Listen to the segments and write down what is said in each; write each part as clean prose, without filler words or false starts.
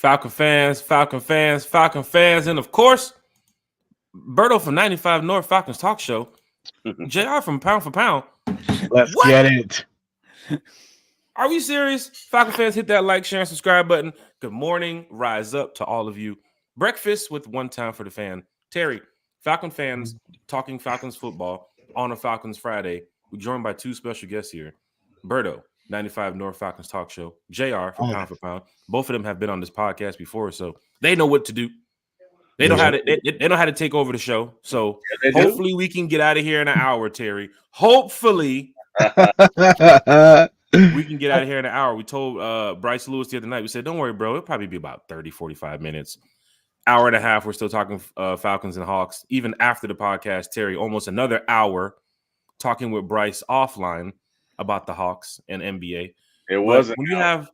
Falcon fans, Falcon fans, Falcon fans, and of course, Berto from 95 North Falcons Talk Show, JR from Pound for Pound. Let's get it. Are we serious? Falcon fans, hit that like, share, and subscribe button. Good morning. Rise up to all of you. Breakfast with One Time for the Fan. Terry, Falcon fans talking Falcons football on a Falcons Friday. We're joined by two special guests here. Berto, 95 North Falcons Talk Show. JR from Pound for Pound. Both of them have been on this podcast before, so they know what to do. They know how to they know how to take over the show. So hopefully we can get out of here in an hour, Terry. Hopefully we can get out of here in an hour. We told Bryce Lewis the other night, we said, don't worry, bro. It'll probably be about 30, 45 minutes. Hour and a half, we're still talking Falcons and Hawks. Even after the podcast, Terry, almost another hour talking with Bryce offline about the Hawks and NBA. It wasn't. When you have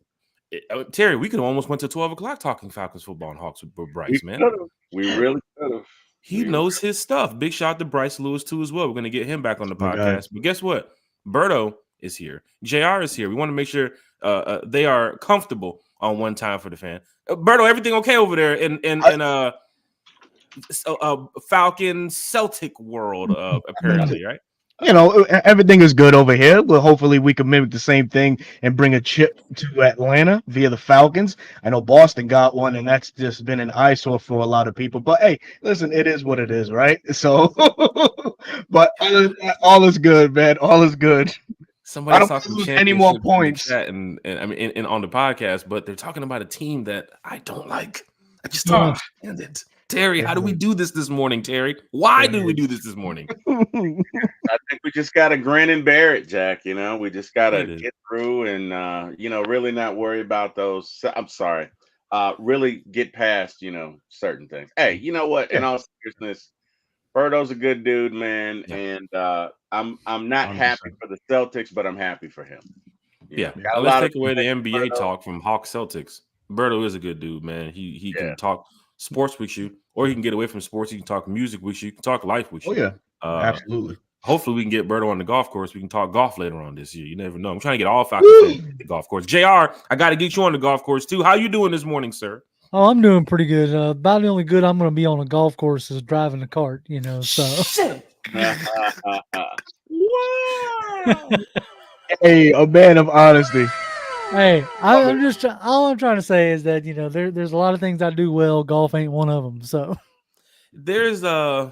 Terry, we could have almost went to 12 o'clock talking Falcons football and Hawks with Bryce, man. We really could have. He knows his stuff. Big shout out to Bryce Lewis, too, as well. We're going to get him back on the podcast. But guess what? Berto is here. JR is here. We want to make sure they are comfortable on One Time for the Fan. Berto, everything okay over there in Falcon Celtic world, apparently, right? You know, everything is good over here. Well, hopefully we can mimic the same thing and bring a chip to Atlanta via the Falcons. I know Boston got one, and that's just been an eyesore for a lot of people. But hey, listen, it is what it is, right? So, but all is good, man. All is good. Somebody talking lose any more points, and I mean, and on the podcast, but they're talking about a team that I don't like. I just don't understand it. Terry, how do we do this morning, Terry? Why do we do this morning? I think we just got to grin and bear it, Jack. You know, we just got to get through and, really not worry about those. I'm sorry. Really get past, certain things. Hey, you know what? In all seriousness, Berto's a good dude, man. Yeah. And I'm not 100%. Happy for the Celtics, but I'm happy for him. Let's take away the NBA talk from Hawks Celtics. Berto is a good dude, man. He can talk sports with you, or he can get away from sports. He can talk music with you. He can talk life with you. Oh, yeah. Absolutely. Hopefully we can get Berto on the golf course. We can talk golf later on this year. You never know. I'm trying to get all Falcons on the golf course. JR, I got to get you on the golf course too. How you doing this morning, sir? Oh, I'm doing pretty good. About the only good I'm going to be on a golf course is driving the cart, so. Hey, a man of honesty. Hey, I'm just all I'm trying to say is that there's a lot of things I do well. Golf ain't one of them. So there's my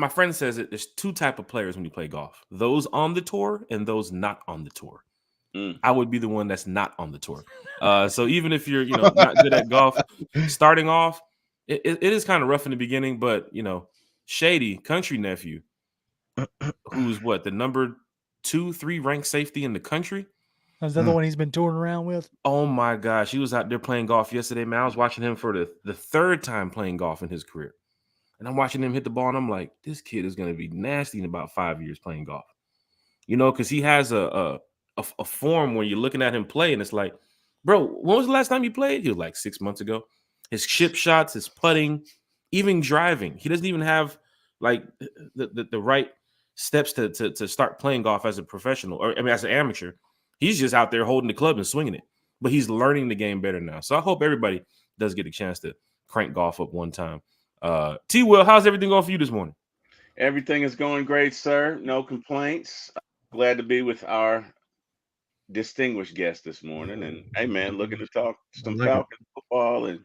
friend says it. There's two type of players when you play golf: those on the tour and those not on the tour. I would be the one that's not on the tour. So even if you're not good at golf, starting off, it is kind of rough in the beginning. But Shady Country Nephew, who's the number 2-3 ranked safety in the country. Is that the one he's been touring around with? Oh my gosh, he was out there playing golf yesterday, man. I was watching him for the third time playing golf in his career, and I'm watching him hit the ball, and I'm like, this kid is going to be nasty in about 5 years playing golf. Because he has a form when you're looking at him play, and it's like, bro, when was the last time you played? He was like 6 months ago. His chip shots, his putting, even driving. He doesn't even have like the right steps to start playing golf as a professional, or as an amateur. He's just out there holding the club and swinging it, but he's learning the game better now. So I hope everybody does get a chance to crank golf up one time. T. Will, how's everything going for you this morning? Everything is going great, sir. No complaints. Glad to be with our distinguished guest this morning. And hey, man, looking to talk some Falcons football and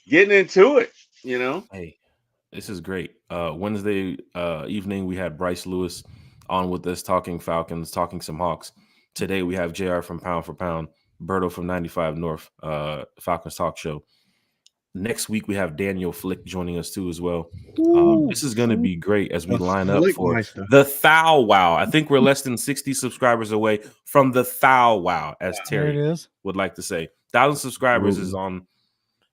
getting into it. Hey. This is great. Wednesday evening, we had Bryce Lewis on with us talking Falcons, talking some Hawks. Today, we have JR from Pound for Pound, Berto from 95 North, Falcons Talk Show. Next week, we have Daniel Flick joining us too as well. This is going to be great as we line up for the Thou Wow. I think we're less than 60 subscribers away from the Thou Wow, as Terry would like to say. 1,000 subscribers is on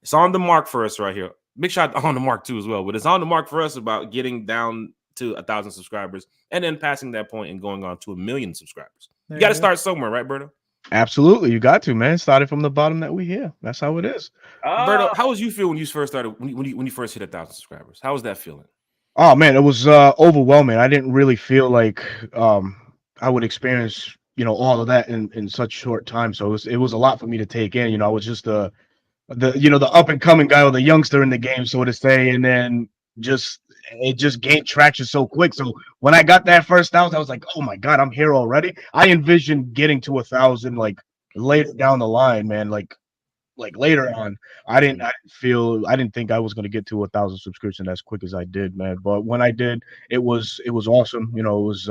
the mark for us right here. Big shot on the mark too as well, but it's on the mark for us about getting down to 1,000 subscribers and then passing that point and going on to 1 million subscribers. You got to start somewhere, right, Berto? Absolutely, you got to, man. Started from the bottom that we hear. That's how it is. Berto, how was you feel when you first started? When you first hit 1,000 subscribers? How was that feeling? Oh man, it was overwhelming. I didn't really feel like I would experience all of that in such short time. So it was a lot for me to take in. I was just the up and coming guy or the youngster in the game, so to say, and then it just gained traction so quick. So when I got that first 1,000, I was like, oh my God, I'm here already. I envisioned getting to 1,000 like later down the line, man. Like later on, I didn't think I was going to get to 1,000 subscriptions as quick as I did, man. But when I did, it was awesome. It was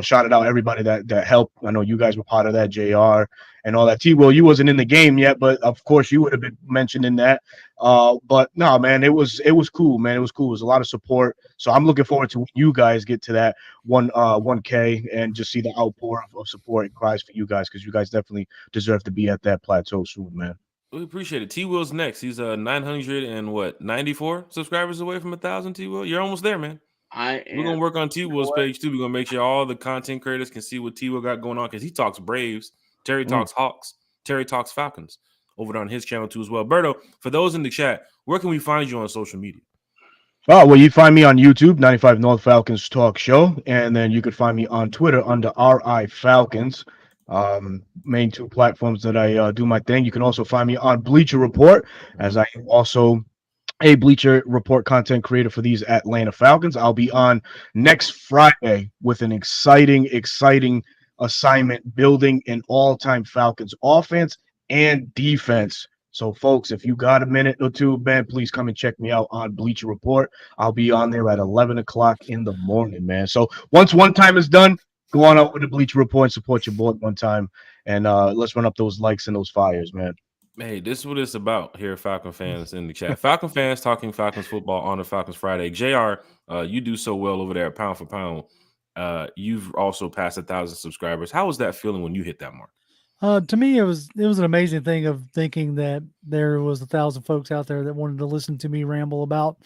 shouted out everybody that helped. I know you guys were part of that, JR and all that. T-Will, you wasn't in the game yet, but of course you would have been mentioned in that. But no, man, it was cool, man. It was cool. It was a lot of support. So I'm looking forward to when you guys get to that 1K and just see the outpour of support and cries for you guys, because you guys definitely deserve to be at that plateau soon, man. We appreciate it. T-Will's next. He's 994 subscribers away from 1,000. T-Will, you're almost there, man. We're gonna work on T-Will's page too. We're gonna make sure all the content creators can see what T-Will got going on, because he talks Braves, Terry talks Hawks, Terry talks Falcons over on his channel too as well. Berto, for those in the chat, where can we find you on social media? Oh, well, you find me on YouTube, 95 North Falcons Talk Show, and then you could find me on Twitter under RI Falcons. Main two platforms that I do my thing. You can also find me on Bleacher Report, as I am also a Bleacher Report content creator for these Atlanta Falcons. I'll be on next Friday with an exciting assignment, building an all-time Falcons offense and defense. So, folks, if you got a minute or two, man, please come and check me out on Bleacher Report. I'll be on there at 11 o'clock in the morning, man. So once one time is done, go on out with the Bleacher Report and support your boy one time. And let's run up those likes and those fires, man. Hey, this is what it's about here, Falcon fans in the chat. Falcon fans talking Falcons football on the Falcons Friday. JR, you do so well over there, pound for pound. You've also passed 1,000 subscribers. How was that feeling when you hit that mark? To me, it was an amazing thing of thinking that there was 1,000 folks out there that wanted to listen to me ramble about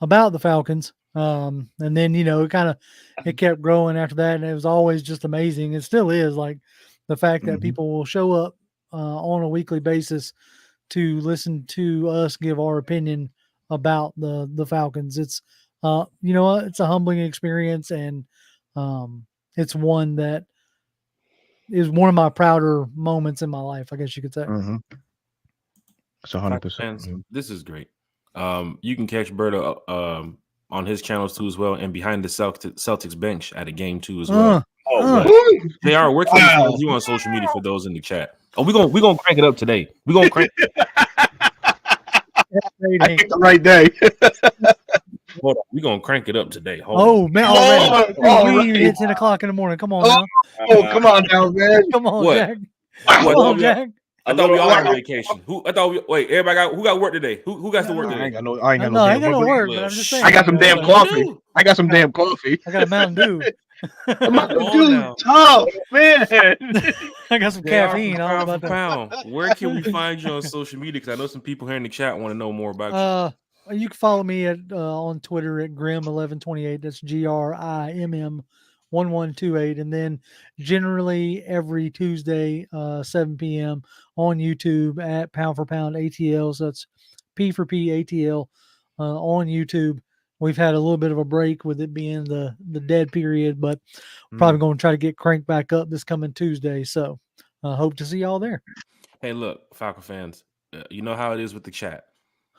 the Falcons. And then, it kept growing after that. And it was always just amazing. It still is, like the fact that people will show up on a weekly basis to listen to us give our opinion about the Falcons. It's, it's a humbling experience. And it's one that is one of my prouder moments in my life, I guess you could say. It's 100%. This is great. You can catch Berto on his channels too as well, and behind the Celtics bench at a game too as well. JR, where can we find you on social media for those in the chat? Oh, we're gonna crank it up today. We're gonna crank it. I picked the right day. Hold on, we're gonna crank it up today. Man, already. We ain't even hit 10 o'clock in the morning. Come on now. Come on now, man. Come on, What? Jack. Come on, Jack. I thought we all on vacation. Everybody got work today. Who got to work today? I ain't got no work, but I'm just saying. I got some damn coffee. I got a Mountain Dew. Mountain Dew, tough, man. I got some caffeine. Where can we find you on social media? Because I know some people here in the chat want to know more about you. You can follow me on Twitter at Grim1128. That's GRIMM 1128, and then generally every Tuesday 7 p.m. on YouTube at Pound for Pound ATL. So that's P4P ATL on YouTube. We've had a little bit of a break with it being the dead period, but probably going to try to get cranked back up this coming Tuesday. So hope to see y'all there. Hey, look, Falcon fans, you know how it is with the chat.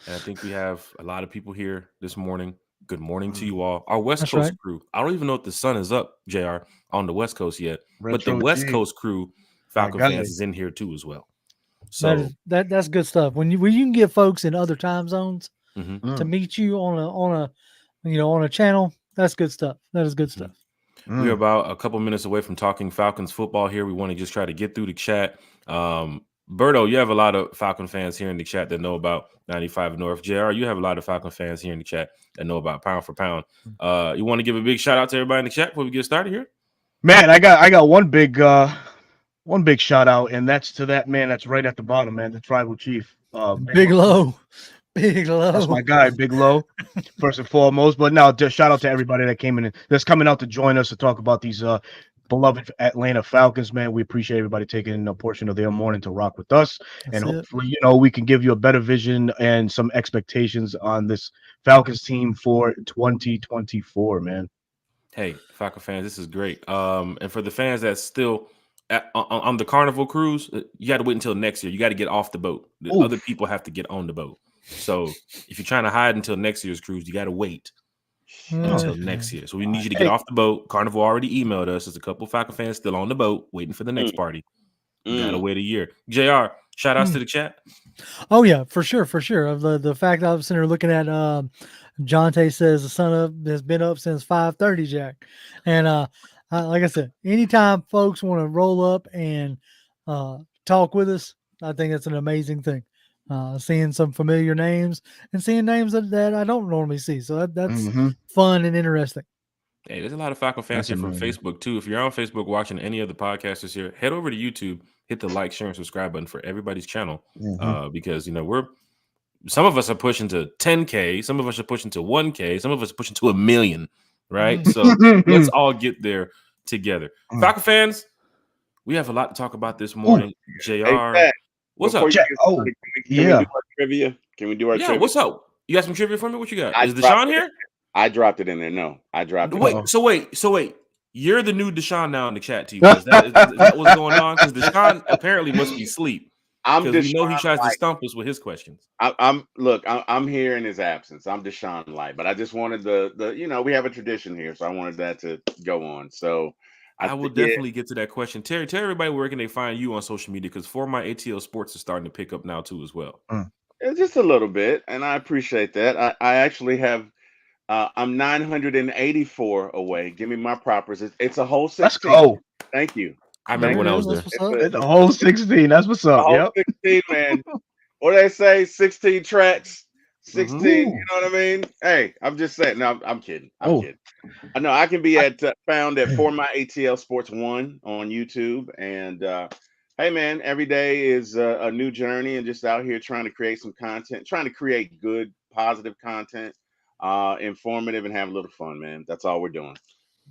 And I think we have a lot of people here this morning. Good morning to you all. Our West Coast crew. I don't even know if the sun is up, JR, on the West Coast yet. But the West Coast crew, Falcon fans, is in here too as well. So that's good stuff. When you can get folks in other time zones to meet you on a channel, that's good stuff. That is good stuff. We're about a couple minutes away from talking Falcons football here. We want to just try to get through the chat. Berto, you have a lot of Falcon fans here in the chat that know about 95 North. JR, you have a lot of Falcon fans here in the chat that know about Pound for Pound. You want to give a big shout out to everybody in the chat before we get started here? Man, I got one big shout out, and that's to that man that's right at the bottom, man, the tribal chief. Big Low. That's my guy, Big Low, first and foremost. But now, just shout out to everybody that came in, that's coming out to join us to talk about these beloved Atlanta Falcons, man. We appreciate everybody taking a portion of their morning to rock with us. That's hopefully, we can give you a better vision and some expectations on this Falcons team for 2024, man. Hey, Falcon fans, this is great. And for the fans that still on the Carnival cruise, you got to wait until next year. You got to get off the boat. The other people have to get on the boat. So if you're trying to hide until next year's cruise, you got to wait until next year. So we need you to get off the boat. Carnival already emailed us. There's a couple of Falcon fans still on the boat waiting for the next party. You got to wait a year. JR, shout outs to the chat. Oh yeah, for sure. The fact that I was sitting there looking at Jonte says the sun has been up since 5:30, Jack. And like I said, anytime folks want to roll up and talk with us, I think that's an amazing thing. Seeing some familiar names and seeing names that I don't normally see. So that's fun and interesting. Hey, there's a lot of Falcon fans here from Facebook too. If you're on Facebook watching any of the podcasters here, head over to YouTube, hit the like, share, and subscribe button for everybody's channel. Because some of us are pushing to 10K, some of us are pushing to 1K, some of us are pushing to 1 million, right? So let's all get there together. Falcon fans, we have a lot to talk about this morning. JR, what's up? Can we do our trivia? Can we do our trivia? What's up? You got some trivia for me? What you got? Is Deshaun here? I dropped it in there. No, I dropped it. Wait. You're the new Deshaun now in the chat, T. Is that what's going on? Because Deshaun apparently must be asleep. We know he tries to stump us with his questions. I'm here in his absence. I'm Deshaun Light, but I just wanted we have a tradition here, so I wanted that to go on. So I will definitely get to that question. Terry, tell everybody where can they find you on social media, because 4My ATL Sports is starting to pick up now too as well. Just a little bit, and I appreciate that. I actually have. I'm 984 away. Give me my propers. It's a whole 16. Let's go. Thank you. I remember when I was there. It's a whole 16. That's what's up. Yep. 16, man. What do they say? 16 tracks. 16. You know what I mean? Hey, I'm just saying. No, I'm kidding. I'm kidding. I know I can be found at 4My ATL Sports 1 on YouTube. And hey, man, every day is a new journey, and just out here trying to create some content, trying to create good, positive content. Informative, and have a little fun, man. That's all we're doing.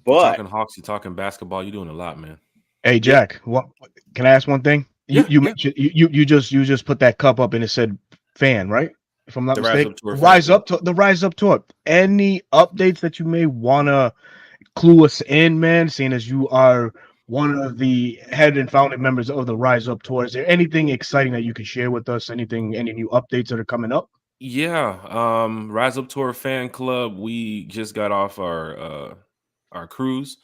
But you're talking Hawks, you're talking basketball, you're doing a lot, man. Hey Jack, what can I ask one thing? You mentioned you just put that cup up and it said fan, right? If I'm not mistaken. The Rise Up Tour. Any updates that you may wanna clue us in, man? Seeing as you are one of the head and founding members of the Rise Up Tour, is there anything exciting that you can share with us? Any new updates that are coming up? Yeah, Rise Up Tour fan club. We just got off our cruise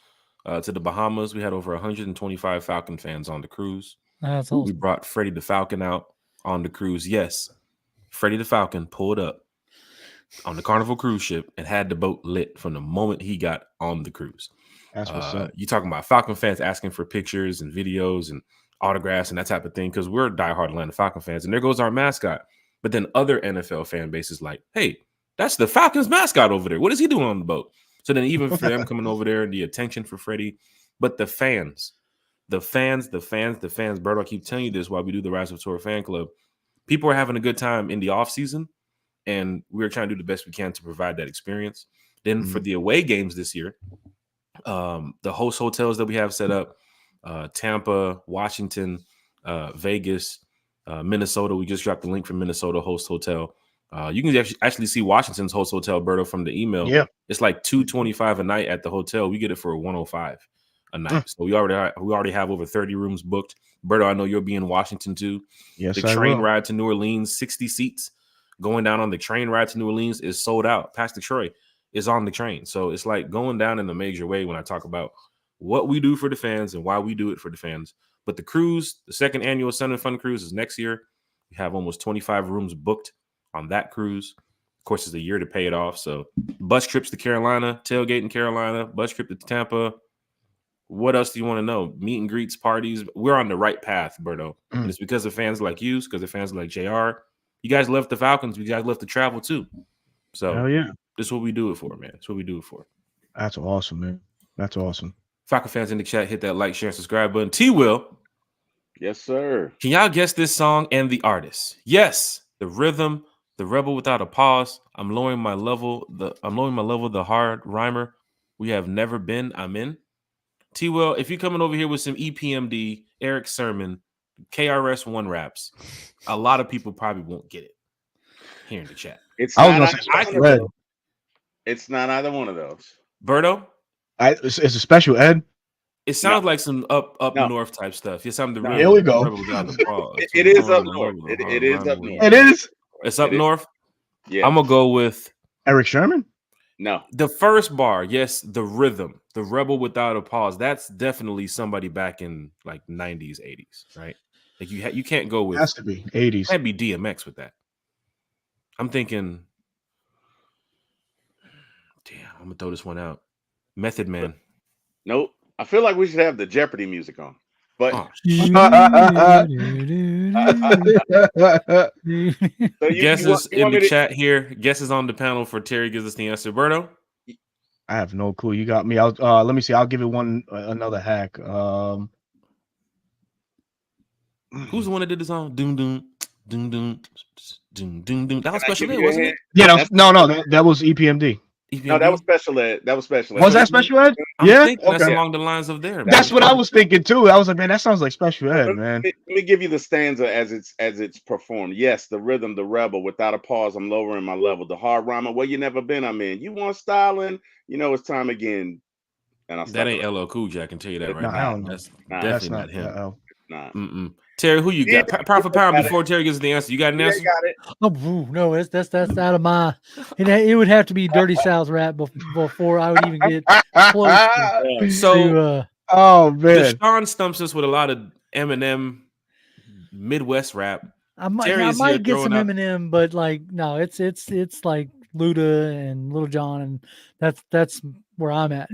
to the Bahamas. We had over 125 Falcon fans on the cruise. That's awesome. We brought Freddie the Falcon out on the cruise. Yes, Freddie the Falcon pulled up on the Carnival cruise ship and had the boat lit from the moment he got on the cruise. That's what's up. You talking about Falcon fans asking for pictures and videos and autographs and that type of thing, because we're diehard Atlanta Falcon fans, and there goes our mascot. But then other NFL fan bases like, hey, that's the Falcons mascot over there. What is he doing on the boat? So then even for them coming over there and the attention for Freddie, but the fans, Berto, I keep telling you this while we do the Rise Up Tour fan club. People are having a good time in the off season, and we're trying to do the best we can to provide that experience. Then for the away games this year, the host hotels that we have set up, Tampa, Washington, Vegas, Minnesota. We just dropped the link from Minnesota host hotel. You can actually see Washington's host hotel, Berto, from the email. Yeah, it's like $225 a night at the hotel. We get it for $105 a night. So we already have over 30 rooms booked. Berto, I know you'll be in Washington too. Yes, the train ride to New Orleans, 60 seats. Going down on the train ride to New Orleans is sold out. Pastor Troy is on the train, so it's like going down in a major way when I talk about what we do for the fans and why we do it for the fans. But the cruise, the second annual Sun and Fun cruise, is next year. We have almost 25 rooms booked on that cruise. Of course, it's a year to pay it off. So bus trips to Carolina, tailgate in Carolina, bus trip to Tampa. What else do you want to know? Meet and greets, parties. We're on the right path, Berto. And it's because of fans like you, because of fans like JR. You guys love the Falcons. You guys love to travel too. So this is what we do it for, man. That's what we do it for. That's awesome, man. That's awesome. Falcon fans in the chat, hit that like, share, and subscribe button. T-Will. Yes, sir. Can y'all guess this song and the artist? Yes, the rhythm, the rebel without a pause. I'm lowering my level. The hard rhymer. We have never been. I'm in. T-Will, if you're coming over here with some EPMD, Eric Sermon, KRS-One raps, a lot of people probably won't get it here in the chat. It's not either one of those. Berto? It's a special ed. It sounds like some up No. north type stuff. Yes, I'm the No. rhythm. Here we go. Rebel without the pause. It is up north. It is up north. It is It's up north. Yeah. I'm gonna go with Eric Sherman. No. the first bar. Yes, the rhythm, the rebel without a pause. That's definitely somebody back in like 90s, 80s, right? Like you can't go with. Has to be 80s. Can't be DMX with that. I'm thinking. Damn, I'm gonna throw this one out. Method Man. Nope. I feel like we should have the Jeopardy music on. But Oh, so guesses you in want the me to- chat here. Guesses on the panel for Terry gives us the answer. Berto. I have no clue. You got me. I'll let me see. I'll give it another hack. Who's the one that did the song? Doom doom doom doom doom doom doom. That was Can I Special give Ed, you a wasn't hint? it? Yeah, that was EPMD. No, that was special ed. That was special ed. Was that special ed? I'm Yeah, thinking that's okay. along the lines of there. That's what I was thinking too. I was like, man, that sounds like special ed, man. Let me give you the stanza as it's performed. Yes, the rhythm, the rebel. Without a pause, I'm lowering my level. The hard rhymer, where you never been, I'm in. You want styling? You know it's time again. And That ain't LL Cool J. I can tell you that right No, now. hell no. That's Nah, definitely That's not him. Nah. Terry, who you got? Yeah, Pound for pound got it. before Terry gives the answer. You got an answer? got it. Oh no, that's out of my. It would have to be Dirty South rap before I would even get close. So, oh man, Deshaun stumps us with a lot of Eminem Midwest rap. I might Terry's here get some throwing out- Eminem, but like no, it's like Luda and Little John, and that's where I'm at.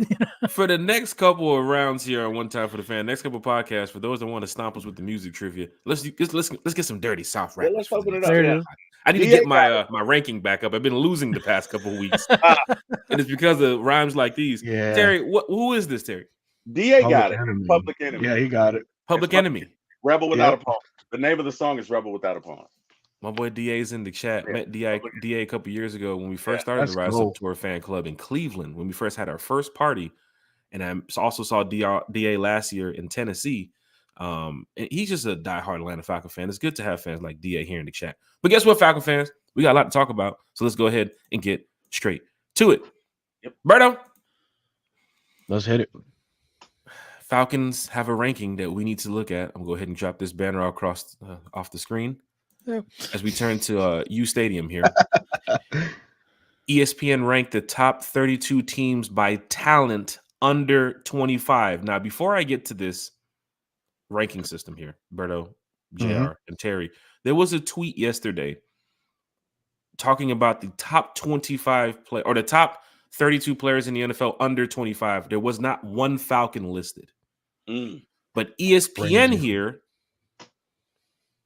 For the next couple of rounds here on One Time for the Fan, next couple of podcasts, for those that want to stomp us with the music trivia, let's get some Dirty South rap. Let's open it up. There it Yeah. is. I need to DA get my ranking back up. I've been losing the past couple of weeks, and it's because of rhymes like these. yeah. Terry, who is this, Terry? DA Public got it. Enemy. Public Enemy. Yeah, he got it. Public It's Enemy. Rebel Without Yep. a Pause. The name of the song is Rebel Without a Pause. My boy DA's in the chat. Yeah. Met DA a couple years ago when we first started Let's the Rise go. Up Tour fan club in Cleveland, when we first had our first party. And I also saw DA last year in Tennessee. And he's just a diehard Atlanta Falcon fan. It's good to have fans like DA here in the chat. But guess what, Falcon fans? We got a lot to talk about. So let's go ahead and get straight to it. Yep. Berto, Let's hit it. Falcons have a ranking that we need to look at. I'm going to go ahead and drop this banner across off the screen as we turn to U Stadium here. ESPN ranked the top 32 teams by talent under 25. Now, before I get to this ranking system here, Berto, JR, and Terry, there was a tweet yesterday talking about the top 25 or the top 32 players in the NFL under 25. There was not one Falcon listed. But ESPN Crazy. here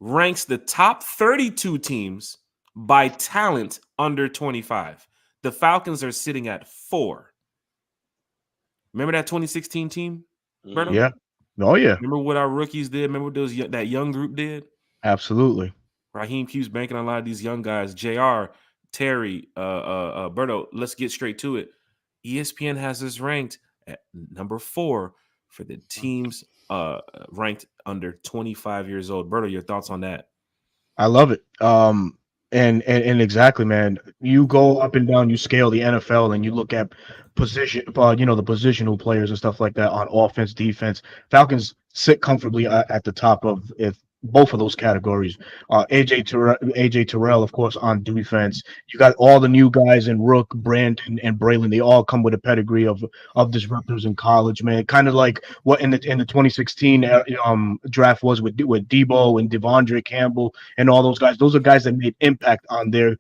ranks the top 32 teams by talent under 25. The Falcons are sitting at 4. Remember that 2016 team, Berto? Yeah. Oh yeah. Remember what our rookies did? Remember what that young group did? Absolutely. Raheem Q's banking on a lot of these young guys. JR, Terry, Berto, let's get straight to it. ESPN has us ranked at number 4 for the teams ranked under 25 years old. Berto, your thoughts on that? I love it. And exactly, man. You go up and down, you scale the NFL, and you look at position, the positional players and stuff like that on offense, defense. Falcons sit comfortably at the top of both of those categories. AJ Terrell, of course, on defense. You got all the new guys in Rook, Brandon, and Braylon. They all come with a pedigree of disruptors in college, man. Kind of like what in the 2016 draft was with Debo and Devondre Campbell and all those guys. Those are guys that made impact on their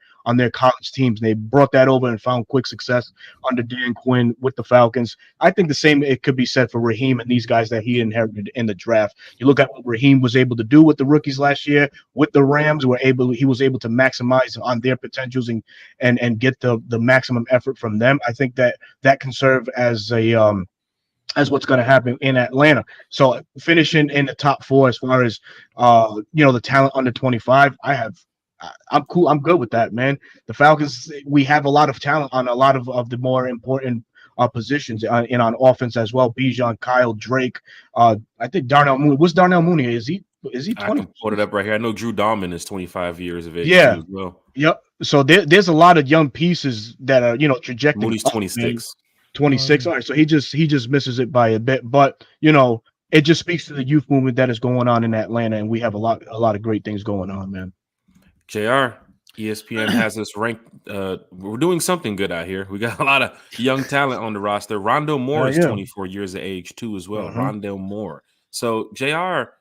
college teams. They brought that over and found quick success under Dan Quinn with the Falcons. I think the same it could be said for Raheem and these guys that he inherited in the draft. You look at what Raheem was able to do with the rookies last year with the Rams. He was able to maximize on their potentials and get the maximum effort from them. I think that can serve as as what's going to happen in Atlanta. So finishing in the top 4 as far as the talent under 25, I'm cool. I'm good with that, man. The Falcons, we have a lot of talent on a lot of the more important positions and on offense as well. Bijan, Kyle, Drake. I think Darnell Mooney. What's Darnell Mooney? Is he 20? I can put it up right here. I know Drew Dahlman is 25 years of age. Yeah. As well. Yep. So there's a lot of young pieces that are trajectory. Mooney's 26. 26. All right, so he just misses it by a bit, but you know, it just speaks to the youth movement that is going on in Atlanta, and we have a lot of great things going on, man. JR, ESPN has us ranked. We're doing something good out here. We got a lot of young talent on the roster. Rondell Moore is 24 years of age too, as well. Rondell Moore. So JR,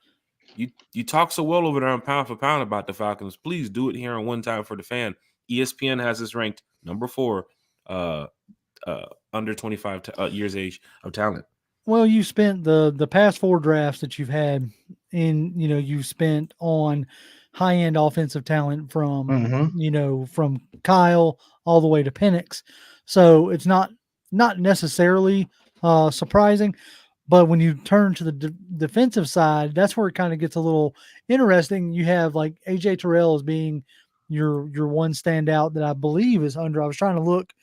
you talk so well over there on Pound for Pound about the Falcons. Please do it here on One Time for the Fan. ESPN has us ranked number 4, under 25 years age of talent. Well, you spent the past 4 drafts that you've had you spent on high end offensive talent from from Kyle all the way to Penix. So it's not necessarily surprising, but when you turn to the defensive side, that's where it kind of gets a little interesting. You have like AJ Terrell as being your one standout that I believe is under. I was trying to look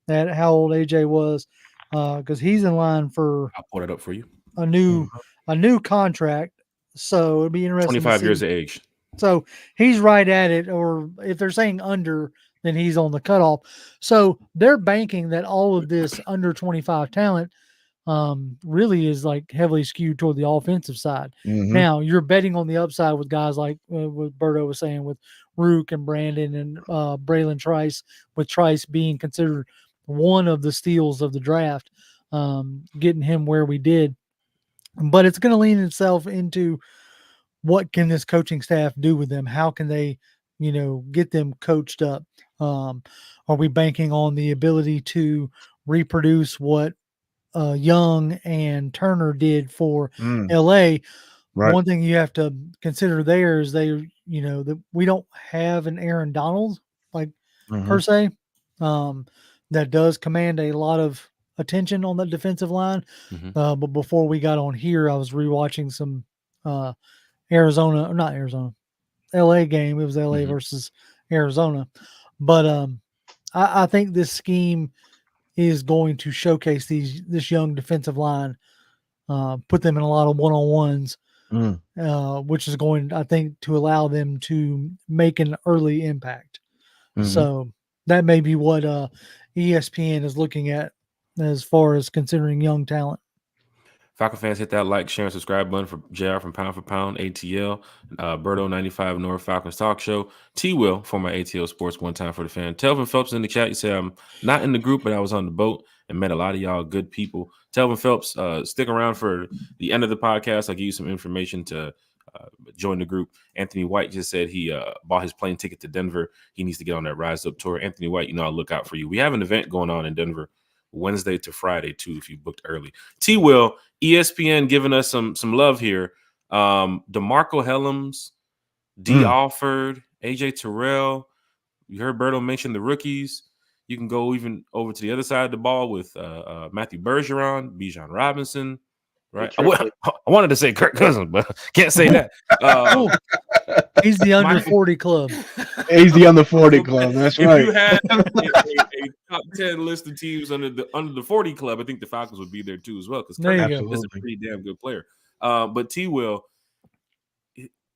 at how old AJ was because he's in line for. I'll pull it up for you. A new contract. So it'd be interesting. 25 years of age. So he's right at it, or if they're saying under, then he's on the cutoff. So they're banking that all of this under 25 talent really is like heavily skewed toward the offensive side. Now you're betting on the upside with guys like what Berto was saying with Rook and Brandon and Braylon Trice, with Trice being considered one of the steals of the draft, getting him where we did. But it's going to lean itself into what can this coaching staff do with them? How can they, get them coached up? Are we banking on the ability to reproduce what Young and Turner did for LA? Right. One thing you have to consider there is that we don't have an Aaron Donald per se that does command a lot of attention on the defensive line. But before we got on here, I was rewatching some LA game. It was LA versus Arizona. But I think this scheme is going to showcase this young defensive line, put them in a lot of one-on-ones, which is going, I think, to allow them to make an early impact. So that may be what ESPN is looking at as far as considering young talent. Falcon fans, hit that like, share, and subscribe button for JR from Pound for Pound, ATL, Berto 95 North Falcons Talk Show, T-Will for my ATL Sports One Time for the Fan. Telvin Phelps in the chat. You say I'm not in the group, but I was on the boat and met a lot of y'all good people. Telvin Phelps, stick around for the end of the podcast. I'll give you some information to join the group. Anthony White just said he bought his plane ticket to Denver. He needs to get on that RISEUP tour. Anthony White, I'll look out for you. We have an event going on in Denver Wednesday to Friday too, if you booked early. T-Will, ESPN giving us some love here. DeMarco Helms, D. Alford, AJ Terrell. You heard Berto mention the rookies. You can go even over to the other side of the ball with Matthew Bergeron, Bijan Robinson. Right. I wanted to say Kirk Cousins, but can't say that. He's the under 40 club. He's the under 40 club. That's right. If you had a top 10 list of teams under the 40 club, I think the Falcons would be there too as well, because Kirk is a pretty damn good player. But T-Will,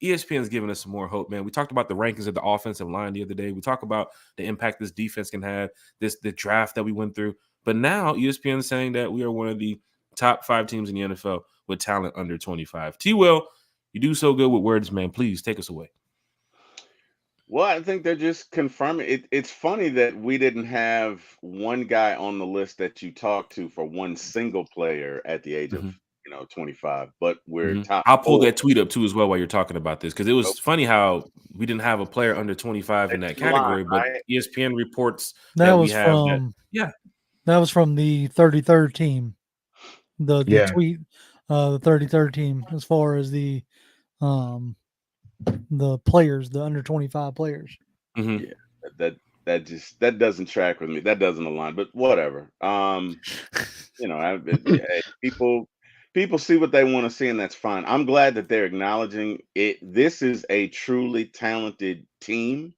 ESPN is giving us some more hope, man. We talked about the rankings of the offensive line the other day. We talk about the impact this defense can have, the draft that we went through. But now ESPN is saying that we are one of the top 5 teams in the NFL with talent under 25. T-Will, you do so good with words, man. Please take us away. Well, I think they're just confirming it. It's funny that we didn't have one guy on the list that you talked to for one single player at the age of 25, but we're top. I'll pull that tweet up too as well while you're talking about this, because it was funny how we didn't have a player under 25 in that category, but ESPN reports that we have that was from the 33rd team. The tweet, the 33rd team, as far as the players, the under 25 players. Yeah, that doesn't track with me. That doesn't align. But whatever. People see what they want to see, and that's fine. I'm glad that they're acknowledging it. This is a truly talented team.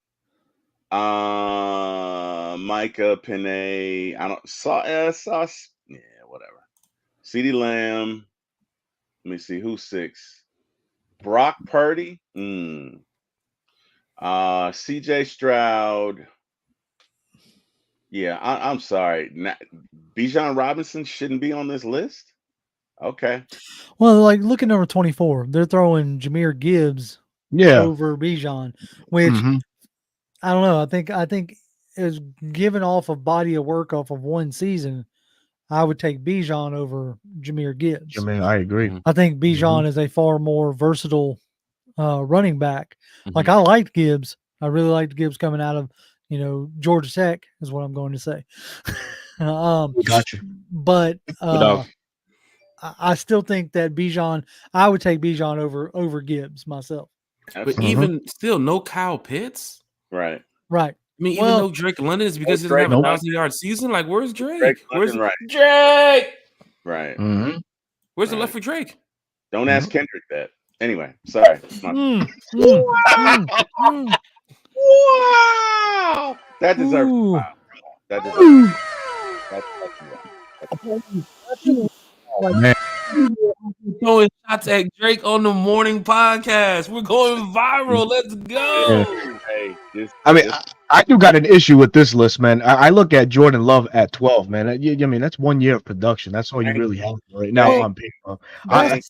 Micah Penay, whatever. CeeDee Lamb. Let me see who's 6. Brock Purdy. CJ Stroud. Yeah, I'm sorry. Bijan Robinson shouldn't be on this list? Okay. Well, like look at number 24. They're throwing Jahmyr Gibbs Yeah. over Bijan, which Mhm. I don't know. I think is given off a body of work off of one season. I would take Bijan over Jahmyr Gibbs. I mean, I agree. Mhm. I think Bijan Mhm. is a far more versatile running back. Like Mhm. I liked Gibbs. I really liked Gibbs coming out of Georgia Tech is what I'm going to say. Gotcha. But But, I still think that Bijan. I would take Bijan over Gibbs myself. but Absolutely. even still, no Kyle Pitts. Right. Right. I mean, even Well- though Drake London is because he doesn't Drake have a Nope. 1,000-yard season. Like, where's Drake? Drake Where's London, right. Drake? Right. Mhm. Where's the Right. left for Drake? Don't ask Kendrick that. Anyway, sorry. Wow. That deserves Ooh. wow. That deserves Man, Throwing shots at Drake on the morning podcast. We're going viral. Let's go. Hey, I mean, I do got an issue with this list, man. I look at Jordan Love at 12, man. I mean, that's 1 year of production. That's all you really have right now Hey. on paper. That's-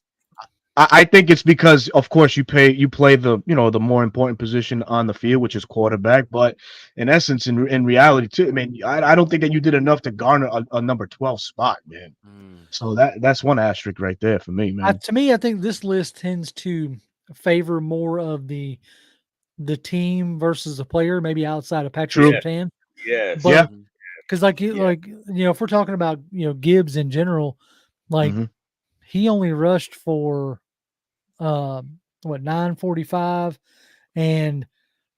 I think it's because, of course, you play the the more important position on the field, which is quarterback. But in essence, in reality, too, I mean, I don't think that you did enough to garner a number 12 spot, man. So that's one asterisk right there for me, man. To me, I think this list tends to favor more of the team versus the player, maybe outside of Patrick True. Surtain. yes. But Yeah. because if we're talking about Gibbs in general, like Mhm. he only rushed for 945 and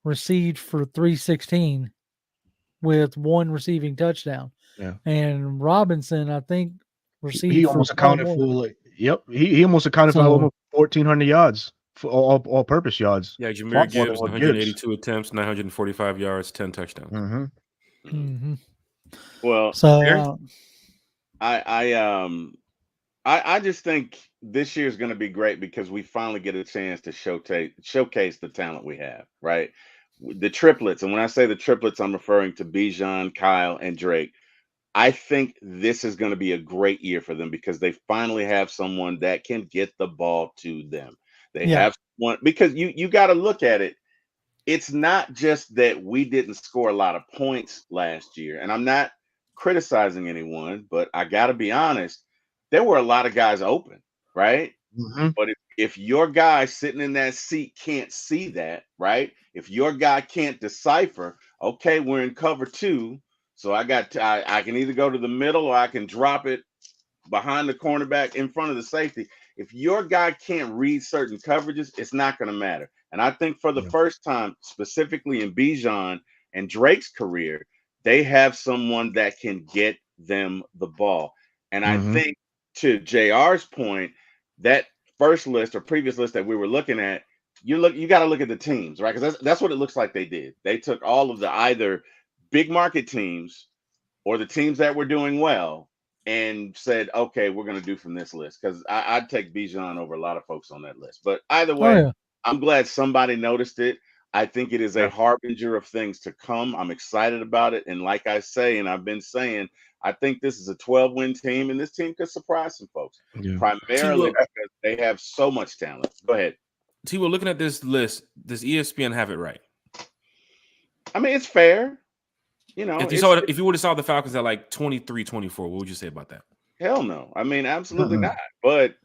received for 316 with one receiving touchdown. Yeah. And Robinson, I think, received He for almost far accounted more. for he almost accounted for So- almost 1,400 yards for all purpose yards. Yeah, Far Jahmyr more Gibbs, than what 182 attempts, 945 yards, 10 touchdowns. Mm-hmm. Mhm. Well, So Eric? I just think this year is going to be great because we finally get a chance to showcase the talent we have, right? The triplets, and when I say the triplets, I'm referring to Bijan, Kyle, and Drake. I think this is going to be a great year for them because they finally have someone that can get the ball to them. They Yeah. have one because you got to look at it. It's not just that we didn't score a lot of points last year, and I'm not criticizing anyone, but I got to be honest. There were a lot of guys open, right? Mm-hmm. But if your guy sitting in that seat can't see that, right? If your guy can't decipher, okay, we're in cover 2, so I can either go to the middle or I can drop it behind the cornerback in front of the safety. If your guy can't read certain coverages, it's not going to matter. And I think for the first time, specifically in Bijan and Drake's career, they have someone that can get them the ball. And I think to JR's point, that first list or previous list that we were looking at, you got to look at the teams, right? Because that's what it looks like they did. They took all of the either big market teams or the teams that were doing well and said, okay, we're going to do from this list. Because I'd take Bijan over a lot of folks on that list. But either way, I'm glad somebody noticed it. I think it is a harbinger of things to come. I'm excited about it. And like I say, and I've been saying, I think this is a 12-win team, and this team could surprise some folks, primarily because they have so much talent. Go ahead. T, we're looking at this list. Does ESPN have it right? I mean, it's fair. You know, If you would have saw the Falcons at like 23-24, what would you say about that? Hell no. I mean, absolutely not. But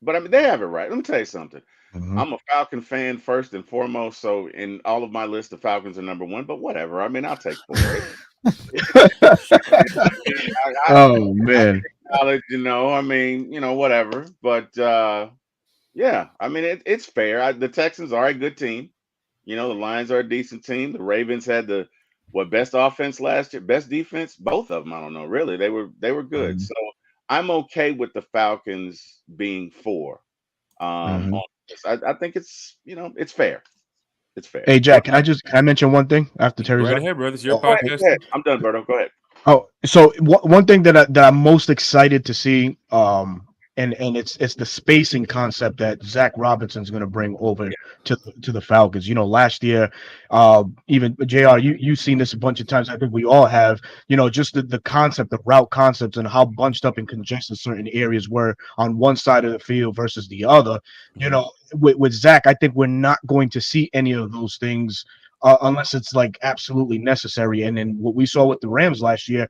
I mean, they have it right. Let me tell you something. I'm a Falcon fan first and foremost. So in all of my list, the Falcons are number 1. But whatever. I mean, I'll take 4. Oh man. College, I mean, whatever. But yeah, I mean, it's fair. The Texans are a good team. The Lions are a decent team. The Ravens had the best offense last year, best defense, both of them. I don't know, really. They were good. So I'm okay with the Falcons being 4. On this. I think it's it's fair. It's fair. Hey Jack, can I mention one thing after Terry's Right up? ahead, brother. It's your Go podcast. ahead. I'm done, Berto. Go ahead. Oh, so one thing that I'm most excited to see and it's the spacing concept that Zach Robinson's going to bring over to the Falcons. You know, last year, even JR, you've seen this a bunch of times. I think we all have. You know, just the concept, the route concepts, and how bunched up and congested certain areas were on one side of the field versus the other. You know, with Zach, I think we're not going to see any of those things unless it's like absolutely necessary. And then what we saw with the Rams last year,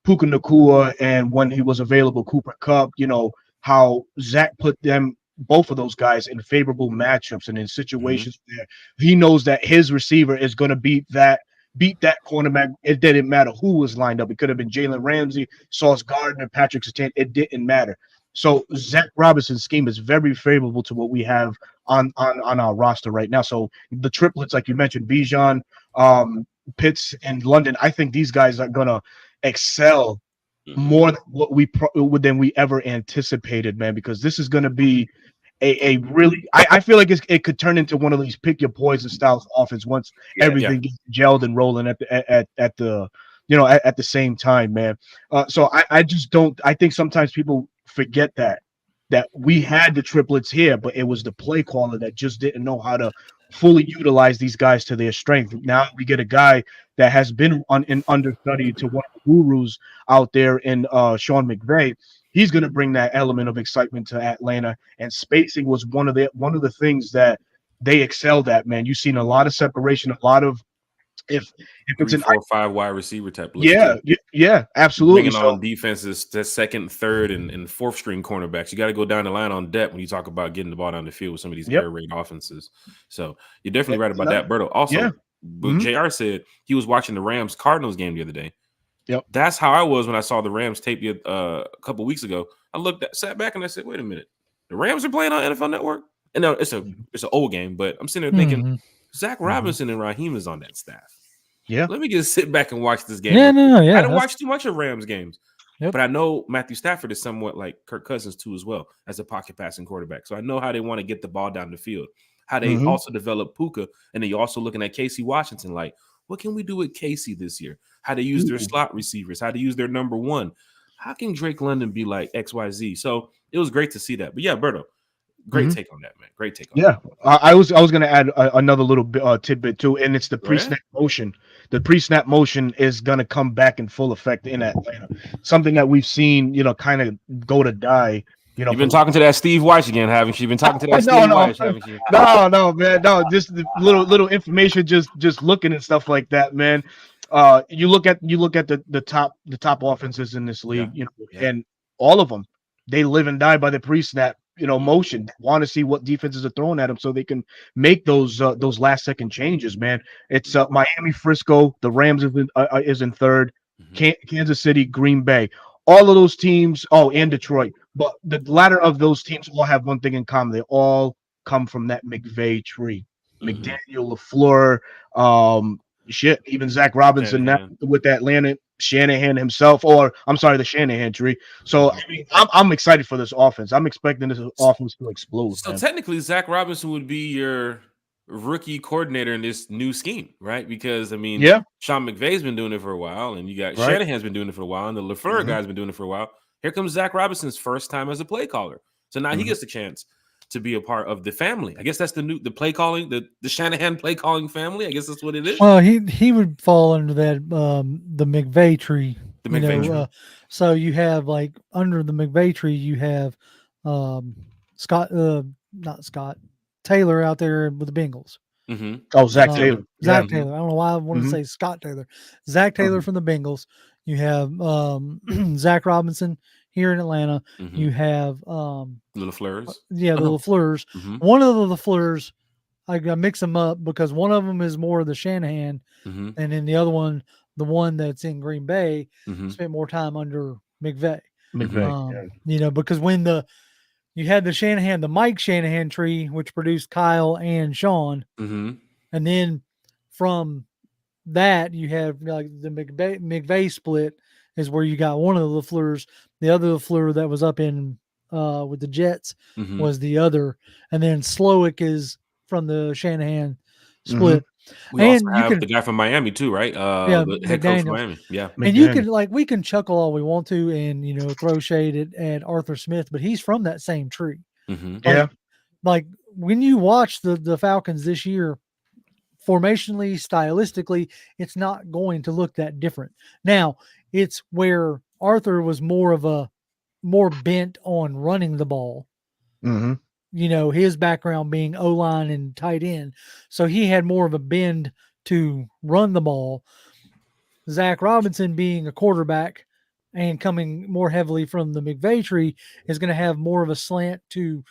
Puka Nacua, and when he was available, Cooper Kupp, you know, how Zach put them, both of those guys, in favorable matchups and in situations where he knows that his receiver is going to beat that cornerback. It didn't matter who was lined up. It could have been Jalen Ramsey, Sauce Gardner, Patrick Surtain. It didn't matter. So Zach Robinson's scheme is very favorable to what we have on our roster right now. So the triplets, like you mentioned, Bijan, Pitts, and London, I think these guys are going to excel more than what we ever anticipated, man, because this is going to be a really, I feel like it could turn into one of these pick your poison styles offense once everything gets gelled and rolling at the at the same time, man. So I just don't, I think sometimes people forget that we had the triplets here, but it was the play caller that just didn't know how to fully utilize these guys to their strength. Now we get a guy that has been in understudy to one of the gurus out there in Sean McVay. He's going to bring that element of excitement to Atlanta, and spacing was one of the things that they excelled at, man. You've seen a lot of separation, a lot of if it's 3, 4, 5 wide receiver type. Yeah, absolutely. Bringing on defenses to second, third, and fourth string cornerbacks. You got to go down the line on depth when you talk about getting the ball down the field with some of these air raid offenses. So you're definitely right about that, Berto. Also, JR said he was watching the Rams Cardinals game the other day. Yep, that's how I was when I saw the Rams tape a couple weeks ago. I sat back and I said, "Wait a minute, the Rams are playing on NFL Network." And no, it's an old game, but I'm sitting there thinking, Zach Robinson and Raheem is on that staff. Yeah, let me just sit back and watch this game. Yeah, I didn't watch too much of Rams games, but I know Matthew Stafford is somewhat like Kirk Cousins too, as well as a pocket passing quarterback. So I know how they want to get the ball down the field. How they also develop Puka, and then you're also looking at Casey Washington. Like, what can we do with Casey this year? How they use their slot receivers? How to use their number one? How can Drake London be like XYZ? So it was great to see that. But yeah, Berto, great take on that, man. Great take on that. I was going to add another little tidbit too, and it's the pre-snap motion. The pre-snap motion is going to come back in full effect in Atlanta. Something that we've seen, kind of go to die. You've been talking to that Steve Weiss again, haven't you? You've been talking to that Steve Weiss, haven't you? No, man, no. Just the little information, just looking and stuff like that, man. You look at the top offenses in this league, and all of them, they live and die by the pre-snap, motion. Want to see what defenses are throwing at them so they can make those last second changes, man. It's Miami, Frisco, the Rams is in third, Kansas City, Green Bay. All of those teams, and Detroit. But the latter of those teams all have one thing in common. They all come from that McVay tree. McDaniel, LaFleur, even Zach Robinson now with Atlanta, Shanahan himself, the Shanahan tree. So, I mean, I'm excited for this offense. I'm expecting this offense to explode. So, technically, Zach Robinson would be your rookie coordinator in this new scheme, right? Because, I mean, Sean McVay's been doing it for a while, and you got Shanahan's been doing it for a while, and the LaFleur guy's been doing it for a while. Here comes Zach Robinson's first time as a play caller. So now he gets the chance to be a part of the family. I guess that's the play calling, the Shanahan play calling family. I guess that's what it is. Well, he would fall under that the McVay tree. The McVay tree. So you have like under the McVay tree, you have Taylor out there with the Bengals. Zach Taylor. Zach Taylor. I don't know why I wanted to say Scott Taylor. Zach Taylor from the Bengals. You have Zach Robinson here in Atlanta. You have Little Fleurs. Yeah, the LaFleurs. One of the LaFleurs, I mix them up because one of them is more of the Shanahan, and then the other one, the one that's in Green Bay, spent more time under McVay. Because when you had the Shanahan, the Mike Shanahan tree, which produced Kyle and Sean, and then from that you have like the McVay split is where you got one of the LaFleurs. The other LaFleur that was up in with the Jets was the other, and then Slowick is from the Shanahan split. We also And you have can, the guy from Miami too, right? yeah, The head coach from McDaniels. Miami. Yeah. And you McDaniel. can like we can chuckle all we want to and throw shade at Arthur Smith, but he's from that same tree. Mm-hmm. Yeah. Like when you watch the Falcons this year, formationally, stylistically, it's not going to look that different. Now, it's where Arthur was more bent on running the ball. Mm-hmm. His background being O-line and tight end. So he had more of a bend to run the ball. Zach Robinson being a quarterback and coming more heavily from the McVay tree is going to have more of a slant to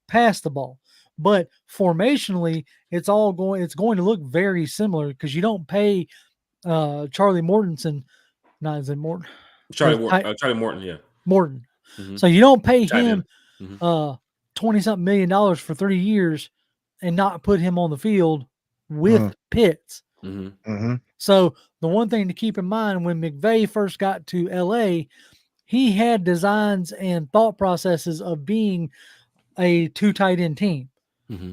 pass the ball. But formationally, it's going to look very similar because you don't pay Charlie Mortensen, not as in Morton. Charlie Morton, yeah. Morton. Mm-hmm. So you don't pay Tight him end. $20-something million for 3 years and not put him on the field with Pitts. Mm-hmm. Mm-hmm. So the one thing to keep in mind when McVay first got to LA, he had designs and thought processes of being a 2 tight end team. Mm-hmm.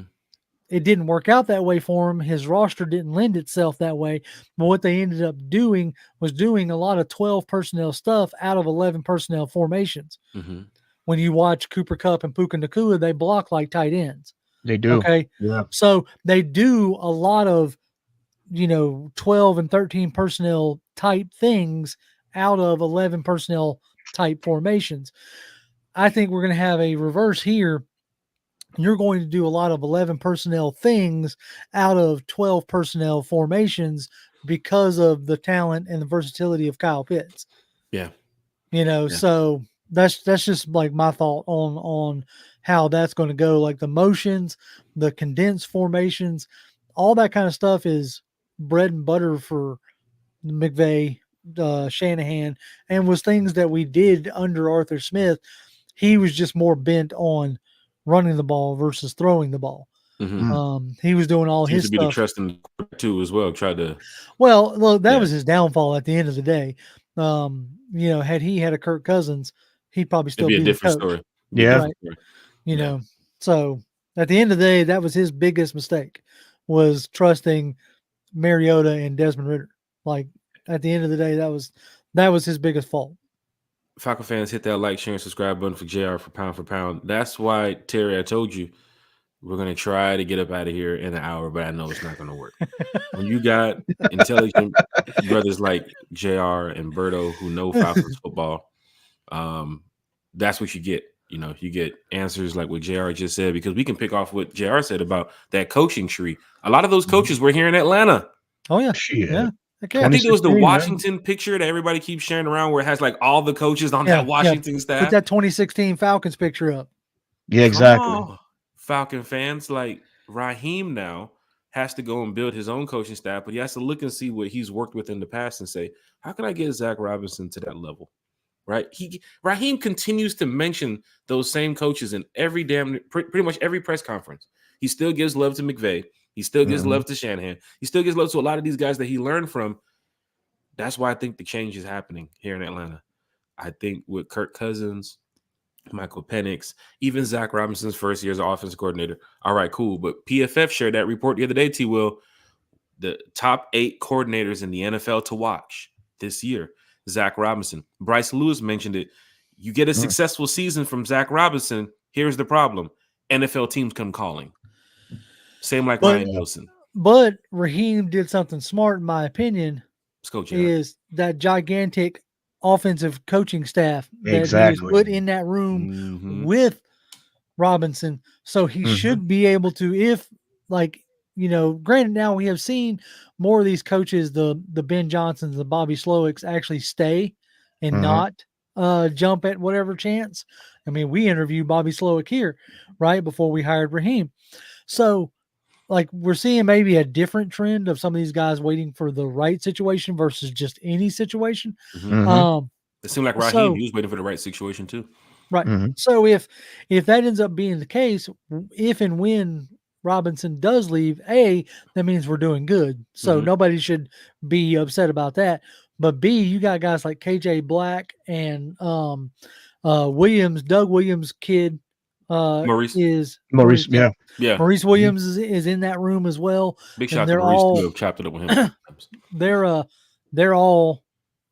It didn't work out that way for him. His roster didn't lend itself that way. But what they ended up doing was doing a lot of 12 personnel stuff out of 11 personnel formations. Mm-hmm. When you watch Cooper Kupp and Puka Nacua, they block like tight ends. They do. Okay. Yeah. So they do a lot of 12 and 13 personnel type things out of 11 personnel type formations. I think we're going to have a reverse here. You're going to do a lot of 11 personnel things out of 12 personnel formations because of the talent and the versatility of Kyle Pitts. Yeah. So that's just like my thought on how that's going to go. Like the motions, the condensed formations, all that kind of stuff is bread and butter for McVay, Shanahan, and was things that we did under Arthur Smith. He was just more bent on running the ball versus throwing the ball. Mm-hmm. He was doing all his to be stuff. the trusting too as well. Tried to. Well, that was his downfall at the end of the day. Had he had a Kirk Cousins, he'd probably still be a different coach. story. Yeah. Right? So at the end of the day, that was his biggest mistake, was trusting Mariota and Desmond Ridder. Like at the end of the day, that was his biggest fault. Falcon fans, hit that like, share, and subscribe button for JR for pound. That's why, Terry, I told you we're going to try to get up out of here in an hour, but I know it's not going to work. When you got intelligent brothers like JR and Berto who know Falcons football, that's what you get. You get answers like what JR just said, because we can pick off what JR said about that coaching tree. A lot of those coaches were here in Atlanta. Oh, yeah. Yeah. Okay. I think there was the Washington picture that everybody keeps sharing around where it has like all the coaches on that Washington staff. Put that 2016 Falcons picture up. Yeah, exactly. Falcon fans, like Raheem now has to go and build his own coaching staff, but he has to look and see what he's worked with in the past and say, how can I get Zach Robinson to that level? Right? Raheem continues to mention those same coaches in pretty much every press conference. He still gives love to McVay. He still gives love to Shanahan. He still gives love to a lot of these guys that he learned from. That's why I think the change is happening here in Atlanta. I think with Kirk Cousins, Michael Penix, even Zach Robinson's first year as an offensive coordinator. All right, cool. But PFF shared that report the other day, T. Will. The top 8 coordinators in the NFL to watch this year. Zach Robinson. Bryce Lewis mentioned it. You get a successful season from Zach Robinson. Here's the problem. NFL teams come calling. Same like Ryan Nielsen. But Raheem did something smart, in my opinion. Let's go, Jared. Is that gigantic offensive coaching staff that he was put in that room with Robinson. So he should be able to, if granted, now we have seen more of these coaches, the Ben Johnsons, the Bobby Slowicks, actually stay and not jump at whatever chance. I mean, we interviewed Bobby Slowick here right before we hired Raheem. So we're seeing maybe a different trend of some of these guys waiting for the right situation versus just any situation. It seemed like Raheem, he was waiting for the right situation too. Right. So if that ends up being the case, if and when Robinson does leave, that means we're doing good. So nobody should be upset about that. But B, you got guys like KJ Black and Doug Williams' kid, Maurice. is Maurice, yeah. Yeah. Maurice Williams is in that room as well. Big And shout out to they're Maurice all too. I've chopped it up with him. they're all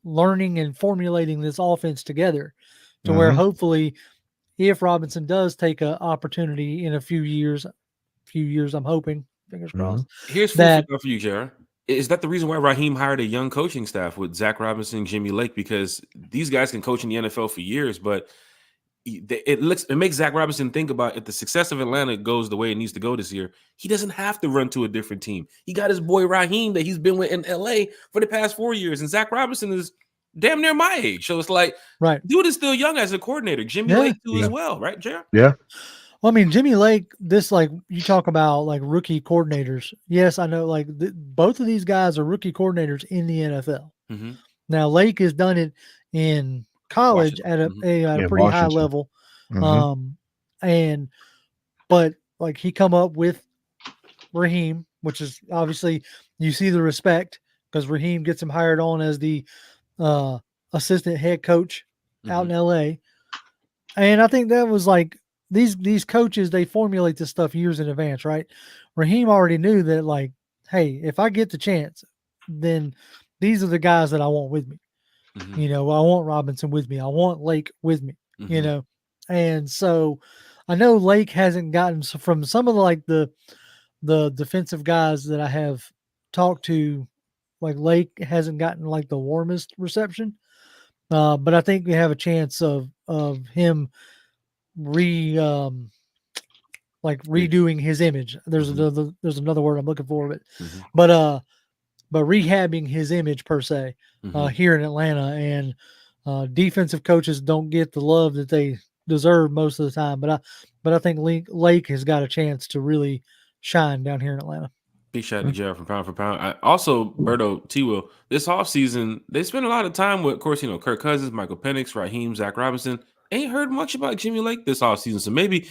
learning and formulating this offense together to where hopefully if Robinson does take an opportunity in a few years, I'm hoping, fingers crossed. Here's food for you, Jared. Is that the reason why Raheem hired a young coaching staff with Zach Robinson, Jimmy Lake? Because these guys can coach in the NFL for years, but it makes Zach Robinson think about if the success of Atlanta goes the way it needs to go this year, he doesn't have to run to a different team. He got his boy Raheem that he's been with in LA for the past 4 years, and Zach Robinson is damn near my age. So it's like, dude is still young as a coordinator. Jimmy Lake too as well, right, Jared? Yeah. Well, I mean, Jimmy Lake, you talk about like rookie coordinators. Yes, I know both of these guys are rookie coordinators in the NFL. Mm-hmm. Now, Lake has done it in college at a pretty high level. But like he come up with Raheem, which is obviously you see the respect because Raheem gets him hired on as the assistant head coach out in LA. And I think that was like these coaches, they formulate this stuff years in advance, right? Raheem already knew that, like, hey, if I get the chance, then these are the guys that I want with me. You know, I want Robinson with me. I want Lake with me, you know? And so I know Lake hasn't gotten from some of the defensive guys that I have talked to, like Lake hasn't gotten like the warmest reception. But I think we have a chance of him redoing his image. There's another word I'm looking for, but rehabbing his image per se here in Atlanta. And defensive coaches don't get the love that they deserve most of the time. But I think Lake has got a chance to really shine down here in Atlanta. Big shout out to Jared from Pound for Pound. Also, Berto, T-Will, this offseason, they spent a lot of time with, of course, Kirk Cousins, Michael Penix, Raheem, Zach Robinson. Ain't heard much about Jimmy Lake this offseason. So maybe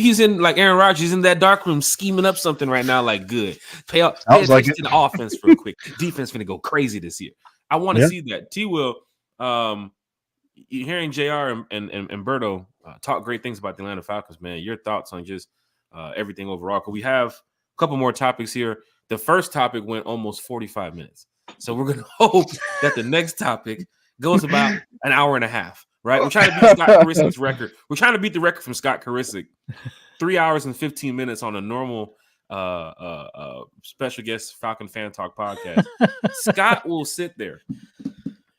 he's in, like Aaron Rodgers, in that dark room scheming up something right now, like good. Pay attention to the offense real quick. Defense going to go crazy this year. I want to see that. T-Will, you're hearing JR and Berto talk great things about the Atlanta Falcons, man. Your thoughts on just everything overall? Because we have a couple more topics here. The first topic went almost 45 minutes. So we're going to hope that the next topic goes about an hour and a half, right? We're trying to beat Scott Karysic's record. We're trying to beat the record from Scott Karysic. 3 hours and 15 minutes on a normal special guest Falcon Fan Talk podcast. Scott will sit there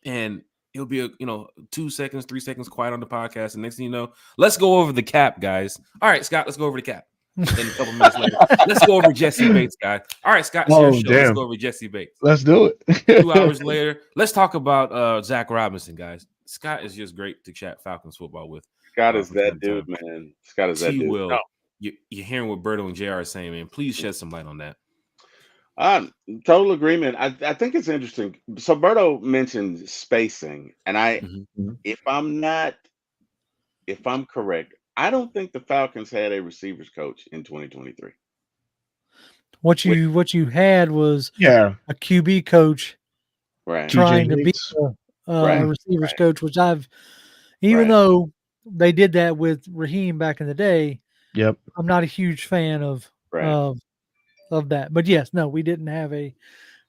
and it'll be 2 seconds, 3 seconds quiet on the podcast. And next thing you know, let's go over the cap, guys. All right, Scott, let's go over the cap. Then a couple minutes later, let's go over Jesse Bates, guys. All right, Scott, let's go over Jesse Bates. Let's do it. 2 hours later, let's talk about Zach Robinson, guys. Scott is just great to chat Falcons football with. Scott is that dude, man. Scott is that dude. No. You're hearing what Berto and JR are saying, man. Please shed some light on that. Total agreement. I think it's interesting. So Berto mentioned spacing, and if I'm correct, I don't think the Falcons had a receivers coach in 2023. What you had was a QB coach, right? Trying to be a receivers coach, which even though they did that with Raheem back in the day. Yep, I'm not a huge fan of that. But yes, no, we didn't have a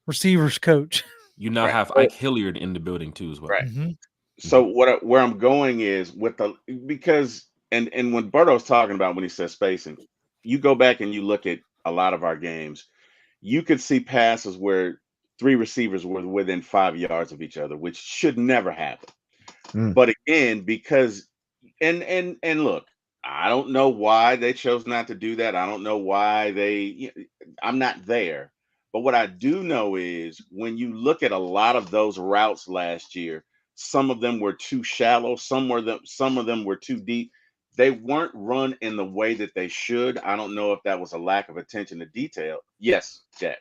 receivers coach. You now have Ike Hilliard in the building too, as well. Right. So where I'm going is with because when Berto's talking about when he says spacing, you go back and you look at a lot of our games, you could see passes where 3 receivers were within 5 yards of each other, which should never happen. But again, because and look, I don't know why they chose not to do that. I don't know why I'm not there. But what I do know is when you look at a lot of those routes last year, some of them were too shallow. Some of them were too deep. They weren't run in the way that they should. I don't know if that was a lack of attention to detail. Yes, Jack.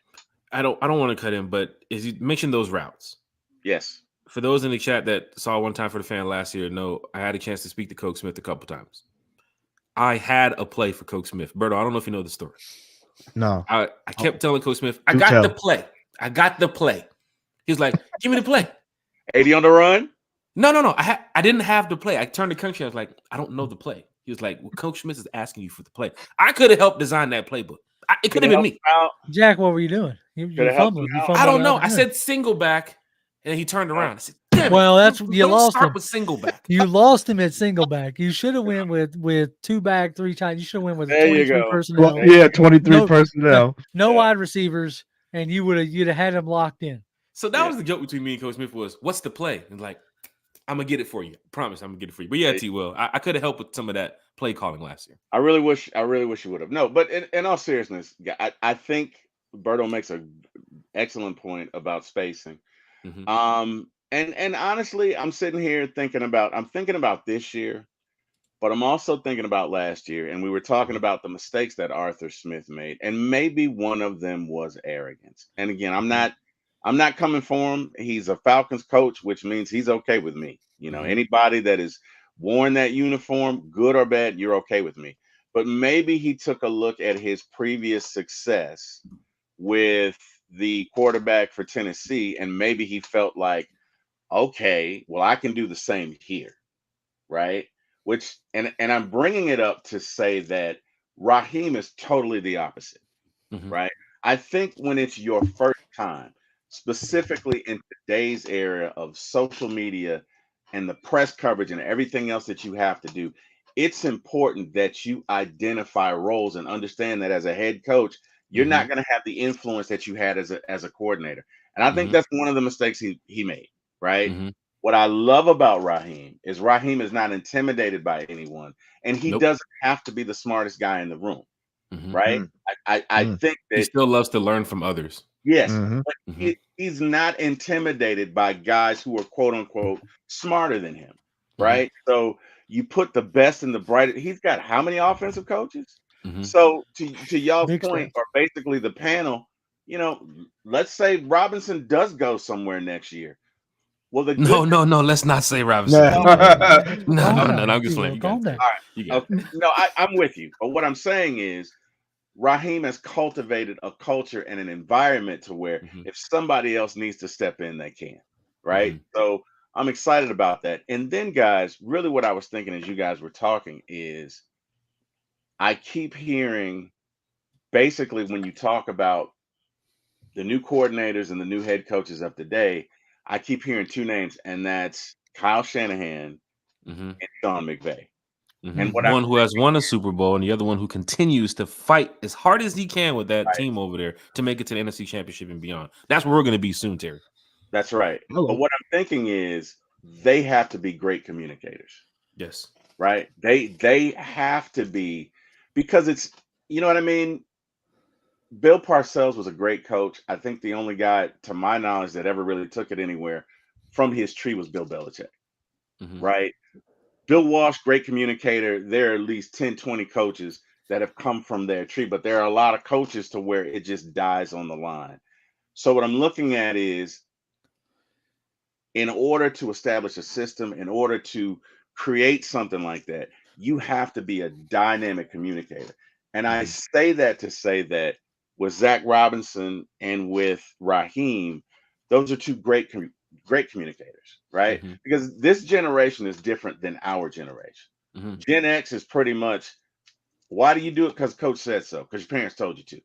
I don't want to cut in, but as you mentioned those routes. Yes. For those in the chat that saw One Time for the Fan last year, I had a chance to speak to Coach Smith a couple times. I had a play for Coach Smith. Berto, I don't know if you know the story. No. I kept telling Coach Smith, I got the play. He's like, give me the play. 80 on the run? No. I didn't have the play. I turned the country. I was like, I don't know the play. He was like, well, Coach Smith is asking you for the play. I could have helped design that playbook. It could have been me. Jack, what were you doing? You're fumbling. I don't know. I said single back, and he turned around. I said, damn well, it. that's you lost start him with single back. You lost him at single back. You should have went with 2 back 3 times. You should have went with 23 personnel. Well, yeah, 23 personnel. No wide receivers, and you'd have had him locked in. So that was the joke between me and Coach Smith was, what's the play? And like, I'm gonna get it for you. I promise I'm gonna get it for you. But yeah, T. Will, I could have helped with some of that play calling last year. I really wish you would have. No, but in all seriousness, I think Berto makes an excellent point about spacing. Mm-hmm. And honestly, I'm sitting here thinking about this year, but I'm also thinking about last year. And we were talking about the mistakes that Arthur Smith made, and maybe one of them was arrogance. And again, I'm not coming for him. He's a Falcons coach, which means he's okay with me. You know, anybody that is worn that uniform, good or bad, you're okay with me. But maybe he took a look at his previous success with the quarterback for Tennessee, and maybe he felt like, okay, well, I can do the same here, right? Which, and I'm bringing it up to say that Raheem is totally the opposite, right? I think when it's your first time, specifically in today's era of social media and the press coverage and everything else that you have to do, it's important that you identify roles and understand that as a head coach, you're not going to have the influence that you had as a coordinator. And I think that's one of the mistakes he made, right? What I love about Raheem is not intimidated by anyone, and he doesn't have to be the smartest guy in the room, right? I think that he still loves to learn from others. Yes, but he's not intimidated by guys who are quote unquote smarter than him, right? So you put the best and the brightest. He's got how many offensive coaches? So to y'all's point, or basically the panel, you know, let's say Robinson does go somewhere next year. Well, no, let's not say Robinson. No, I'm just playing. All right. Okay. No, I'm with you. But what I'm saying is, Raheem has cultivated a culture and an environment to where if somebody else needs to step in, they can, right? So I'm excited about that. And then, guys, really what I was thinking as you guys were talking is I keep hearing, basically, when you talk about the new coordinators and the new head coaches of today, I keep hearing 2 names, and that's Kyle Shanahan and Sean McVay. And one who has won a Super Bowl and the other one who continues to fight as hard as he can with that team over there to make it to the NFC Championship and beyond. That's where we're going to be soon, Terry. That's right. But what I'm thinking is they have to be great communicators. Yes. Right? They have to be, because it's, you know what I mean? Bill Parcells was a great coach. I think the only guy, to my knowledge, that ever really took it anywhere from his tree was Bill Belichick. Right? Bill Walsh, great communicator. There are at least 10, 20 coaches that have come from their tree, but there are a lot of coaches to where it just dies on the line. So what I'm looking at is, in order to establish a system, in order to create something like that, you have to be a dynamic communicator. And I say that to say that with Zach Robinson and with Raheem, those are 2 great communicators, right? Because this generation is different than our generation. Gen X is pretty much, why do you do it? Because coach said so, because your parents told you to.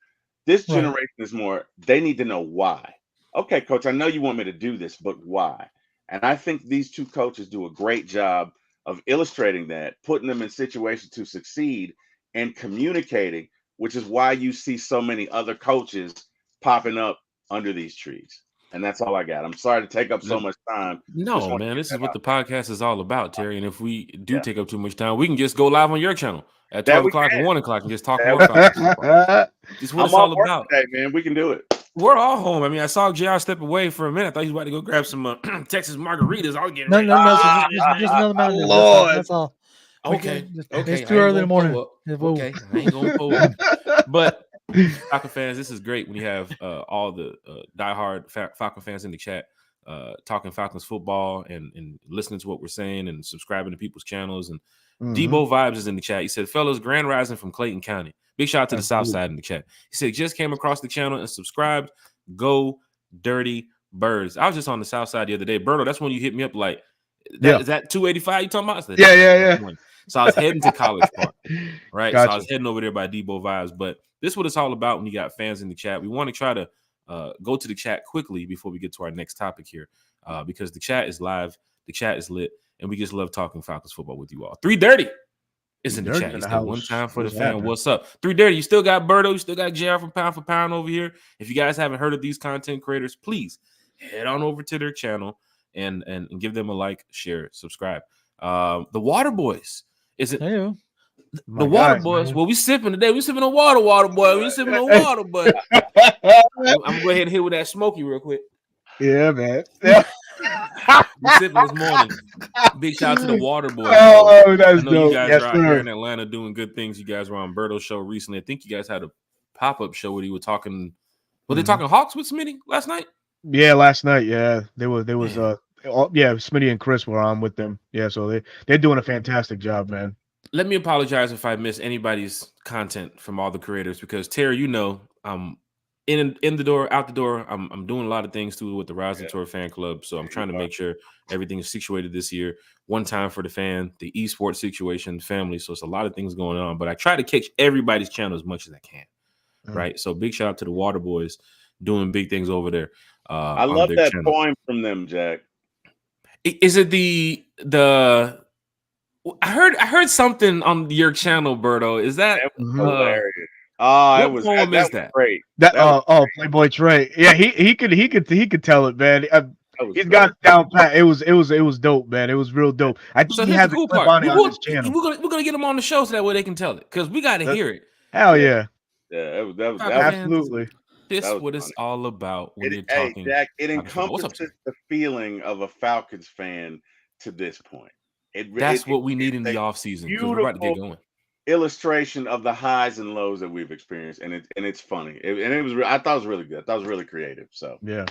This generation is more, they need to know why. Okay, coach, I know you want me to do this, but why? And I think these 2 coaches do a great job of illustrating that, putting them in situations to succeed and communicating, which is why you see so many other coaches popping up under these trees. And that's all I got. I'm sorry to take up so much time. No, man, this is what the podcast is all about, Terry. And if we do take up too much time, we can just go live on your channel at 12 o'clock and 1 o'clock and just talk more about it. It's what it's all about. Today, man, we can do it. We're all home. I mean, I saw JR step away for a minute. I thought he was about to go grab some Texas margaritas. I was getting ready. No, just another Mountain Dew. That's all. Okay. It's too early in the morning. Okay, I ain't going to pull up. But Falcon fans, this is great when you have all the diehard Falcon fans in the chat talking Falcons football and listening to what we're saying and subscribing to people's channels. And Debo Vibes is in the chat. He said, fellas, Grand Rising from Clayton County. Big shout out to the South Side in the chat. He said, just came across the channel and subscribed. Go Dirty Birds. I was just on the South Side the other day. Berto, that's when you hit me up like, is that 285 you talking about? Yeah. So I was heading to College Park, right? Gotcha. So I was heading over there by Debo Vibes. But this is what it's all about when you got fans in the chat. We want to try to go to the chat quickly before we get to our next topic here, because the chat is live, the chat is lit, and we just love talking Falcons football with you all. 330 is in the chat. He said, one time for the fan. What's up? 330, you still got Berto, you still got JR from Pound for Pound over here. If you guys haven't heard of these content creators, please head on over to their channel and give them a like, share, subscribe. The Water Boys. Is it the Water Boys? Man. Well, we sipping today. We sipping on water boy. We sipping on water, but I'm gonna go ahead and hit with that smoky real quick. Yeah, man. Yeah. We sipping this morning. Big shout out to the Water Boys. Oh, that's I know dope. you guys are out here in Atlanta doing good things. You guys were on Berto's show recently. I think you guys had a pop-up show where you were talking. Were they talking Hawks with Smitty last night? Yeah, last night. Yeah, there was Smitty and Chris were on with them. Yeah, so they're doing a fantastic job, man. Let me apologize if I miss anybody's content from all the creators, because Terry, in the door, out the door. I'm doing a lot of things too with the Rising Tour fan club, so I'm trying to make sure everything is situated this year. One time for the fan, the esports situation, family. So it's a lot of things going on, but I try to catch everybody's channel as much as I can. Right. So big shout out to the Water Boys doing big things over there. I love that poem from them, Jack. Is it the I heard something on your channel, Berto. Is that hilarious? What poem is that? Great. Playboy Trey. Yeah, he could tell it, man. He's got it down pat. It was dope, man. It was real dope. I think he has a clip on his channel. We're gonna get him on the show so that way they can tell it, because we got to hear it. Hell yeah. Yeah, that was absolutely. This is what it's all about when you're talking. Hey, Jack, it encompasses the feeling of a Falcons fan to this point. That's what we need in the offseason, because we're about to get going. Illustration of the highs and lows that we've experienced, and it's funny. I thought it was really good. I thought it was really creative. So yeah.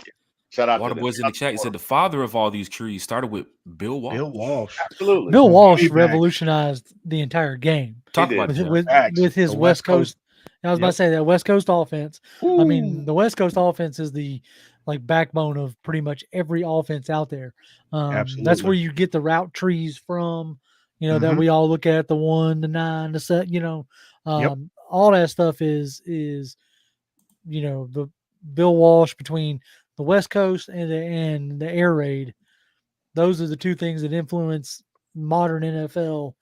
Shout out Water to Boys in the chat. He said the father of all these trees started with Bill Walsh. Bill Walsh. Absolutely. Bill Walsh revolutionized the entire game. Talk about with his West Coast. I was about to say that West Coast offense. Ooh. I mean, the West Coast offense is the backbone of pretty much every offense out there. That's where you get the route trees from, that we all look at, the 1, the 9, the set, all that stuff is the Bill Walsh between the West Coast and the air raid. Those are the two things that influence modern NFL.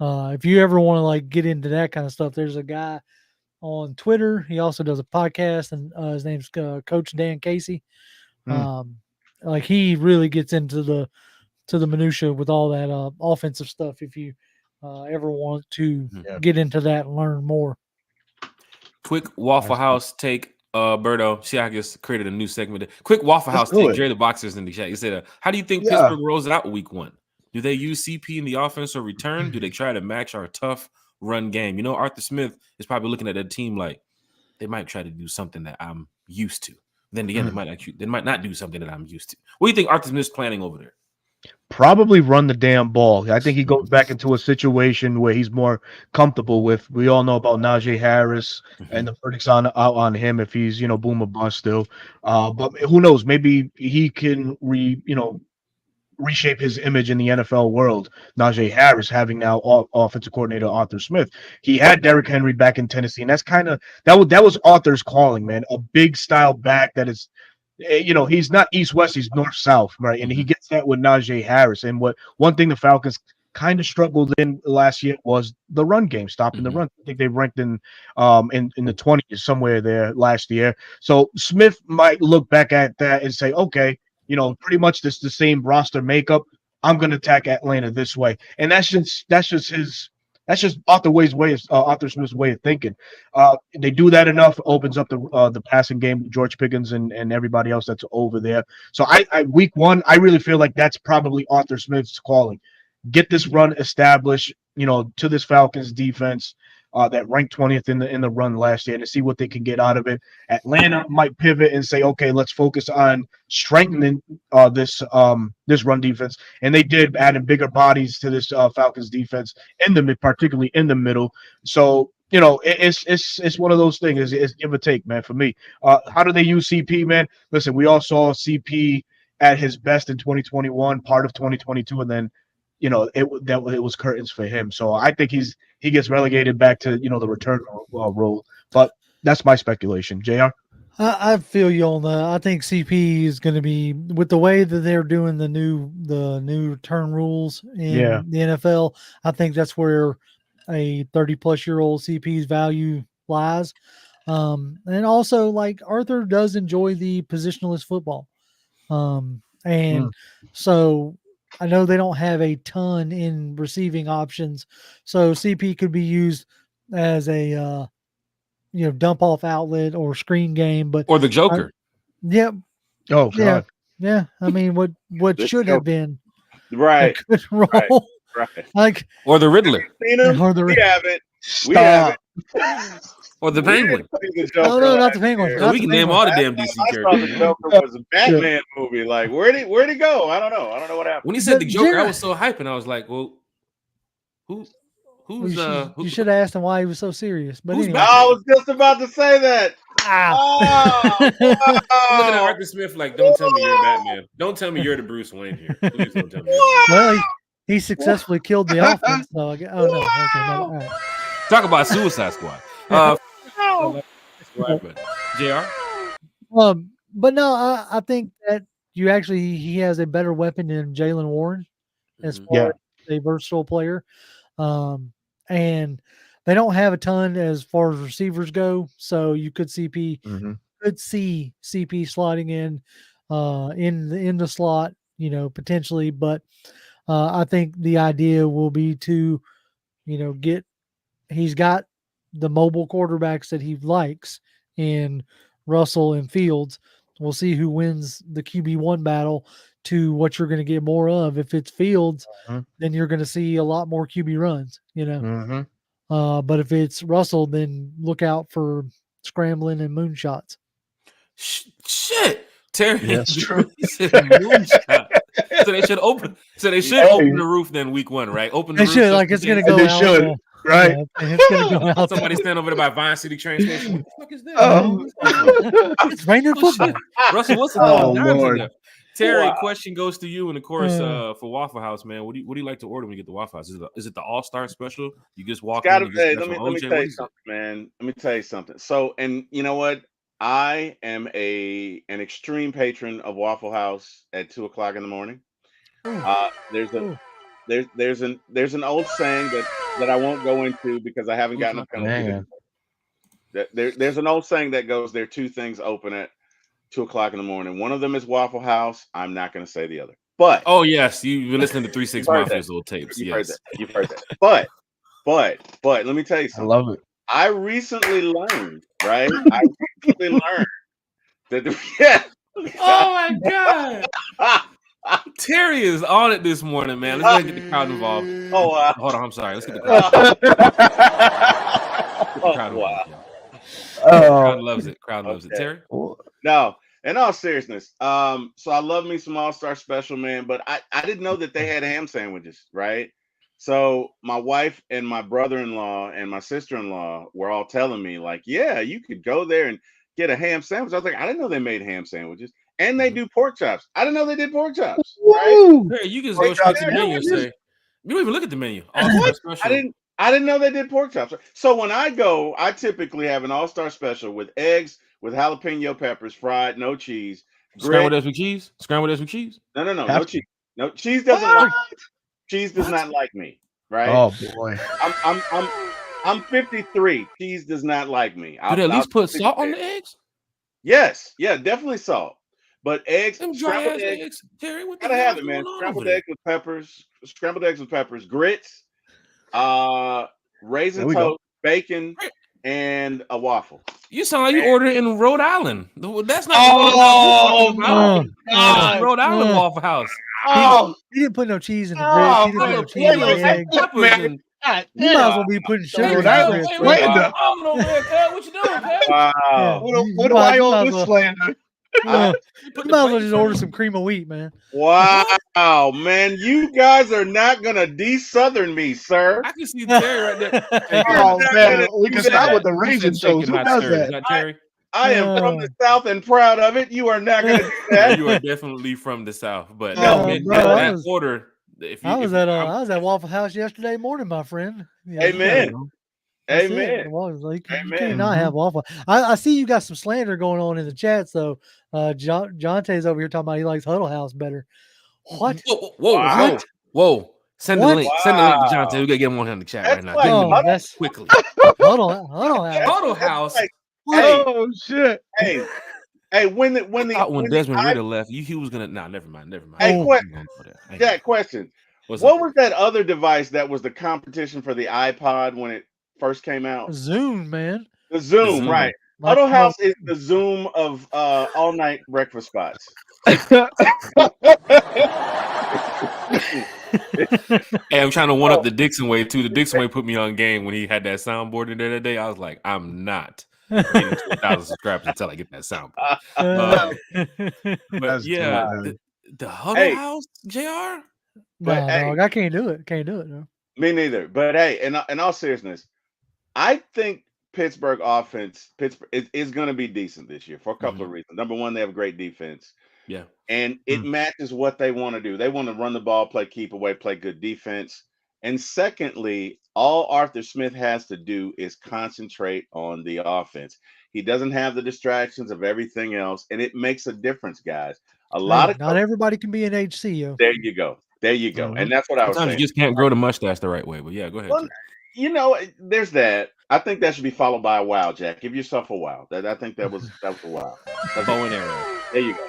If you ever want to get into that kind of stuff, there's a guy on Twitter. He also does a podcast, and his name's Coach Dan Casey. He really gets into the minutia with all that offensive stuff. If you ever want to get into that and learn more. Quick Waffle House take, Berto. See, I just created a new segment. Quick Waffle House take. Jerry the Boxers in the chat. He said, "How do you think Pittsburgh rolls it out week 1? Do they use CP in the offense or return? Do they try to match our tough run game?" Arthur Smith is probably looking at a team like they might try to do something that I'm used to. Then again, they might not do something that I'm used to. What do you think Arthur Smith's planning over there? Probably run the damn ball. I think he goes back into a situation where he's more comfortable with. We all know about Najee Harris and the verdict's out on him if he's boom or bust still. But who knows? Maybe he can reshape his image in the NFL world. Najee Harris having now offensive coordinator Arthur Smith. He had Derrick Henry back in Tennessee, and that's that was Arthur's calling, man. A big style back that is, he's not east-west, he's north-south, right? And he gets that with Najee Harris. And one thing the Falcons kind of struggled in last year was the run game, stopping the run. I think they ranked in the 20s somewhere there last year. So Smith might look back at that and say, okay, pretty much this the same roster makeup. I'm going to attack Atlanta this way, and that's just Arthur Smith's way of thinking. They do that enough, opens up the passing game with George Pickens and everybody else that's over there. So I week 1, I really feel like that's probably Arthur Smith's calling. Get this run established, to this Falcons defense that ranked 20th in the run last year, and to see what they can get out of it. Atlanta might pivot and say, okay, let's focus on strengthening this run defense, and they did, adding bigger bodies to this Falcons defense particularly in the middle. So it's one of those things. It's give or take, man. For me, how do they use CP, man? Listen, we all saw CP at his best in 2021, part of 2022, and then it was curtains for him. So I think he gets relegated back to the return role. But that's my speculation. JR? I feel you on that. I think CP is going to be, with the way that they're doing the new return rules in the NFL. I think that's where a 30-plus-year-old CP's value lies. And also, like, Arthur does enjoy the positionless football. So I know they don't have a ton in receiving options. So CP could be used as a dump off outlet or screen game, but or the Joker. Yeah. Oh God. Yeah. I mean, what should have been right a good role, right. Like, or the Riddler, or the we haven't. Stop. We haven't. or the Penguin. Oh no, not the Penguin. Yeah, we can name all the damn DC I characters. thought the Joker was a Batman movie. Like, where'd he go? I don't know what happened. When he said the Joker, I was so hyped, and I was like, well, who's you should have asked him why he was so serious. But anyway. I was just about to say that. I'm looking at Arthur Smith like, don't tell me you're Batman. Don't tell me you're the Bruce Wayne here. Please don't tell me. Well, he successfully killed the offense. So okay, no. All right. Talk about Suicide Squad. JR? But no, I think that he has a better weapon than Jaylen Warren as far as a versatile player. And they don't have a ton as far as receivers go, so you could see CP sliding in the slot, potentially. But I think the idea will be to, he's got the mobile quarterbacks that he likes in Russell and Fields. We'll see who wins the QB1 battle to what you're going to get more of. If it's Fields, then you're going to see a lot more QB runs, but if it's Russell, then look out for scrambling and moonshots. Shit. Terry, that's true. So they should open the roof then week 1, right? Open the roof. Should, like, it's going to go they out. Should. Right. It's going to go out. Somebody stand over there by Vine City train station. What the fuck is that? It's raining football. Russell Wilson. Lord. Terry, question goes to you, and of course, for Waffle House, man. What do you like to order when you get the Waffle House? Is it the All-Star special? You just walk in. Let me tell you something, man. Let me tell you something. So, and you know what? I am an extreme patron of Waffle House at 2:00 in the morning. There's an old saying that I won't go into because I haven't gotten a penalty. There's an old saying that goes, there are 2 things open at 2:00 in the morning. One of them is Waffle House. I'm not going to say the other. But yes, you've been listening to 3-6 Mafia's old tapes. You've heard that. But let me tell you something. I love it. I recently learned, right? That oh my god. Terry is on it this morning, man. Let's get the crowd involved. Hold on, I'm sorry. Let's get the crowd involved. Crowd loves it. Terry? No, in all seriousness, so I love me some All-Star Special, man, but I didn't know that they had ham sandwiches, right? So my wife and my brother-in-law and my sister-in-law were all telling me, like, yeah, you could go there and get a ham sandwich. I was like, I didn't know they made ham sandwiches. And they do pork chops. I didn't know they did pork chops. Right? Hey, you can go straight to the menu and say, you don't even look at the menu. All-Star Special. I didn't know they did pork chops. So when I go, I typically have an All-Star Special with eggs, with jalapeno peppers, fried, no cheese. Scrambled eggs with cheese? No, no cheese. No, cheese doesn't cheese does not like me, right? Oh boy. I'm 53. Cheese does not like me. Do they at least put salt on the eggs? Yes, yeah, definitely salt. But eggs, scrambled eggs. Terry, what the gotta have it, man. Scrambled eggs with peppers, grits, raisin toast, bacon, and a waffle. You sound like you ordered it in Rhode Island. That's not Rhode Island Waffle House. He didn't put no cheese in the grits. He didn't put no cheese in the eggs. You might as well be putting sugar in the grits. What you doing, man? Wow. What do I owe this slander? You might as well just order some cream of wheat, man. Wow, man. You guys are not going to de-Southern me, sir. I can see Terry right there. Oh, man. We can start with the raisin toast. Who does that? Terry? I am from the South and proud of it. You are not going to do that. You are definitely from the South. But that order, I was at Waffle House yesterday morning, my friend. Yeah, Amen. Amen. You Amen. cannot have Waffle. I see you got some slander going on in the chat. So Jonte's over here talking about he likes Huddle House better. What? Whoa. Send the What? link. Send the link to Jonte. We gotta get him on in the chat right now. That's Give him like- the quickly. Huddle House. Huddle House. Like, Oh shit! hey, when Desmond Ritter left, he was gonna. Nah, never mind. Hey, Jack, question. what was that other device that was the competition for the iPod when it first came out? Zoom, man. The Zoom, right? Huddle House is the Zoom of all night breakfast spots. Hey, I'm trying to one up the Dixon way too. The Dixon way put me on game when he had that soundboard in there that day. I was like, I'm not getting to 1,000 subscribers until I get that soundboard. But yeah, the Huddle House, JR. No, dog, I can't do it. Can't do it. No. Me neither. But hey, in all seriousness, I think Pittsburgh offense is going to be decent this year for a couple of reasons. Number one, they have a great defense. Yeah. And it matches what they want to do. They want to run the ball, play keep away, play good defense. And secondly, all Arthur Smith has to do is concentrate on the offense. He doesn't have the distractions of everything else, and it makes a difference, guys. Not everybody can be an HC, yo. There you go. And that's what I was saying. You just can't grow the mustache the right way. But yeah, go ahead. Well, there's that. I think that should be followed by a wow, Jack. Give yourself a wow. I think that was a wow. Bow and arrow. There you go.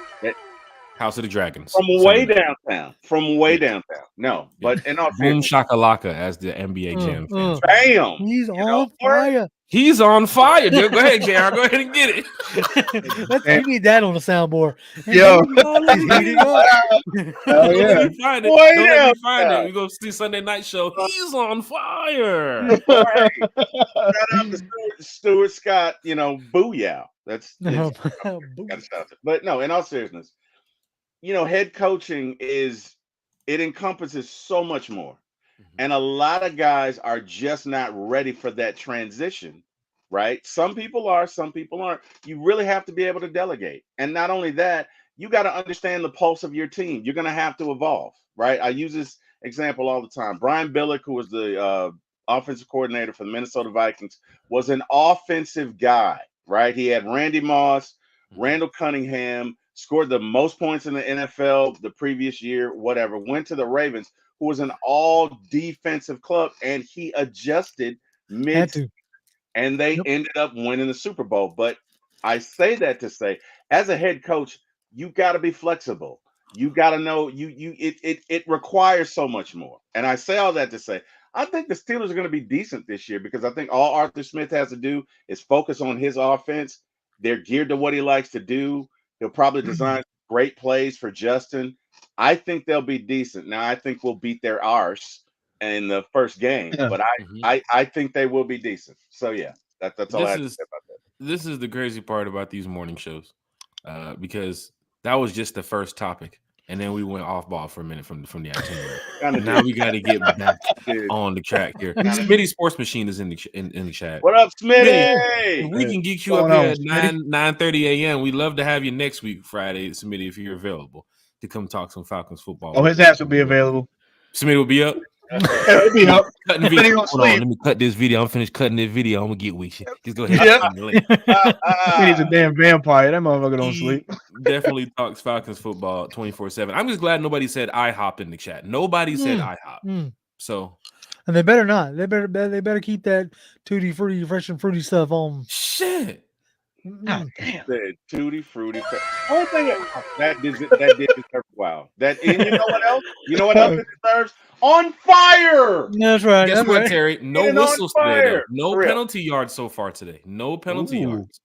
House of the Dragons. From way downtown. No, but in all Boom shakalaka, as the NBA Jam fans. Bam! He's on fire. He's on fire, dude. Go ahead, JR. Go ahead and get it. You need that on the soundboard. Yo. Don't let me find it. Don't let me find it. We go see Sunday night show. He's on fire. Shout out to Stuart Scott, booyah. That's but no, in all seriousness, head coaching it encompasses so much more. And a lot of guys are just not ready for that transition, right? Some people are, some people aren't. You really have to be able to delegate. And not only that, you got to understand the pulse of your team. You're going to have to evolve, right? I use this example all the time. Brian Billick, who was the offensive coordinator for the Minnesota Vikings, was an offensive guy, right? He had Randy Moss, Randall Cunningham, scored the most points in the NFL the previous year, whatever, went to the Ravens, who was an all defensive club, and he adjusted and they ended up winning the Super Bowl. But I say that to say, as a head coach, you got to be flexible. You got to know it requires so much more. And I say all that to say, I think the Steelers are going to be decent this year because I think all Arthur Smith has to do is focus on his offense. They're geared to what he likes to do. He'll probably design great plays for Justin. I think they'll be decent. Now, I think we'll beat their arse in the first game, but I think they will be decent. So, yeah, that's all I have to say about that. This is the crazy part about these morning shows because that was just the first topic. And then we went off ball for a minute from the itinerary. Now we got to get back on the track here. Smitty Sports Machine is in the chat. What up, Smitty? We can get you up here at 9:30 a.m. We'd love to have you next week, Friday, Smitty, if you're available to come talk some Falcons football. Oh, his ass will be available. Smitty will be up. He'll be up. Cutting video. Hold on, let me cut this video. I'm finished cutting this video. I'm gonna get with you. Just go ahead. He's a damn vampire. That motherfucker don't sleep. Definitely talks Falcons football 24/7. I'm just glad nobody said IHOP in the chat. Nobody said IHOP. So, and they better not. They better keep that tutti frutti, fresh and fruity stuff on. Shit. God damn. Said tutti frutti. Whole thing that did deserve wow. And you know what else? You know what else it deserves? On fire. That's right. Guess what, Terry? No whistles today. Though. No For penalty yards so far today. No penalty yards.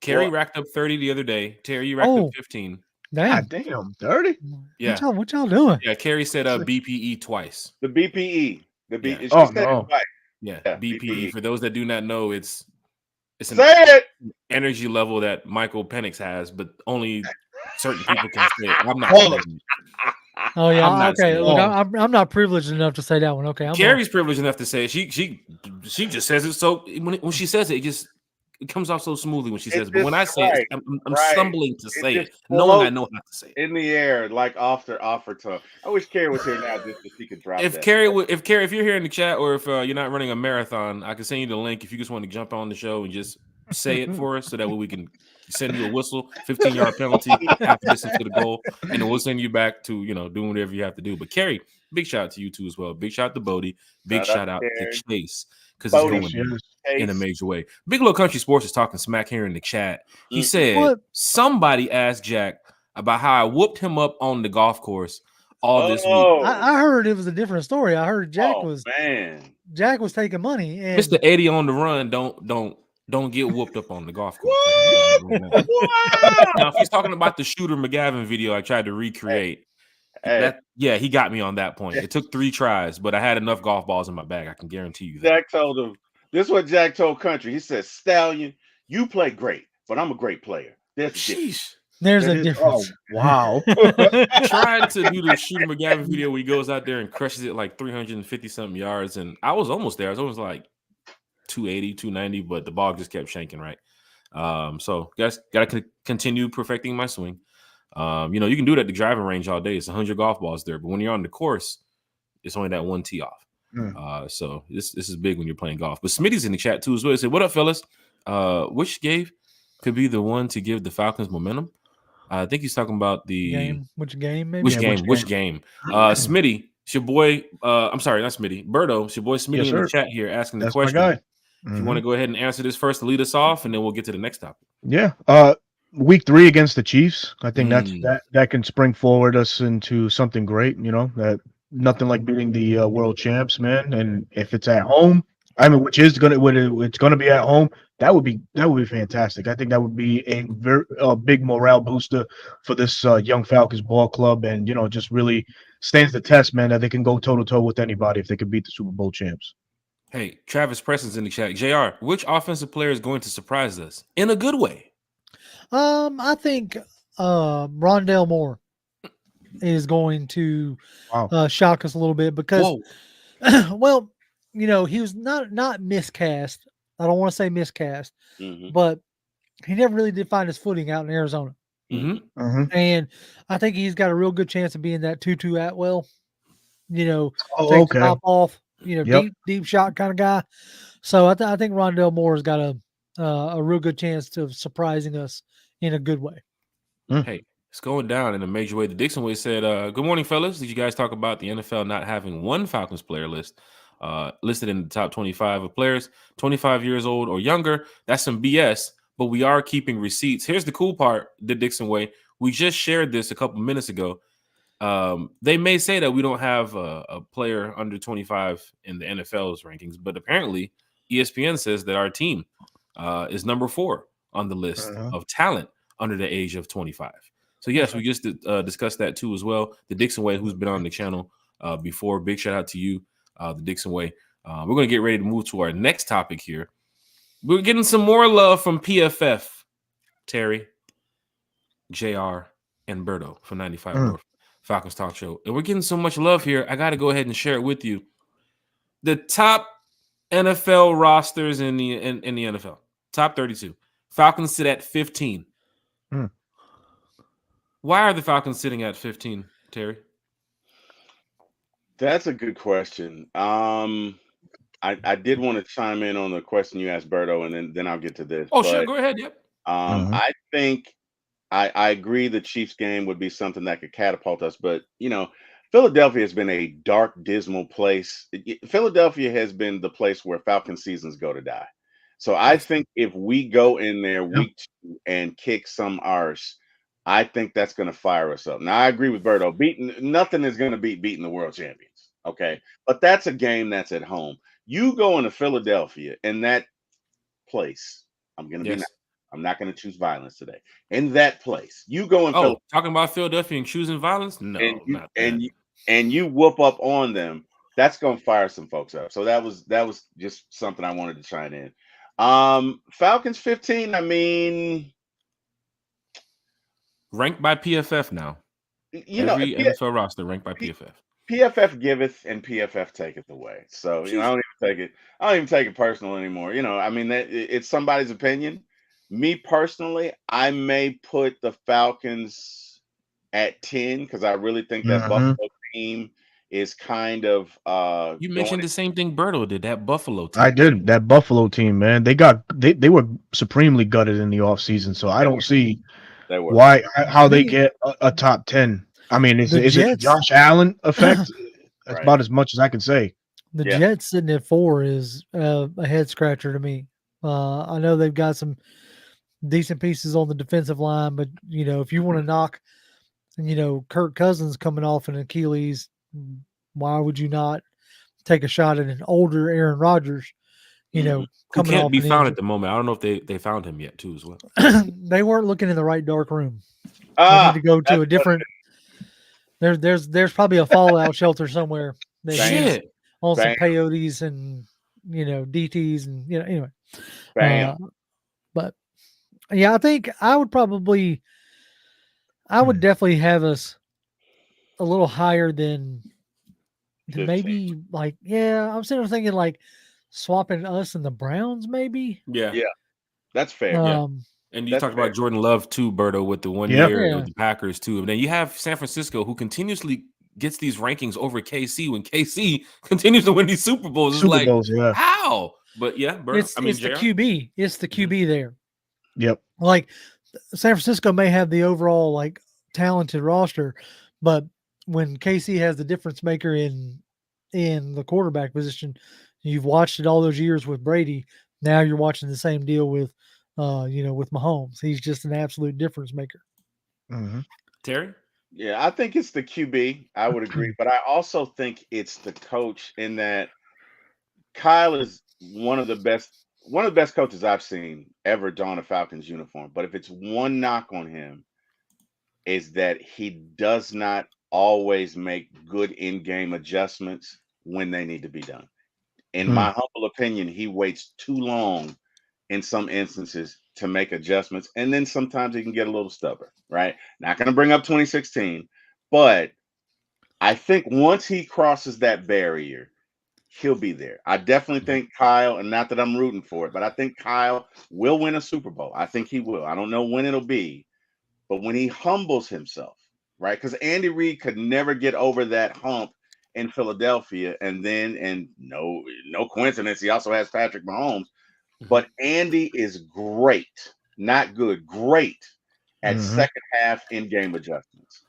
Kerry racked up 30 the other day. Terry, you racked up 15. God damn, 30? Yeah. What y'all doing? Yeah, Kerry said BPE twice. The BPE. Yeah, BPE. For those that do not know, it's an energy level that Michael Penix has, but only certain people can say it. I'm not. Oh yeah, okay. Look, I'm not privileged enough to say that one. Okay, Carrie's privileged enough to say it. She just says it. So when she says it, it comes off so smoothly when she It says it. But when I just say it, right, I'm right. stumbling to It say just it, knowing I floats know how to say it. in the air like off her tongue. I wish Carrie was here now just so she could drop If that. Carrie, if you're here in the chat, or if you're not running a marathon, I can send you the link if you just want to jump on the show and just say it for us, so that way we can send you a whistle, 15-yard penalty, half the distance to the goal, and then we'll send you back to doing whatever you have to do. But Carrie, big shout out to you too as well. Big shout out to Bodie. Big shout out to Chase, because it's going in a major way. Big Little Country Sports is talking smack here in the chat. He said somebody asked Jack about how I whooped him up on the golf course all this week. I heard it was a different story. I heard Jack was taking money. And Mr. 80 on the run, don't get whooped up on the golf course. Now, if he's talking about the Shooter McGavin video I tried to recreate, he got me on that point. It took 3 tries, but I had enough golf balls in my bag. I can guarantee you that. Jack told him, this is what Jack told Country. He said, Stallion, you play great, but I'm a great player. There's a difference. Oh, wow. Trying to do the Shooter McGavin video where he goes out there and crushes it like 350-something yards, and I was almost there. I was almost like 280, 290, but the ball just kept shanking right. So guys, gotta continue perfecting my swing. You can do that at the driving range all day. It's 100 golf balls there, but when you're on the course, it's only that one tee off. So this is big when you're playing golf. But Smitty's in the chat too as well. He said, "What up, fellas? Which game could be the one to give the Falcons momentum?" I think he's talking about the game. Which game? Maybe. Which game? Smitty, it's your boy. I'm sorry, not Smitty. Berto, it's your boy Smitty in the chat here asking the question. My guy. If you want to go ahead and answer this first to lead us off, and then we'll get to the next topic. Yeah. Week 3 against the Chiefs. I think that can spring forward us into something great. That nothing like beating the world champs, man. And if it's at home, which is it's gonna be at home. That would be fantastic. I think that would be a big morale booster for this young Falcons ball club, and just really stands the test, man, that they can go toe to toe with anybody if they could beat the Super Bowl champs. Hey, Travis Preston's in the chat. JR, which offensive player is going to surprise us in a good way? I think Rondale Moore is going to shock us a little bit because, well, he was not miscast. I don't want to say miscast, but he never really did find his footing out in Arizona. And I think he's got a real good chance of being that Tutu Atwell, take the top off, deep shot kind of guy. So I think Rondale Moore has got a real good chance of surprising us in a good way. Hey, it's going down in a major way. The Dixon Way said, good morning, fellas. Did you guys talk about the NFL not having one Falcons player listed in the top 25 of players 25 years old or younger? That's some BS, but we are keeping receipts. Here's the cool part, the Dixon Way. We just shared this a couple minutes ago. They may say that we don't have a player under 25 in the NFL's rankings, but apparently ESPN says that our team is number 4 on the list of talent under the age of 25. So yes, we just discussed that too as well. The Dixon Way, who's been on the channel before, big shout out to you, the Dixon Way. We're going to get ready to move to our next topic here. We're getting some more love from PFF, Terry, JR, and Berto from 95 North Falcons Talk Show. And we're getting so much love here, I got to go ahead and share it with you. The top NFL rosters in the NFL, top 32. Falcons sit at 15. Why are the Falcons sitting at 15, Terry? That's a good question. I did want to chime in on the question you asked, Berto, and then I'll get to this. Sure, go ahead. Yep. I think I agree the Chiefs game would be something that could catapult us, but Philadelphia has been a dark, dismal place. Philadelphia has been the place where Falcon seasons go to die. So I think if we go in there week 2 and kick some arse, I think that's going to fire us up. Now I agree with Berto. Nothing is going to beat beating the world champions. Okay, but that's a game that's at home. You go into Philadelphia in that place. I'm going to be nice. I'm not going to choose violence today. In that place, you go in. Talking about Philadelphia and choosing violence? No, and you whoop up on them. That's going to fire some folks up. So that was just something I wanted to chime in. Falcons 15. I mean, ranked by PFF now. Every NFL roster ranked by PFF. PFF giveth and PFF taketh away. So I don't even take it personal anymore. I mean it's somebody's opinion. Me personally, I may put the Falcons at 10 because I really think that Buffalo team is kind of You mentioned the same thing Berto did, that Buffalo team. I did. That Buffalo team, man. They were supremely gutted in the offseason, so I don't see how they get a top 10. I mean, is it a Josh Allen effect? That's about as much as I can say. The Jets sitting at 4 is a head scratcher to me. I know they've got some decent pieces on the defensive line, but if you want to knock, Kirk Cousins coming off an Achilles, why would you not take a shot at an older Aaron Rodgers? Who can't be found at the moment. I don't know if they found him yet too as well. They weren't looking in the right dark room. They need to go to a different. There's probably a fallout shelter somewhere. Shit. On some peyotes and DTs and anyway. But yeah, I think I would definitely have us a little higher than maybe I'm sitting there thinking like swapping us and the Browns maybe. Yeah, that's fair. And you talked about Jordan Love too, Berto, with the 1 year with the Packers too. And then you have San Francisco, who continuously gets these rankings over KC when KC continues to win these Super Bowls. How? But Berto, it's the QB. It's the QB there. Yep. Like San Francisco may have the overall like talented roster, but when KC has the difference maker in the quarterback position, you've watched it all those years with Brady. Now you're watching the same deal with with Mahomes. He's just an absolute difference maker. Mm-hmm. Terry? Yeah, I think it's the QB. I would agree, but I also think it's the coach in that Kyle is one of the best coaches I've seen ever don a Falcons uniform. But if it's one knock on him, is that he does not always make good in-game adjustments when they need to be done. In my humble opinion, he waits too long in some instances to make adjustments, and then sometimes he can get a little stubborn, right? Not going to bring up 2016, but I think once he crosses that barrier, he'll be there. I definitely think Kyle, and not that I'm rooting for it, but I think Kyle will win a Super Bowl. I think he will. I don't know when it'll be, but when he humbles himself, right? Because Andy Reid could never get over that hump in Philadelphia, and no coincidence, he also has Patrick Mahomes. But Andy is great, not good, great at second half in-game adjustments.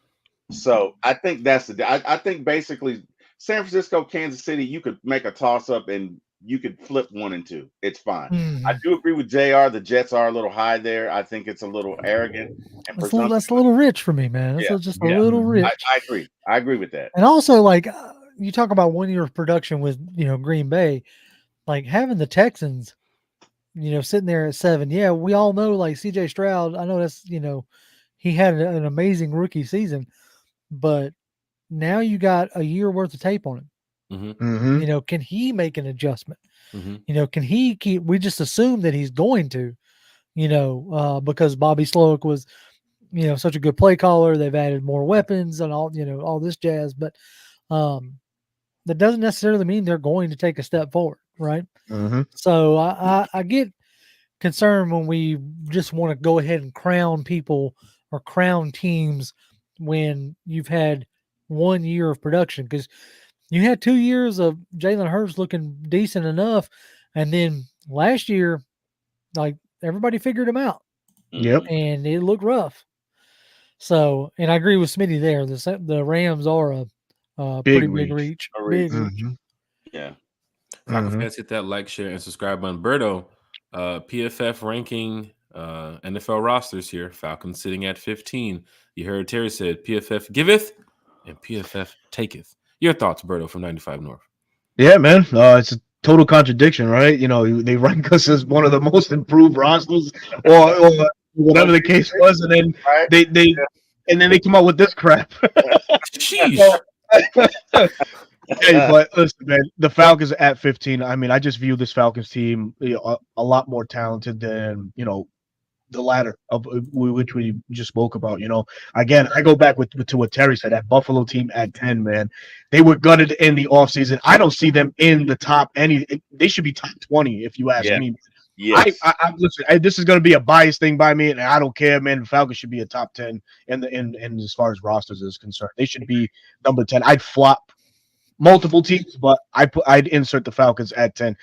So I think that's I think basically San Francisco, Kansas City, you could make a toss-up and you could flip 1 and 2. It's fine. I do agree with JR. The Jets are a little high there. I think it's a little arrogant. And that's a little rich for me, man. That's just a little rich. I agree. I agree with that. And also, like, you talk about 1 year of production with, Green Bay, like having the Texans, sitting there at 7. Yeah, we all know like CJ Stroud. I know that's, he had an amazing rookie season, but now you got a year worth of tape on him. Can he make an adjustment? Can he keep? We just assume that he's going to, because Bobby Slowick was, such a good play caller. They've added more weapons and all this jazz, but that doesn't necessarily mean they're going to take a step forward, right? So I get concerned when we just want to go ahead and crown people or crown teams when you've had 1 year of production, because you had 2 years of Jalen Hurts looking decent enough, and then last year, like everybody figured him out. Yep, and it looked rough. So, and I agree with Smitty there. The Rams are a pretty big reach. Yeah. Falcons fans, hit that like, share, and subscribe button. Berto, PFF ranking NFL rosters here. Falcons sitting at 15. You heard Terry said PFF giveth and PFF taketh. Your thoughts, Berto, from 95 North? Yeah, man. It's a total contradiction, right? They rank us as one of the most improved rosters, or whatever the case was, and then they come out with this crap. Sheesh. Hey, but listen, man, the Falcons at 15. I mean, I just view this Falcons team a lot more talented than the ladder of which we just spoke about. Again, I go back to what Terry said. That Buffalo team at 10, man, they were gutted in the offseason. I don't see them in the top any. They should be top 20 if you ask me. Yes. I listen. This is going to be a biased thing by me, and I don't care, man. The Falcons should be a top 10 in as far as rosters is concerned. They should be number 10. I'd flop multiple teams, but I'd insert the Falcons at 10.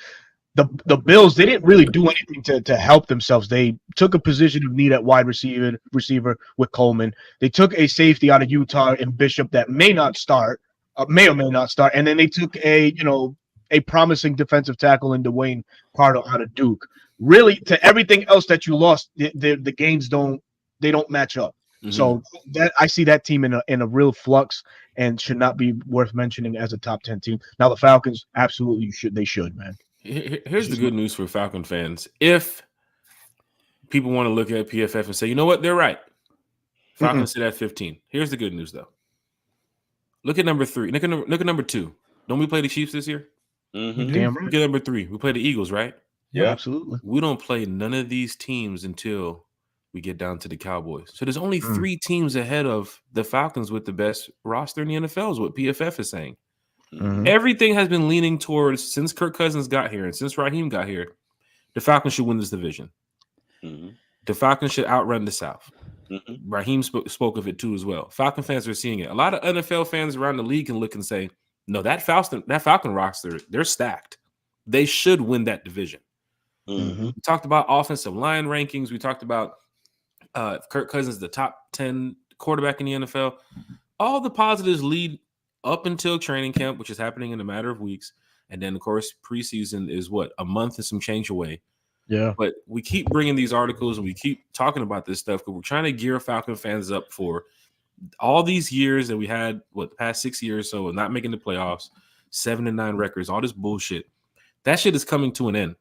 The Bills, they didn't really do anything to help themselves. They took a position of need at wide receiver with Coleman. They took a safety out of Utah and Bishop that may or may not start, and then they took a promising defensive tackle in Dwayne Pardo out of Duke. Really, to everything else that you lost, the gains don't match up. Mm-hmm. So that I see that team in a real flux and should not be worth mentioning as a top 10 team. Now the Falcons, absolutely they should, man. Here's the good news for Falcon fans. If people want to look at PFF and say, you know what, they're right. Falcons sit at 15. Here's the good news, though. Look at number 3. Look at number 2. Don't we play the Chiefs this year? Mm-hmm. Damn right. Look at number 3. We play the Eagles, right? Yeah, absolutely. We don't play none of these teams until we get down to the Cowboys. So there's only 3 teams ahead of the Falcons with the best roster in the NFL is what PFF is saying. Mm-hmm. Everything has been leaning towards, since Kirk Cousins got here and since Raheem got here, the Falcons should win this division. Mm-hmm. The Falcons should outrun the South. Mm-hmm. Raheem spoke of it too as well. Falcon fans are seeing it. A lot of NFL fans around the league can look and say, no, that Falcon roster, they're stacked. They should win that division. Mm-hmm. We talked about offensive line rankings. We talked about Kirk Cousins, the top 10 quarterback in the NFL. All the positives lead up until training camp, which is happening in a matter of weeks. And then, of course, preseason is a month and some change away. Yeah. But we keep bringing these articles and we keep talking about this stuff because we're trying to gear Falcon fans up for all these years that we had, the past 6 years so of not making the playoffs, 7-9 records, all this bullshit. That shit is coming to an end.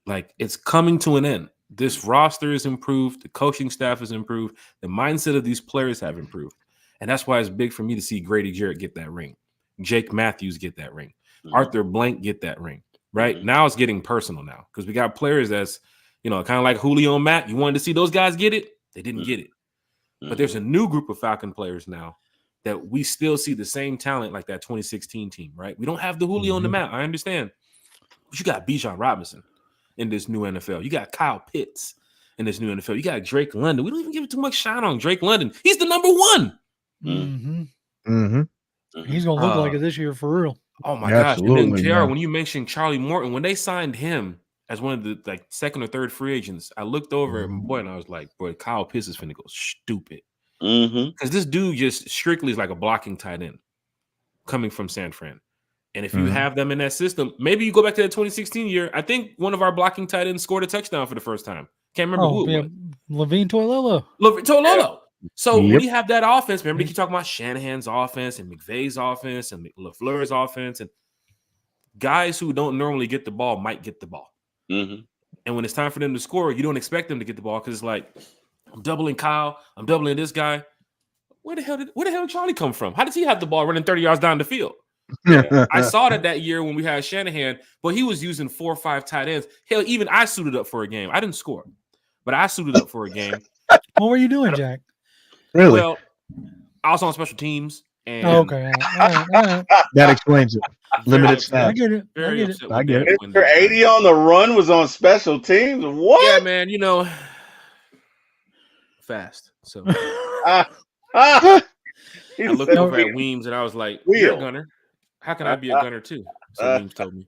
Like, it's coming to an end. This roster is improved. The coaching staff is improved. The mindset of these players have improved. And that's why it's big for me to see Grady Jarrett get that ring. Jake Matthews get that ring. Mm-hmm. Arthur Blank get that ring. Right? Mm-hmm. Now it's getting personal now because we got players that's, kind of like Julio and Matt. You wanted to see those guys get it? They didn't get it. Mm-hmm. But there's a new group of Falcon players now that we still see the same talent like that 2016 team, right? We don't have the Julio and the Matt. I understand. But you got Bijan Robinson in this new NFL. You got Kyle Pitts in this new NFL. You got Drake London. We don't even give it too much shine on Drake London. He's the number 1. Mm-hmm. Mm-hmm. He's gonna look like it this year for real. Oh my gosh! And then JR, when you mentioned Charlie Morton, when they signed him as one of the second or third free agents, I looked over at my boy and I was like, "Boy, Kyle Pitts is finna go stupid." Because this dude just strictly is like a blocking tight end coming from San Fran, and if you have them in that system, maybe you go back to that 2016 year. I think one of our blocking tight ends scored a touchdown for the first time. Can't remember who it was. Levine Toilolo. Toilolo. So when you have that offense, remember they keep talking about Shanahan's offense and McVay's offense and LaFleur's offense, and guys who don't normally get the ball might get the ball. Mm-hmm. And when it's time for them to score, you don't expect them to get the ball because it's like, I'm doubling Kyle, I'm doubling this guy. Where the hell did Charlie come from? How does he have the ball running 30 yards down the field? I saw that year when we had Shanahan, but he was using 4 or 5 tight ends. Hell, even I suited up for a game. I didn't score, but I suited up for a game. What were you doing, Jack? Really? Well, I was on special teams. And okay. All right. That explains it. Limited snaps. I get it. I get it. Mr. 80 on the run was on special teams. What? Yeah, man. Fast. So I looked over at Weems and I was like, "You're a gunner. How can I be a gunner too?" So Weems told me.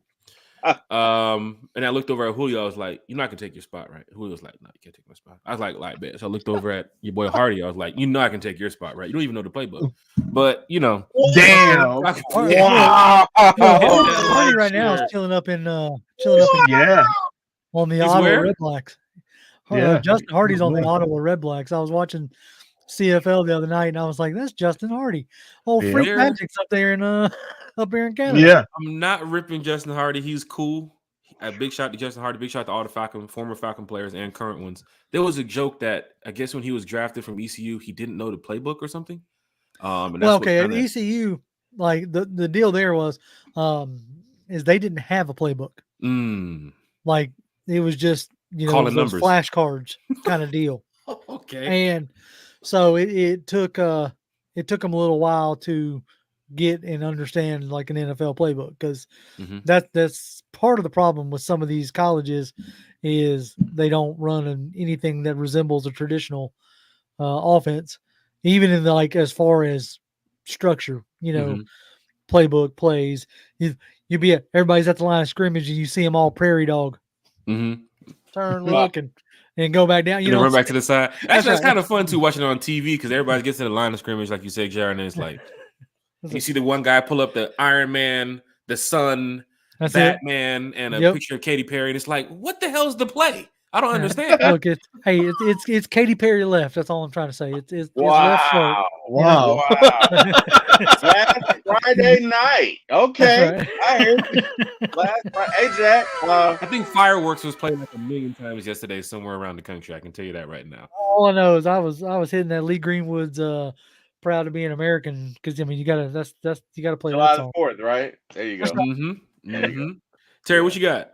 And I looked over at Julio. I was like, "You're not gonna take your spot, right?" Julio was like, "No, you can't take my spot." I was like, bet. So I looked over at your boy Hardy. I was like, "I can take your spot, right? You don't even know the playbook, but Damn! Wow! Hardy right now is chilling up in on the Ottawa Red Blacks. Justin Hardy's on the Ottawa Red Blacks. I was watching CFL the other night, and I was like, "That's Justin Hardy." Freak Magic's up there in Canada. Yeah, I'm not ripping Justin Hardy. He's cool. A big shout to Justin Hardy. Big shout to all the former Falcon players and current ones. There was a joke that I guess when he was drafted from ECU, he didn't know the playbook or something. And that's at ECU, like the deal there was, is they didn't have a playbook. Like it was just Calling those numbers. flashcards kind of deal. Okay. And so it took them a little while to get and understand like an NFL playbook, because that's part of the problem with some of these colleges is they don't run anything that resembles a traditional offense, even in the, like, as far as structure, playbook plays. You be everybody's at the line of scrimmage and you see them all prairie dog, turn, look, and go back down. And then run back to the side. That's right. kind of fun too, watching it on TV, because everybody gets to the line of scrimmage, like you said, Jared, and it's like you see the one guy pull up the Iron Man, the Sun, Batman, and a picture of Katy Perry, and it's like, what the hell's the play? I don't understand. Look, it's Katy Perry left. That's all I'm trying to say. It's wow. left shirt. Wow. Last Friday night. Okay. Right. I hear you. Last Friday. Hey, Jack. I think Fireworks was played like 1 million times yesterday somewhere around the country. I can tell you that right now. All I know is I was hitting that Lee Greenwood's "Proud to Be an American," because I mean you gotta play July that song. 4th, right? There you go. Terry, what you got?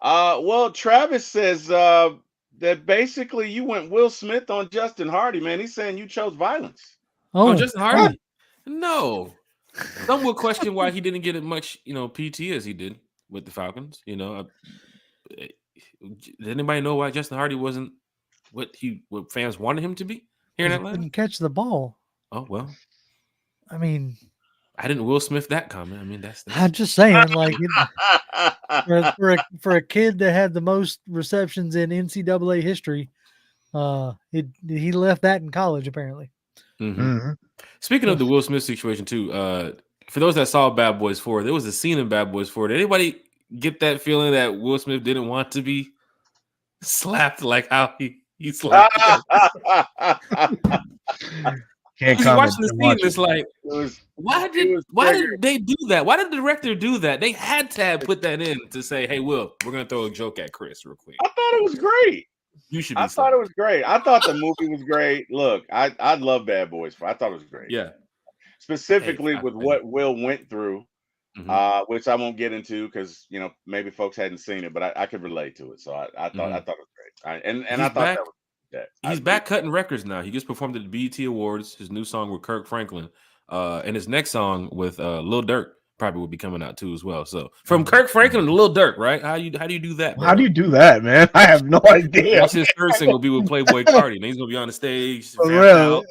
Well, Travis says that basically you went Will Smith on Justin Hardy, man. He's saying you chose violence. Oh, Justin Hardy? No. Some will question why he didn't get as much, PT as he did with the Falcons. Did anybody know why Justin Hardy wasn't what fans wanted him to be here in Atlanta? Couldn't catch the ball. Oh well. I mean, I didn't Will Smith that comment. I mean, that's I'm just saying, like, for a kid that had the most receptions in NCAA history, he left that in college apparently. Speaking of the Will Smith situation too, for those that saw Bad Boys 4, there was a scene in Bad Boys 4. Did anybody get that feeling that Will Smith didn't want to be slapped like how he slapped? Can't comment. Watching the scene, it's like, why did they do that? Why did the director do that? They had to have put that in to say, "Hey, Will, we're gonna throw a joke at Chris real quick." I thought it was great. You should. I thought it was great. I thought the movie was great. Look, I love Bad Boys 4. I thought it was great. Yeah. Specifically with what Will went through, which I won't get into because maybe folks hadn't seen it, but I could relate to it. So I thought it was great. And I thought that was. He's back cutting records now. He just performed at the BET Awards. His new song with Kirk Franklin, and his next song with Lil Durk probably will be coming out too as well. So from Kirk Franklin to Lil Durk, right? How do you do that? Bro? How do you do that, man? I have no idea. Watch his third single be with Playboy Cardi, and he's gonna be on the stage. For real.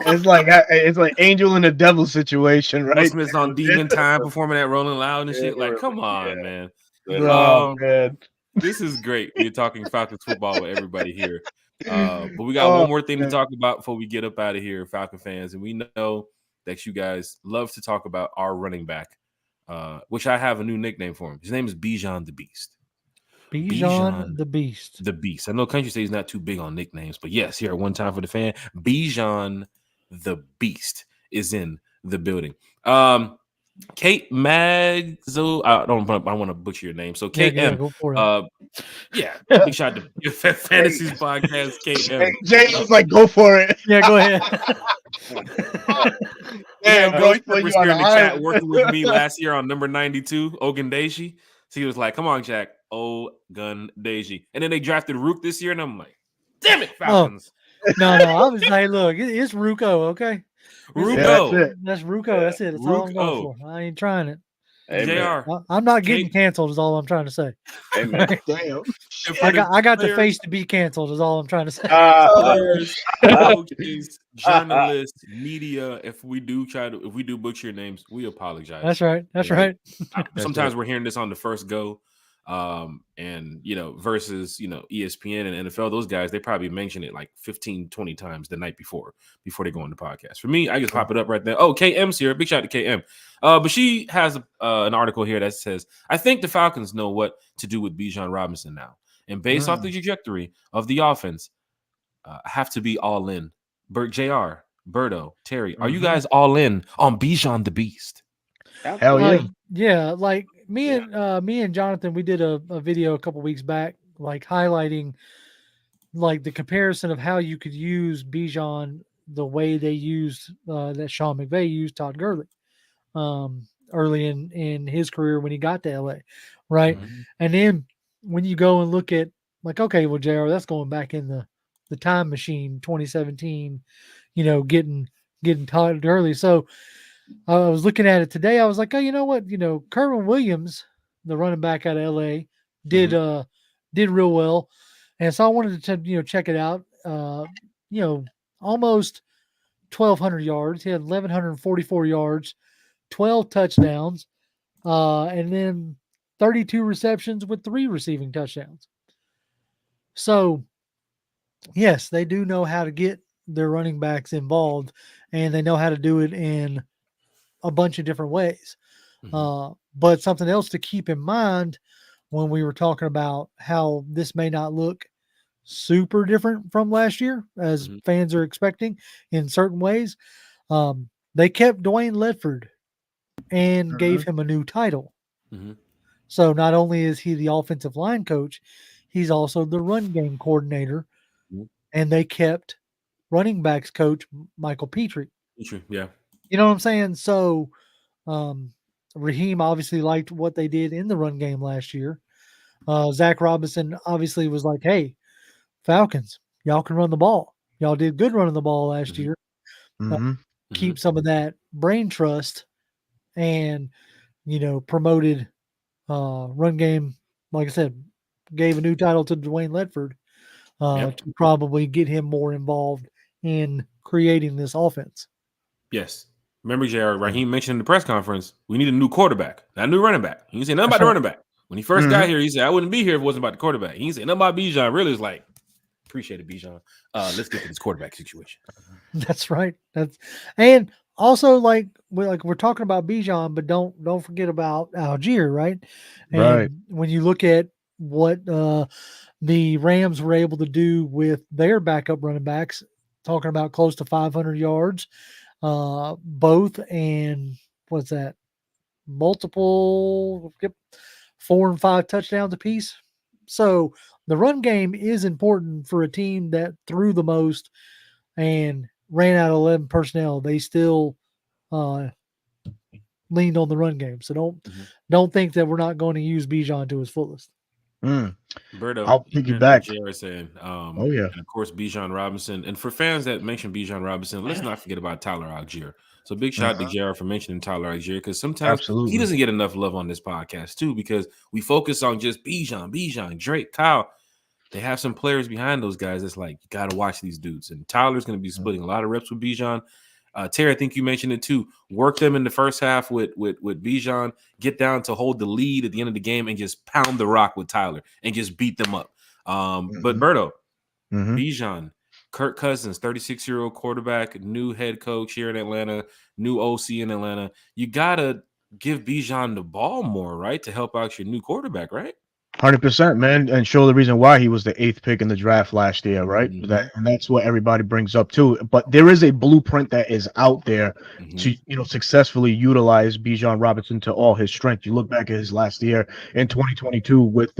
It's like Angel and the Devil situation, right? Will Smith's on Demon Time performing at Rolling Loud and shit. Like, come on, man. Man. This is great. We're talking Falcons football with everybody here. But we got one more thing to talk about before we get up out of here, Falcon fans. And we know that you guys love to talk about our running back, which I have a new nickname for him. His name is Bijan the Beast. Bijan the Beast. The Beast. I know Country says he's not too big on nicknames, but yes, here at One Time for the Fan, Bijan the Beast is in the building. Kate Magzo, I want to butcher your name. So Kate M. Go for it. Big shout out to Fantasies Podcast. Kate M. Jay was like, go for it. Yeah, go ahead. Billy was here in the chat working with me last year on number 92, Ogundeji. So he was like, "Come on, Jack, Ogundeji." And then they drafted Rook this year, and I'm like, "Damn it, Falcons!" No, I was like, "Look, it's Ruko, okay." Ruko. That's Ruko. That's it. That's all I'm going for. I ain't trying it. JR. I'm not getting canceled is all I'm trying to say. Amen. Damn. I got the face to be canceled is all I'm trying to say. Coaches, journalists, media, if we do butcher your names, we apologize. That's right. That's right. Sometimes we're hearing this on the first go. And versus ESPN and NFL, those guys, they probably mention it like 15-20 times the night before they go on the podcast. For me, I just pop it up right there. Oh, KM's here. Big shout out to KM. But she has an article here that says, "I think the Falcons know what to do with Bijan Robinson now, and based off the trajectory of the offense, have to be all in." JR, Berto, Terry, are you guys all in on Bijan the Beast? Hell yeah. Yeah, like me and Jonathan, we did a video a couple weeks back, like highlighting like the comparison of how you could use Bijan the way they used that Sean McVay used Todd Gurley early in his career when he got to LA, right? And then when you go and look at like, okay, well, JR, that's going back in the time machine, 2017, getting taught early. So I was looking at it today. I was like, oh, you know what? Kerwin Williams, the running back out of LA, did real well. And so I wanted to check it out. Almost 1,200 yards. He had 1,144 yards, 12 touchdowns, and then 32 receptions with 3 receiving touchdowns. So, yes, they do know how to get their running backs involved, and they know how to do it in a bunch of different ways. But something else to keep in mind when we were talking about how this may not look super different from last year, as fans are expecting in certain ways, they kept Dwayne Ledford and gave him a new title. So not only is he the offensive line coach, he's also the run game coordinator, and they kept running backs coach Michael Petrie. Yeah. You know what I'm saying? So Raheem obviously liked what they did in the run game last year. Zach Robinson obviously was like, hey, Falcons, y'all can run the ball. Y'all did good running the ball last year. Keep some of that brain trust and, promoted run game. Like I said, gave a new title to Dwayne Ledford to probably get him more involved in creating this offense. Yes. Remember, JR, Raheem mentioned in the press conference, we need a new quarterback, not a new running back. He didn't say nothing about the running back. When he first got here, he said, I wouldn't be here if it wasn't about the quarterback. He didn't say nothing about Bijan. Really, was like, appreciate it, Bijan. Let's get to this quarterback situation. That's right. And also like we're talking about Bijan, but don't forget about Algier, right? And when you look at what the Rams were able to do with their backup running backs, talking about close to 500 yards, both, and what's that? Multiple 4 and 5 touchdowns apiece. So the run game is important for a team that threw the most and ran out of 11 personnel. They still leaned on the run game. So don't think that we're not going to use Bijan to his fullest. Berto, I'll piggyback. Jared saying, oh yeah, and of course Bijan Robinson. And for fans that mention Bijan Robinson, let's not forget about Tyler Algier. So big shout out to Jared for mentioning Tyler Algier, because sometimes he doesn't get enough love on this podcast too, because we focus on just Bijan, Drake, Kyle. They have some players behind those guys that's like, you got to watch these dudes. And Tyler's going to be splitting a lot of reps with Bijan. Terry, I think you mentioned it too. Work them in the first half with Bijan, get down to hold the lead at the end of the game and just pound the rock with Tyler and just beat them up. But Berto, Bijan, Kirk Cousins, 36-year-old quarterback, new head coach here in Atlanta, new OC in Atlanta. You got to give Bijan the ball more, right, to help out your new quarterback, right? 100%, man, and show the reason why he was the 8th pick in the draft last year, right? And that's what everybody brings up too. But there is a blueprint that is out there to successfully utilize Bijan Robinson to all his strength. You look back at his last year in 2022 with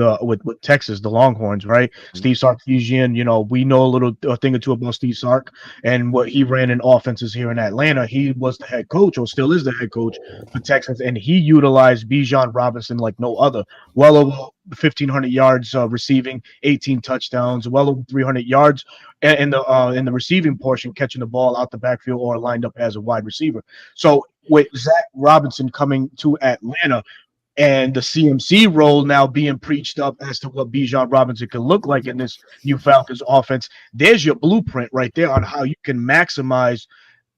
Texas, the Longhorns, right? Steve Sarkisian, we know a thing or two about Steve Sark and what he ran in offenses here in Atlanta. He was the head coach, or still is the head coach for Texas, and he utilized Bijan Robinson like no other. Well over 1,500 yards receiving, 18 touchdowns, well over 300 yards in the receiving portion, catching the ball out the backfield or lined up as a wide receiver. So with Zach Robinson coming to Atlanta and the CMC role now being preached up as to what Bijan Robinson can look like in this new Falcons offense, there's your blueprint right there on how you can maximize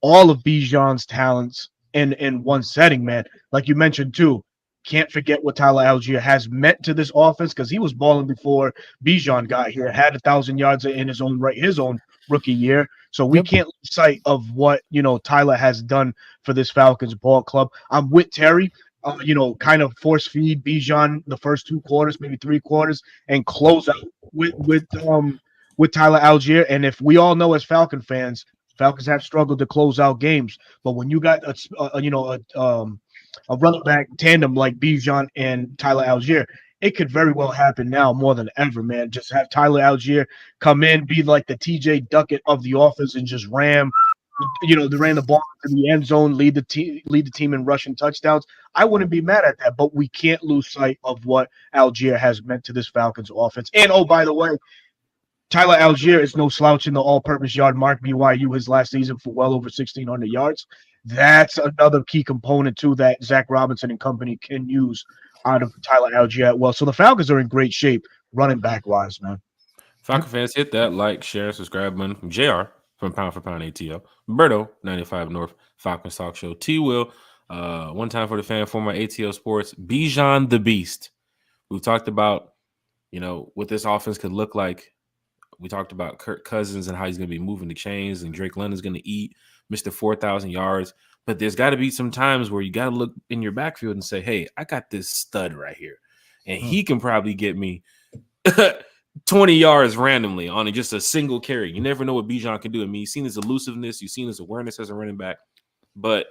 all of Bijan's talents in one setting, man. Like you mentioned too, can't forget what Tyler Algier has meant to this offense, because he was balling before Bijan got here, had 1,000 yards in his own right, his own rookie year. So we can't lose sight of what Tyler has done for this Falcons ball club. I'm with Terry. Kind of force feed Bijan the first 2 quarters, maybe 3 quarters, and close out with Tyler Algier. And if we all know as Falcon fans, Falcons have struggled to close out games, but when you got a running back tandem like Bijan and Tyler Algier, it could very well happen now more than ever, man. Just have Tyler Algier come in, be like the TJ Duckett of the offense, and just ram They ran the ball to the end zone, lead the team in rushing touchdowns. I wouldn't be mad at that, but we can't lose sight of what Algier has meant to this Falcons offense. And oh, by the way, Tyler Algier is no slouch in the all-purpose yard mark. BYU his last season for well over 1,600 yards. That's another key component too that Zach Robinson and company can use out of Tyler Algier. Well, so the Falcons are in great shape running back wise, man. Falcon fans, hit that like, share, subscribe button from JR from Pound for Pound ATL. Berto, 95 North, Falcons Talk Show. T Will, one time for the fan, former ATL Sports, Bijan the Beast. We've talked about, what this offense could look like. We talked about Kirk Cousins and how he's going to be moving the chains, and Drake London's going to eat Mr. 4,000 yards. But there's got to be some times where you got to look in your backfield and say, hey, I got this stud right here, and he can probably get me 20 yards randomly on just a single carry. You never know what Bijan can do. I mean, you've seen his elusiveness, you've seen his awareness as a running back, but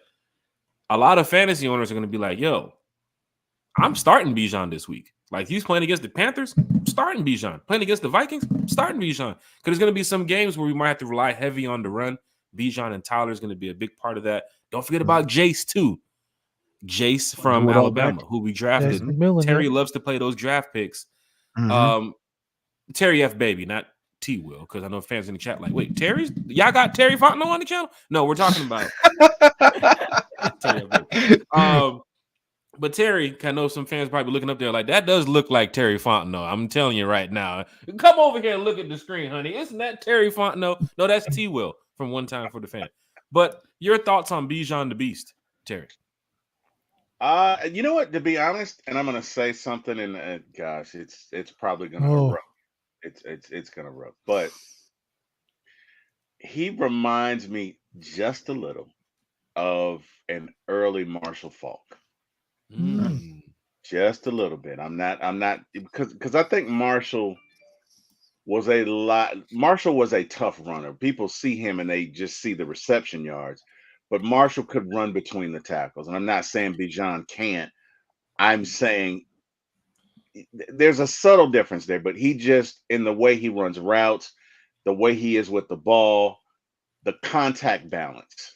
a lot of fantasy owners are going to be like, yo, I'm starting Bijan this week. Like, he's playing against the Panthers, I'm starting Bijan. Playing against the Vikings, I'm starting Bijan. Because there's going to be some games where we might have to rely heavy on the run. Bijan and Tyler is going to be a big part of that. Don't forget about Jace, too. Jace from Alabama, who we drafted. Terry loves to play those draft picks. Mm-hmm. Terry F. Baby, not T. Will, because I know fans in the chat like, wait, y'all got Terry Fontenot on the channel? No, we're talking about Terry F. Baby. But Terry, I know some fans probably looking up there like, that does look like Terry Fontenot. I'm telling you right now. Come over here and look at the screen, honey. Isn't that Terry Fontenot? No, that's T. Will from One Time for the Fan. But your thoughts on Bijan the Beast, Terry? You know what? To be honest, and I'm going to say something, and gosh, it's probably going to erupt. It's going to erupt. But he reminds me just a little of an early Marshall Faulk. Just a little bit. I'm not because I think Marshall was a tough runner. People see him and they just see the reception yards, but Marshall could run between the tackles. And I'm not saying Bijan can't. I'm saying there's a subtle difference there, but he just, in the way he runs routes, the way he is with the ball, the contact balance,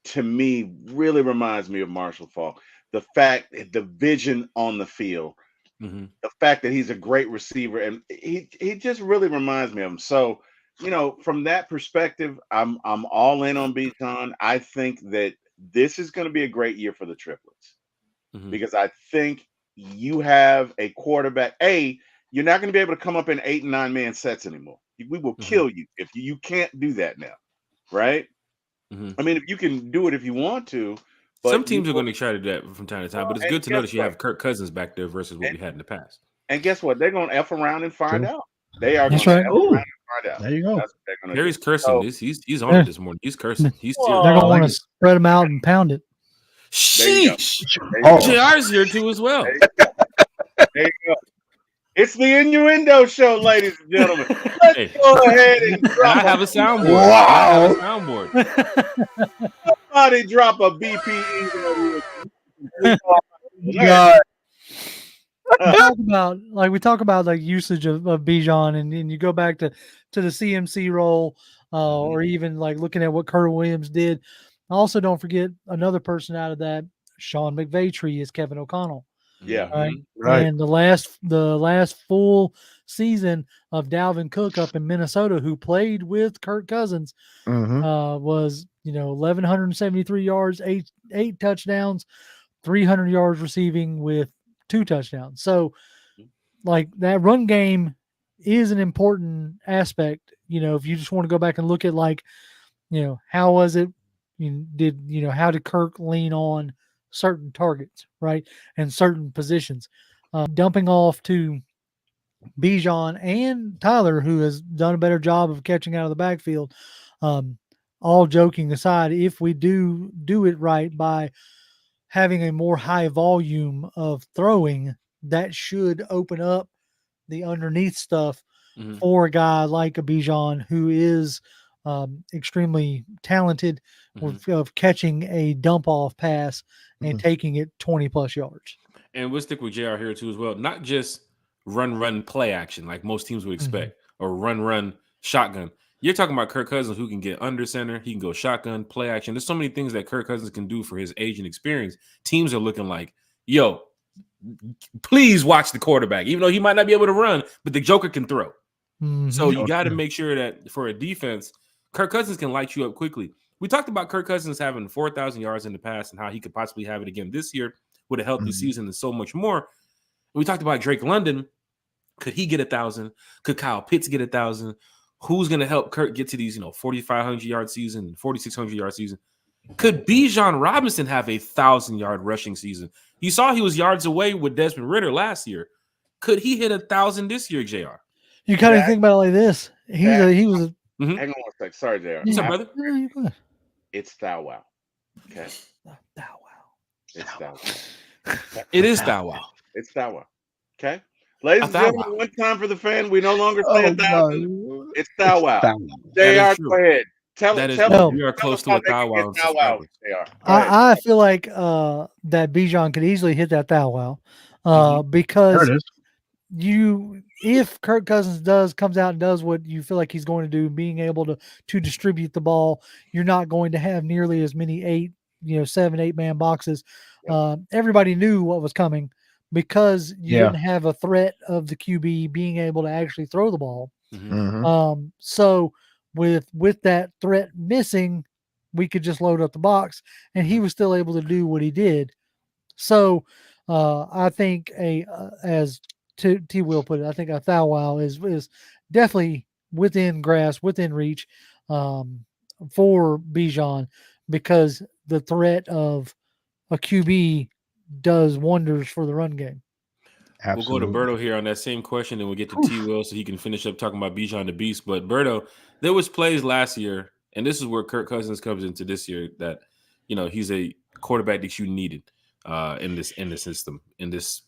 to me, really reminds me of Marshall Faulk. The vision on the field, the fact that he's a great receiver, and he just really reminds me of him. So, from that perspective, I'm all in on Bijan. I think that this is going to be a great year for the triplets because I think you have a quarterback. You're not going to be able to come up in 8 and 9 man sets anymore. We will kill you if you can't do that now, right? I mean, if you can do it if you want to. But some teams are going to try to do that from time to time, but it's good to know that you have Kirk Cousins back there versus what we had in the past. And guess what? They're going to F around and find out. They are going to F around and find out. There you go. Gary's cursing. He's on it this morning. He's cursing. He's they're going to want to spread them out and pound it. Sheesh. JR's here too as well. There you go. It's the innuendo show, ladies and gentlemen. Let's go ahead and I have a soundboard. Wow. Somebody drop a BPE. God. We talk about like usage of Bijan, and you go back to the CMC role, or even like looking at what Kurt Williams did. Also, don't forget another person out of that, Sean McVay is Kevin O'Connell. Yeah. Right. And the last full season of Dalvin Cook up in Minnesota, who played with Kirk Cousins, was 1,173 yards, eight touchdowns, 300 yards receiving with 2 touchdowns. So, like, that run game is an important aspect. If you just want to go back and look at how was it? How did Kirk lean on certain targets, right, and certain positions, dumping off to Bijan and Tyler, who has done a better job of catching out of the backfield. All joking aside, if we do it right by having a more high volume of throwing, that should open up the underneath stuff for a guy like a Bijan, who is extremely talented of catching a dump off pass and taking it 20 plus yards. And we'll stick with JR here too as well. Not just run play action like most teams would expect, or run shotgun. You're talking about Kirk Cousins, who can get under center. He can go shotgun, play action. There's so many things that Kirk Cousins can do for his age and experience. Teams are looking like, yo, please watch the quarterback, even though he might not be able to run, but the Joker can throw. Mm-hmm. So you got to make sure that for a defense, Kirk Cousins can light you up quickly. We talked about Kirk Cousins having 4,000 yards in the past and how he could possibly have it again this year with a healthy season and so much more. We talked about Drake London. Could he get 1,000? Could Kyle Pitts get 1,000? Who's going to help Kirk get to these, 4,500 yard season, 4,600 yard season? Could Bijan Robinson have 1,000-yard rushing season? You saw he was yards away with Desmond Ridder last year. Could he hit 1,000 this year, JR? You kind of think about it like this. He was. Hang on one sec. Sorry, JR. What's up, brother? It's Thou Wow. Okay. Thou Wow. It's Thou Wow. It is Thou Wow. It's Thou Wow. Okay. Ladies and gentlemen, one time for the fan. We no longer say 1,000. It's Thou Wow. JR, go ahead. Tell we are close to a Thou Wow. I feel like that Bijan could easily hit that Thou Wow because if Kirk Cousins comes out and does what you feel like he's going to do, being able to distribute the ball, you're not going to have nearly as many 7-8 man boxes. Everybody knew what was coming because you didn't have a threat of the QB being able to actually throw the ball. So with that threat missing, we could just load up the box, and he was still able to do what he did. So I think as T Will put it, I think a Thou Wow is definitely within grasp, within reach for Bijan, because the threat of a QB does wonders for the run game. Absolutely. We'll go to Berto here on that same question, and we'll get to T Will so he can finish up talking about Bijan the Beast. But Berto, there was plays last year, and this is where Kirk Cousins comes into this year, that he's a quarterback that you needed in this system, in this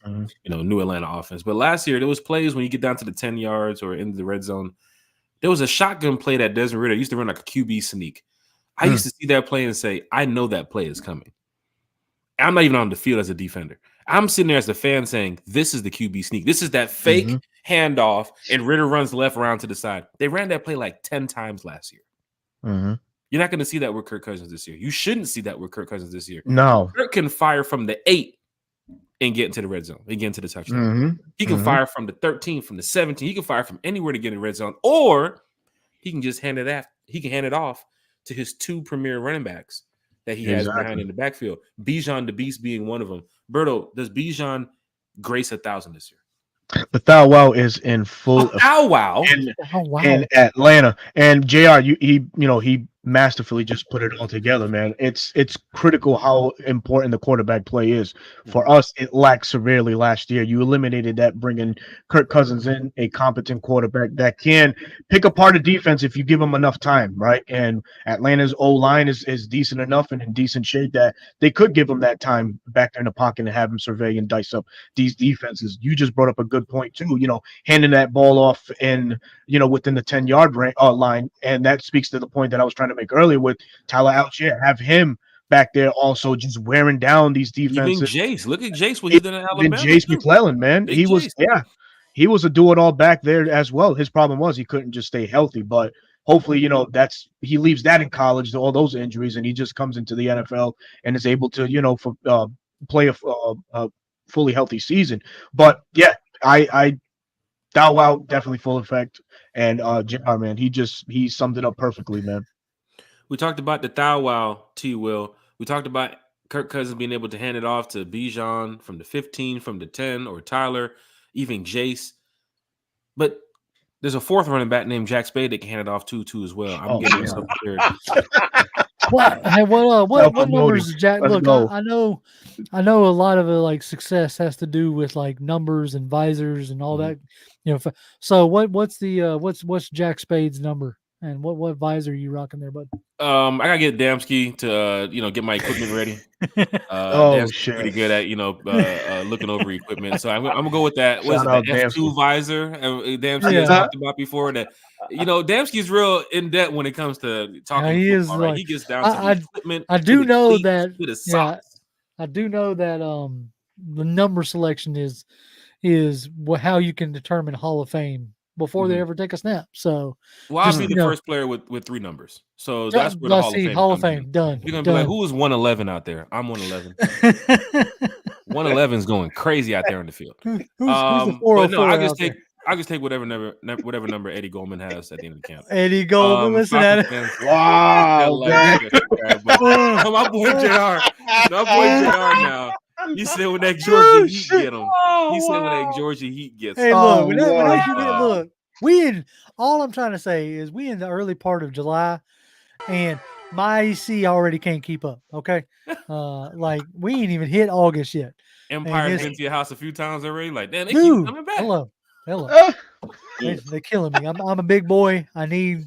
new Atlanta offense. But last year there was plays when you get down to the 10 yards or into the red zone. There was a shotgun play that Desmond Ridder used to run like a QB sneak. I used to see that play and say, I know that play is coming. I'm not even on the field as a defender. I'm sitting there as a fan saying, this is the QB sneak. This is that fake handoff, and Ridder runs left around to the side. They ran that play like 10 times last year. You're not going to see that with Kirk Cousins this year. You shouldn't see that with Kirk Cousins this year. No. Kirk can fire from the 8 and get into the red zone and get into the touchdown. He can fire from the 13, from the 17. He can fire from anywhere to get in the red zone, or he can just hand it off to his 2 premier running backs that he has behind in the backfield. Bijan the Beast being one of them. Berto, does Bijan grace 1,000 this year? The Thou Wow is in full in Atlanta, and JR, he masterfully just put it all together, man. It's critical how important the quarterback play is. For us, it lacked severely last year. You eliminated that, bringing Kirk Cousins in, a competent quarterback that can pick apart a defense if you give him enough time, right? And Atlanta's O-line is decent enough and in decent shape that they could give him that time back there in the pocket and have him survey and dice up these defenses. You just brought up a good point too, handing that ball off in, within the 10-yard line. And that speaks to the point that I was trying to make earlier with Tyler Algier. Have him back there also just wearing down these defenses. Even Jace. Look at Jace, what he did in Alabama. Jace McClellan, man. He was a do-it-all back there as well. His problem was he couldn't just stay healthy, but hopefully, he leaves that in college, all those injuries, and he just comes into the NFL and is able to, play a fully healthy season. But yeah, I Thou Wow definitely full effect, and JR, man, he summed it up perfectly, man. We talked about the Thou Wow, T Will. We talked about Kirk Cousins being able to hand it off to Bijan from the 15, from the 10, or Tyler, even Jace. But there's a 4th running back named Jack Spade that can hand it off to as well. I'm getting myself prepared. What numbers is Jack? Look, I know a lot of like success has to do with like numbers and visors and all that. So what's Jack Spade's number? And what visor are you rocking there, bud? I gotta get Damsky to get my equipment ready. Shit. Pretty good at looking over equipment. So I'm gonna go with that. What's it, the F2 visor? Damsky has talked about before that. Damsky's real in depth when it comes to talking. He is right? He gets down to the equipment. I do know that. I do know that the number selection is how you can determine Hall of Fame before they ever take a snap. So, well, I'll just, be you the know, first player with 3 numbers. So that's where the let's Hall of see, Fame Hall of comes in. Fame done. You're gonna be like, who is 111 out there? I'm 111. 111 is going crazy out there on the field. Who's the But 404 no, I just out there? take whatever number Eddie Goldman has at the end of the camp. Eddie Goldman, listen at Falcons it. fans, Wow, man. my boy JR. My boy JR now. He said when that Georgia Heat get him. He said when that Georgia Heat gets him. Hey, look, when Lord. that you get, look, we in, all I'm trying to say is we in the early part of July, and my AC already can't keep up. Okay, like we ain't even hit August yet. Empire's been to your house a few times already. Like, damn, they Dude, keep coming back. hello. They're killing me. I'm a big boy. I need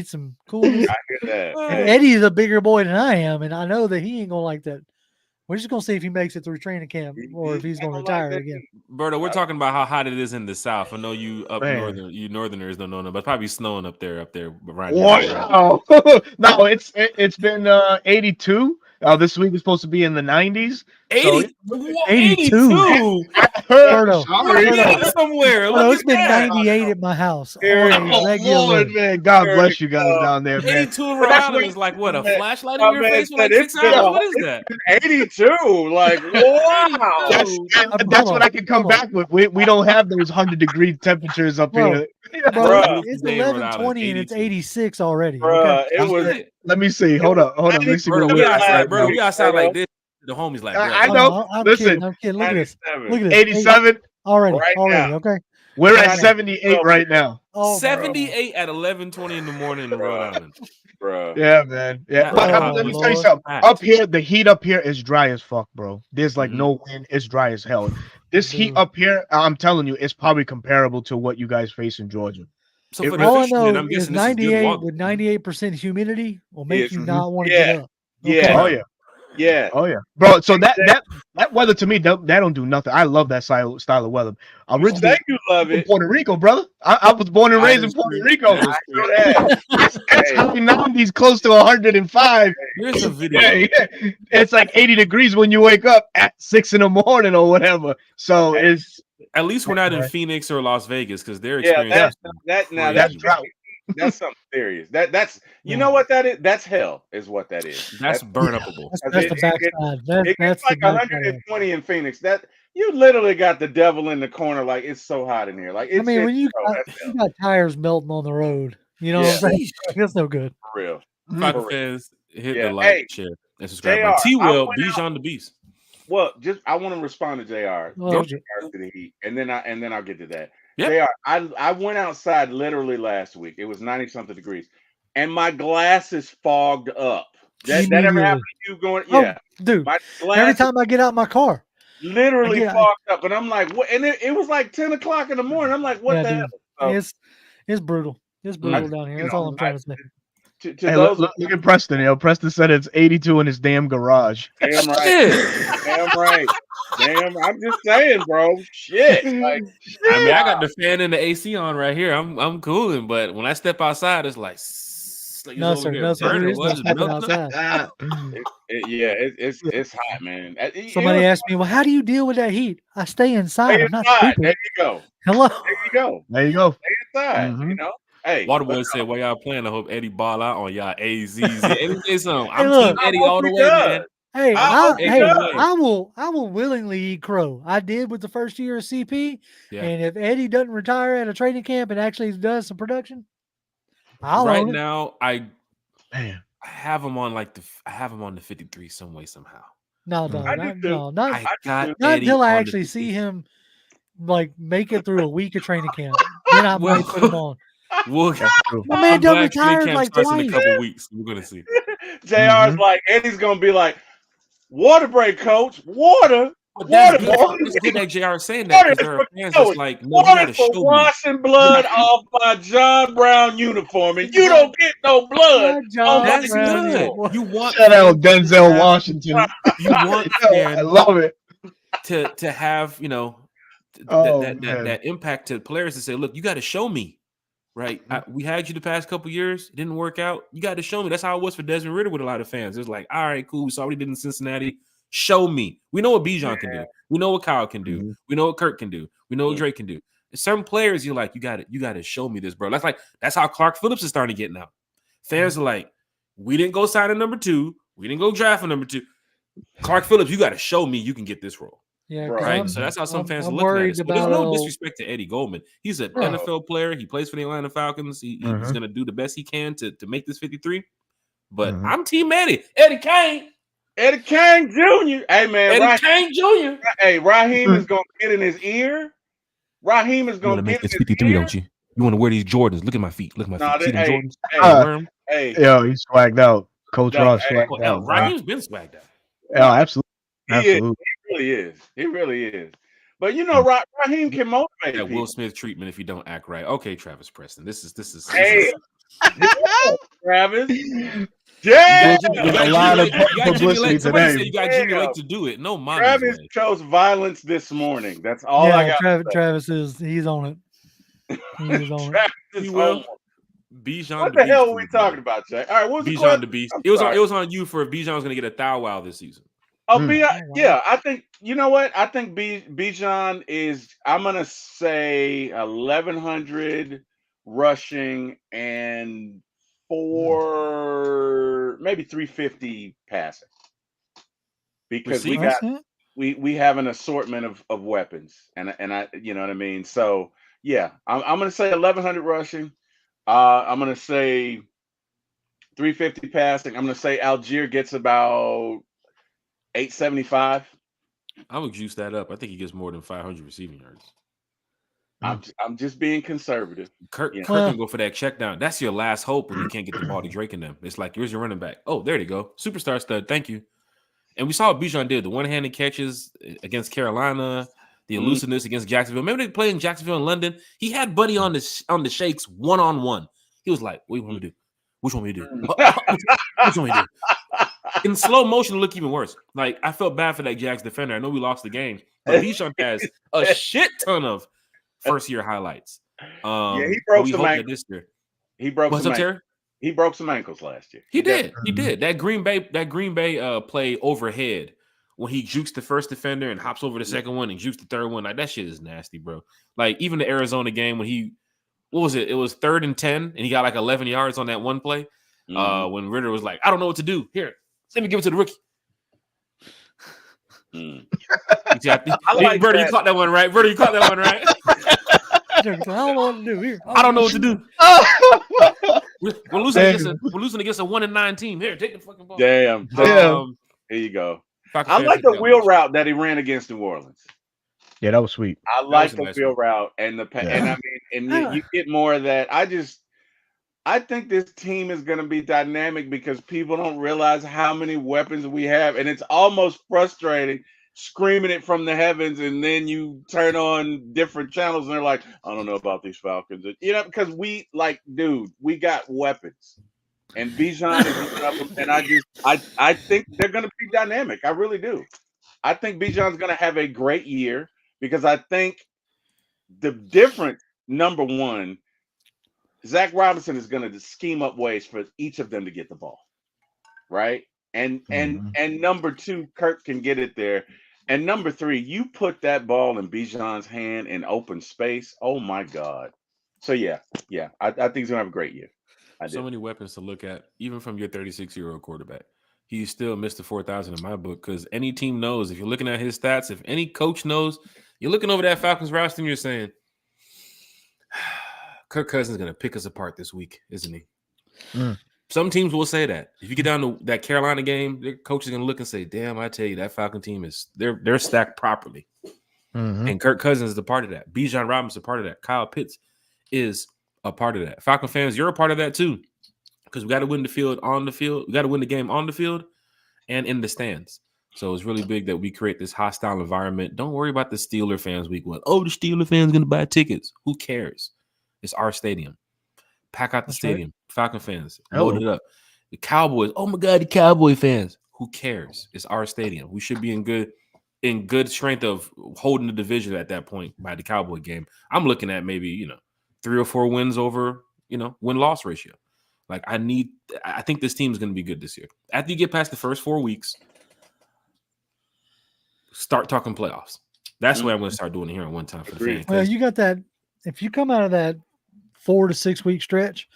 some coolness. I hear that. And Eddie's a bigger boy than I am, and I know that he ain't gonna like that. We're just gonna see if he makes it through training camp or if he's gonna retire again. Berto, we're talking about how hot it is in the South. I know you up Man. northern, you Northerners don't know, but it's probably snowing up there right now. Wow. No, it's been 82. This week is supposed to be in the 90s. 82. Berto, somewhere. Berto, it's been 98 at my house. Lord, man. God bless you guys down there, man. 82 in Rhode Island is like what, a flashlight in your face for like 6 hours? What is that? 82. Like, wow. That's what I can come back with. We don't have those 100-degree temperatures up here. Bro, it's 11:20 and it's 86 already. Bruh, Okay? it was. Let me see. Hold up. Let me see. Bro, we outside like this. The homies like, I know. Listen, I'm kidding. Look at this. Look at this. 87 already. now. Okay. We're at 78 right now. 78 at 11:20 in the morning in Rhode Island. Bro. Yeah, man. Yeah. But let me tell you something. Up here, the heat up here is dry as fuck, bro. There's like no wind. It's dry as hell. This heat up here, I'm telling you, it's probably comparable to what you guys face in Georgia. So for all I fishermen, know I'm is guessing this is good 98 walk. with 98% humidity will make you Yes. not want to get up. Yeah. Okay? Oh yeah. Yeah. Oh yeah, bro. So that weather to me, that don't do nothing. I love that style of weather. Originally, Thank you, love from it. Puerto Rico, brother. I was born and raised in Puerto Rico. I know that. It's high 90s, close to 105. Here's a video. Yeah. It's like 80 degrees when you wake up at 6 in the morning or whatever. So it's At least we're not in Phoenix or Las Vegas because they're Yeah, experiencing that's crazy. drought. That's something serious. That's you know what that is? That's hell, is what that is. That's burn upable. That's the backside. It That's gets like the backside. 120 in Phoenix. That you literally got the devil in the corner. Like it's so hot in here. Like it's, I mean, when you that's hell, got tires melting on the road, you know what I'm saying? That's no good. for real. Falcon For real. fans, hit Yeah. the like, Hey, share, and subscribe. JR, T-Will, I went Bijan the Beast. Well, just I want to respond to JR. Oh, Get JR to the Heat, and then I'll get to that. Yeah. JR, I went outside literally last week. It was 90-something degrees, and my glasses fogged up. That ever happened to you? Going, yeah, dude. my Every glasses time I get out my car, literally fogged up, and I'm like, what? And it was like 10 o'clock in the morning. I'm like, what the hell? So, it's brutal. It's brutal down here. That's all I'm trying to say. to hey, those, look at Preston. Preston said it's 82 in his damn garage. damn right, damn right. Damn, I'm just saying, bro. Shit. Like, I mean, I got the fan and the AC on right here. I'm cooling, but when I step outside, it's like No, sir. It's not stepping outside. It's hot, man. Somebody asked me, "Well, how do you deal with that heat?" I stay inside. I'm not stupid. There you go. Hello. There you go. Stay inside. Mhm. You know. Hey, Waterboy said, "While y'all playing, I hope Eddie ball out on y'all AZZ." Let me say something. Hey, I'm look, Team Eddie all the way, man. Hey, I I will willingly eat crow. I did with the first year of CP, and if Eddie doesn't retire at a training camp and actually does some production, I'll right own it. now, I Man. have him on I have him on the 53 some way somehow. No, not until I actually see him like make it through a week of training camp. Then I might put him on. My man done retired like twice. In a couple weeks. We're gonna see. JR's like Eddie's gonna be like, water break, coach. Water. That's good that JR is saying that because there are fans that's like, no, you gotta show me. Washing blood off my John Brown uniform, and you don't get no blood. That's good. You want shout out Denzel Washington. You want I love it to have that impact to players to say, look, you got to show me, right? We had you the past couple years, it didn't work out. You got to show me. That's how it was for Desmond Ridder with a lot of fans. It's like, all right, cool. We saw what he did in Cincinnati. Show me. We know what Bijan can do. We know what Kyle can do. We know what Kirk can do. We know what Drake can do. certain players, you're like, you got to show me this, bro. That's how Clark Phillips is starting to get now. Fans are like, we didn't go sign a number 2, we didn't go draft a number 2. Clark Phillips, you got to show me you can get this role. Yeah, right. So that's how some fans are I'm looking at it. But there's no about disrespect to Eddie Goldman. He's an NFL player. He plays for the Atlanta Falcons. He's going to do the best he can to make this 53. But I'm Team Eddie. Eddie Kane Jr. Hey, man. Eddie Kane Jr. Hey, Raheem is going to get in his ear. Raheem is going to make this 53, don't you? You want to wear these Jordans. Look at my feet. Look at my feet. See them Jordans? Yo, he's swagged out. Coach Ross swagged out. Raheem's been swagged out. Yeah, absolutely. He really is. But Raheem can motivate that people. Will Smith treatment if you don't act right. Okay, Travis Preston. This is hey, Travis. Yeah, a lot of publicity today. You got Jimmy Lake to do it. No, Travis chose violence this morning. That's all I got. Travis he's on it. He's on it. He will. Bijan what the hell are we talking about, Jack? All right, what was Bijan the Beast? It was on you for if Bijan was going to get a thou wow this season. Oh, yeah. I think you know what? I think Bijan is. I'm gonna say 1,100 rushing and maybe 350 passing. Because we have an assortment of weapons, and I you know what I mean. So yeah, I'm gonna say 1,100 rushing. I'm gonna say 350 passing. I'm gonna say Algier gets about 875. I would juice that up. I think he gets more than 500 receiving yards. I'm just being conservative. Kirk can go for that check down. That's your last hope when you can't get the ball to Drake and them. It's like, here's your running back. Oh, there you go. Superstar stud. Thank you. And we saw what Bijan did. The one-handed catches against Carolina, the elusiveness against Jacksonville. Remember they played in Jacksonville in London? He had Buddy on the shakes one-on-one. He was like, what do you want me to do? Which one we do? Which one we do? In slow motion, it looked even worse. Like, I felt bad for that Jags defender. I know we lost the game, but Bijan has a shit ton of first-year highlights. He broke some ankles. He broke some ankles last year. He did. That Green Bay play overhead when he jukes the first defender and hops over the second one and jukes the third one. Like, that shit is nasty, bro. Like, even the Arizona game when what was it? It was 3rd and 10, and he got like 11 yards on that one play. When Ritter was like, I don't know what to do. Here, let me give it to the rookie. Bertie, you caught that one right. I don't know what to do here. I don't know what to do. We're losing against a 1-9 team. Here, take the fucking ball. Damn. Here you go. I like the wheel route that he ran against New Orleans. Yeah, that was sweet. I like the wheel route and you get more of that. I think this team is going to be dynamic because people don't realize how many weapons we have, and it's almost frustrating screaming it from the heavens, and then you turn on different channels and they're like, I don't know about these Falcons. Because we got weapons. And Bijan is and I think they're going to be dynamic. I really do. I think Bijan's going to have a great year because I think the difference, number one, Zach Robinson is going to scheme up ways for each of them to get the ball, right? And number two, Kirk can get it there. And number three, you put that ball in Bijan's hand in open space. Oh my God! So yeah, I think he's gonna have a great year. So many weapons to look at, even from your 36-year-old quarterback. He's still Mr. 4,000 in my book because any team knows if you're looking at his stats, if any coach knows, you're looking over that Falcons roster and you're saying, Kirk Cousins is going to pick us apart this week, isn't he? Some teams will say that. If you get down to that Carolina game, their coach is going to look and say, damn, I tell you, that Falcon team they're stacked properly. And Kirk Cousins is a part of that. Bijan Robinson is a part of that. Kyle Pitts is a part of that. Falcon fans, you're a part of that too. Because we got to win the field on the field. We got to win the game on the field and in the stands. So it's really big that we create this hostile environment. Don't worry about the Steeler fans week one. Oh, the Steeler fans going to buy tickets. Who cares? It's our stadium. Pack out the stadium. Right. Falcon fans, load it up. The Cowboys, oh my God, the Cowboy fans. Who cares? It's our stadium. We should be in good strength of holding the division at that point by the Cowboy game. I'm looking at maybe, 3 or 4 wins over, win-loss ratio. Like I think this team is going to be good this year. After you get past the first 4 weeks, start talking playoffs. That's what I'm going to start doing here at one time for the fans. Well, you got that if you come out of that 4 to 6 week stretch,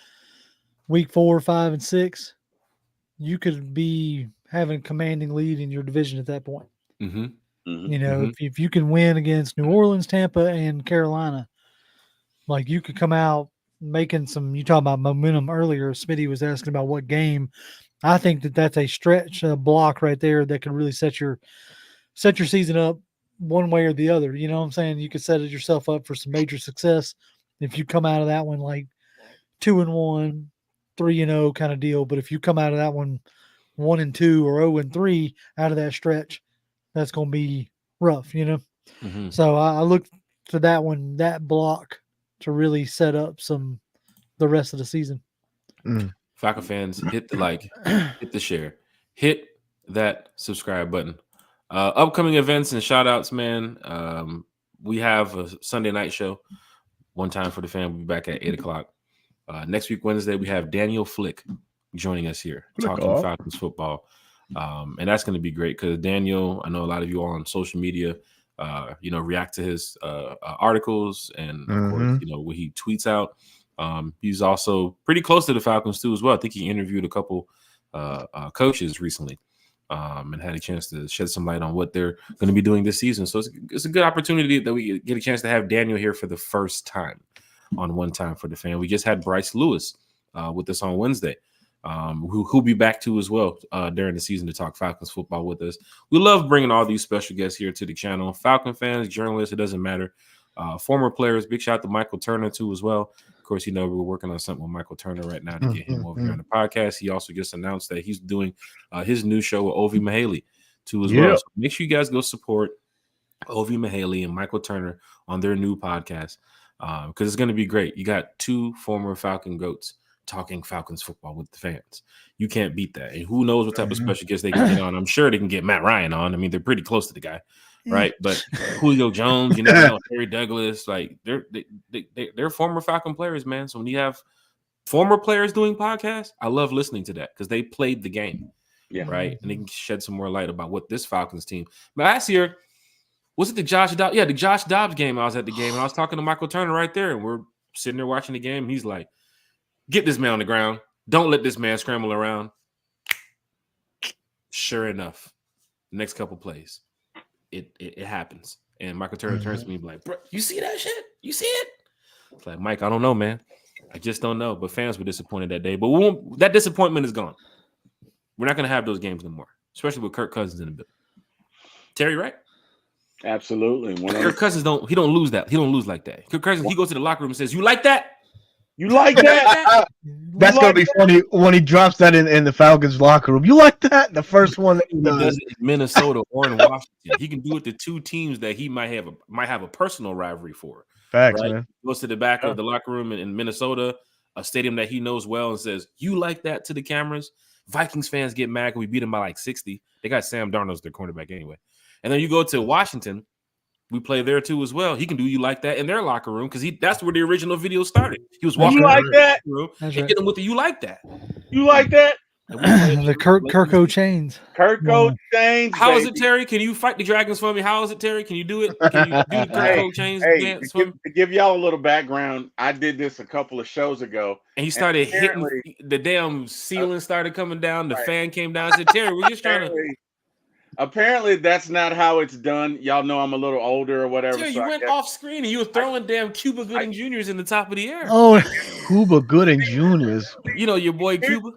week 4, 5, and 6, you could be having a commanding lead in your division at that point. Mm-hmm. You know, if you can win against New Orleans, Tampa, and Carolina, like you could come out making some. You talked about momentum earlier. Smitty was asking about what game. I think that's a stretch block right there that could really set your season up one way or the other. You know what I'm saying? You could set yourself up for some major success if you come out of that one like 2-1, 3-0 kind of deal. But if you come out of that one 1-2 or 0-3 out of that stretch, that's going to be rough, you know? Mm-hmm. So I look to that block to really set up the rest of the season. Falcon fans, hit the like, hit the share, hit that subscribe button. Upcoming events and shout outs, man. We have a Sunday night show, One Time for the Fan. We'll be back at 8 o'clock. Next week, Wednesday, we have Daniel Flick joining us here, talking Falcons football. And that's going to be great because Daniel, I know a lot of you all on social media, react to his articles and, of course, what he tweets out. He's also pretty close to the Falcons, too, as well. I think he interviewed a couple coaches recently and had a chance to shed some light on what they're going to be doing this season. So it's a good opportunity that we get a chance to have Daniel here for the first time on One Time for the Fan. We just had Bryce Lewis with us on Wednesday, who'll be back too as well during the season to talk Falcons football with us. We love bringing all these special guests here to the channel. Falcon fans, journalists, it doesn't matter. Former players, big shout out to Michael Turner too as well. Of course, we're working on something with Michael Turner right now to get him over here on the podcast. He also just announced that he's doing his new show with Ovi Mahaley too as well. So make sure you guys go support Ovi Mahaley and Michael Turner on their new podcast because it's going to be great. You got two former Falcon goats talking Falcons football with the fans. You can't beat that. And who knows what type of special guests they can get on. I'm sure they can get Matt Ryan on. I mean, they're pretty close to the guy, right? But Julio Jones, Harry Douglas, like they're former Falcon players, man. So when you have former players doing podcasts, I love listening to that because they played the game, right? And they can shed some more light about what this Falcons team. But last year, was it the Josh Dobbs? Yeah, the Josh Dobbs game. I was at the game and I was talking to Michael Turner right there, and we're sitting there watching the game. And he's like, "Get this man on the ground. Don't let this man scramble around." Sure enough, next couple plays, it happens. And Michael Turner turns to me and be like, "Bro, you see that shit? You see it?" It's like, Mike, I don't know, man. I just don't know. But fans were disappointed that day. But that disappointment is gone. We're not going to have those games anymore, especially with Kirk Cousins in the building. Terry, right? Absolutely. Kirk Cousins don't lose that. He don't lose like that. Kirk Cousins, he goes to the locker room and says, "You like that? You like that?" That's going to be funny when he drops that in the Falcons locker room. You like that? The first one that he does it in Minnesota or in Washington. He can do it to two teams that he might have a personal rivalry for. Facts, right? man. He goes to the back of the locker room in Minnesota, a stadium that he knows well, and says, "You like that?" to the cameras. Vikings fans get mad when we beat them by like 60. They got Sam Darnold as their cornerback anyway. And then you go to Washington. We play there too as well. He can do you like that in their locker room because that's where the original video started. He was walking like that room and get him with the "you like that." You like that? The Kirk chains. Kirk chains. How is it, Terry? Can you fight the dragons for me? How is it, Terry? Can you do it? Can you do the Kirk chains dance for me? To give y'all a little background, I did this a couple of shows ago. And he started hitting the damn ceiling, started coming down. The fan came down. I said, "Terry, we're just trying to." Apparently, that's not how it's done. Y'all know I'm a little older or whatever. Terry, you went off screen and you were throwing damn Cuba Gooding Jr.'s in the top of the air. Oh, Cuba Gooding Jr.'s. You know your boy Cuba.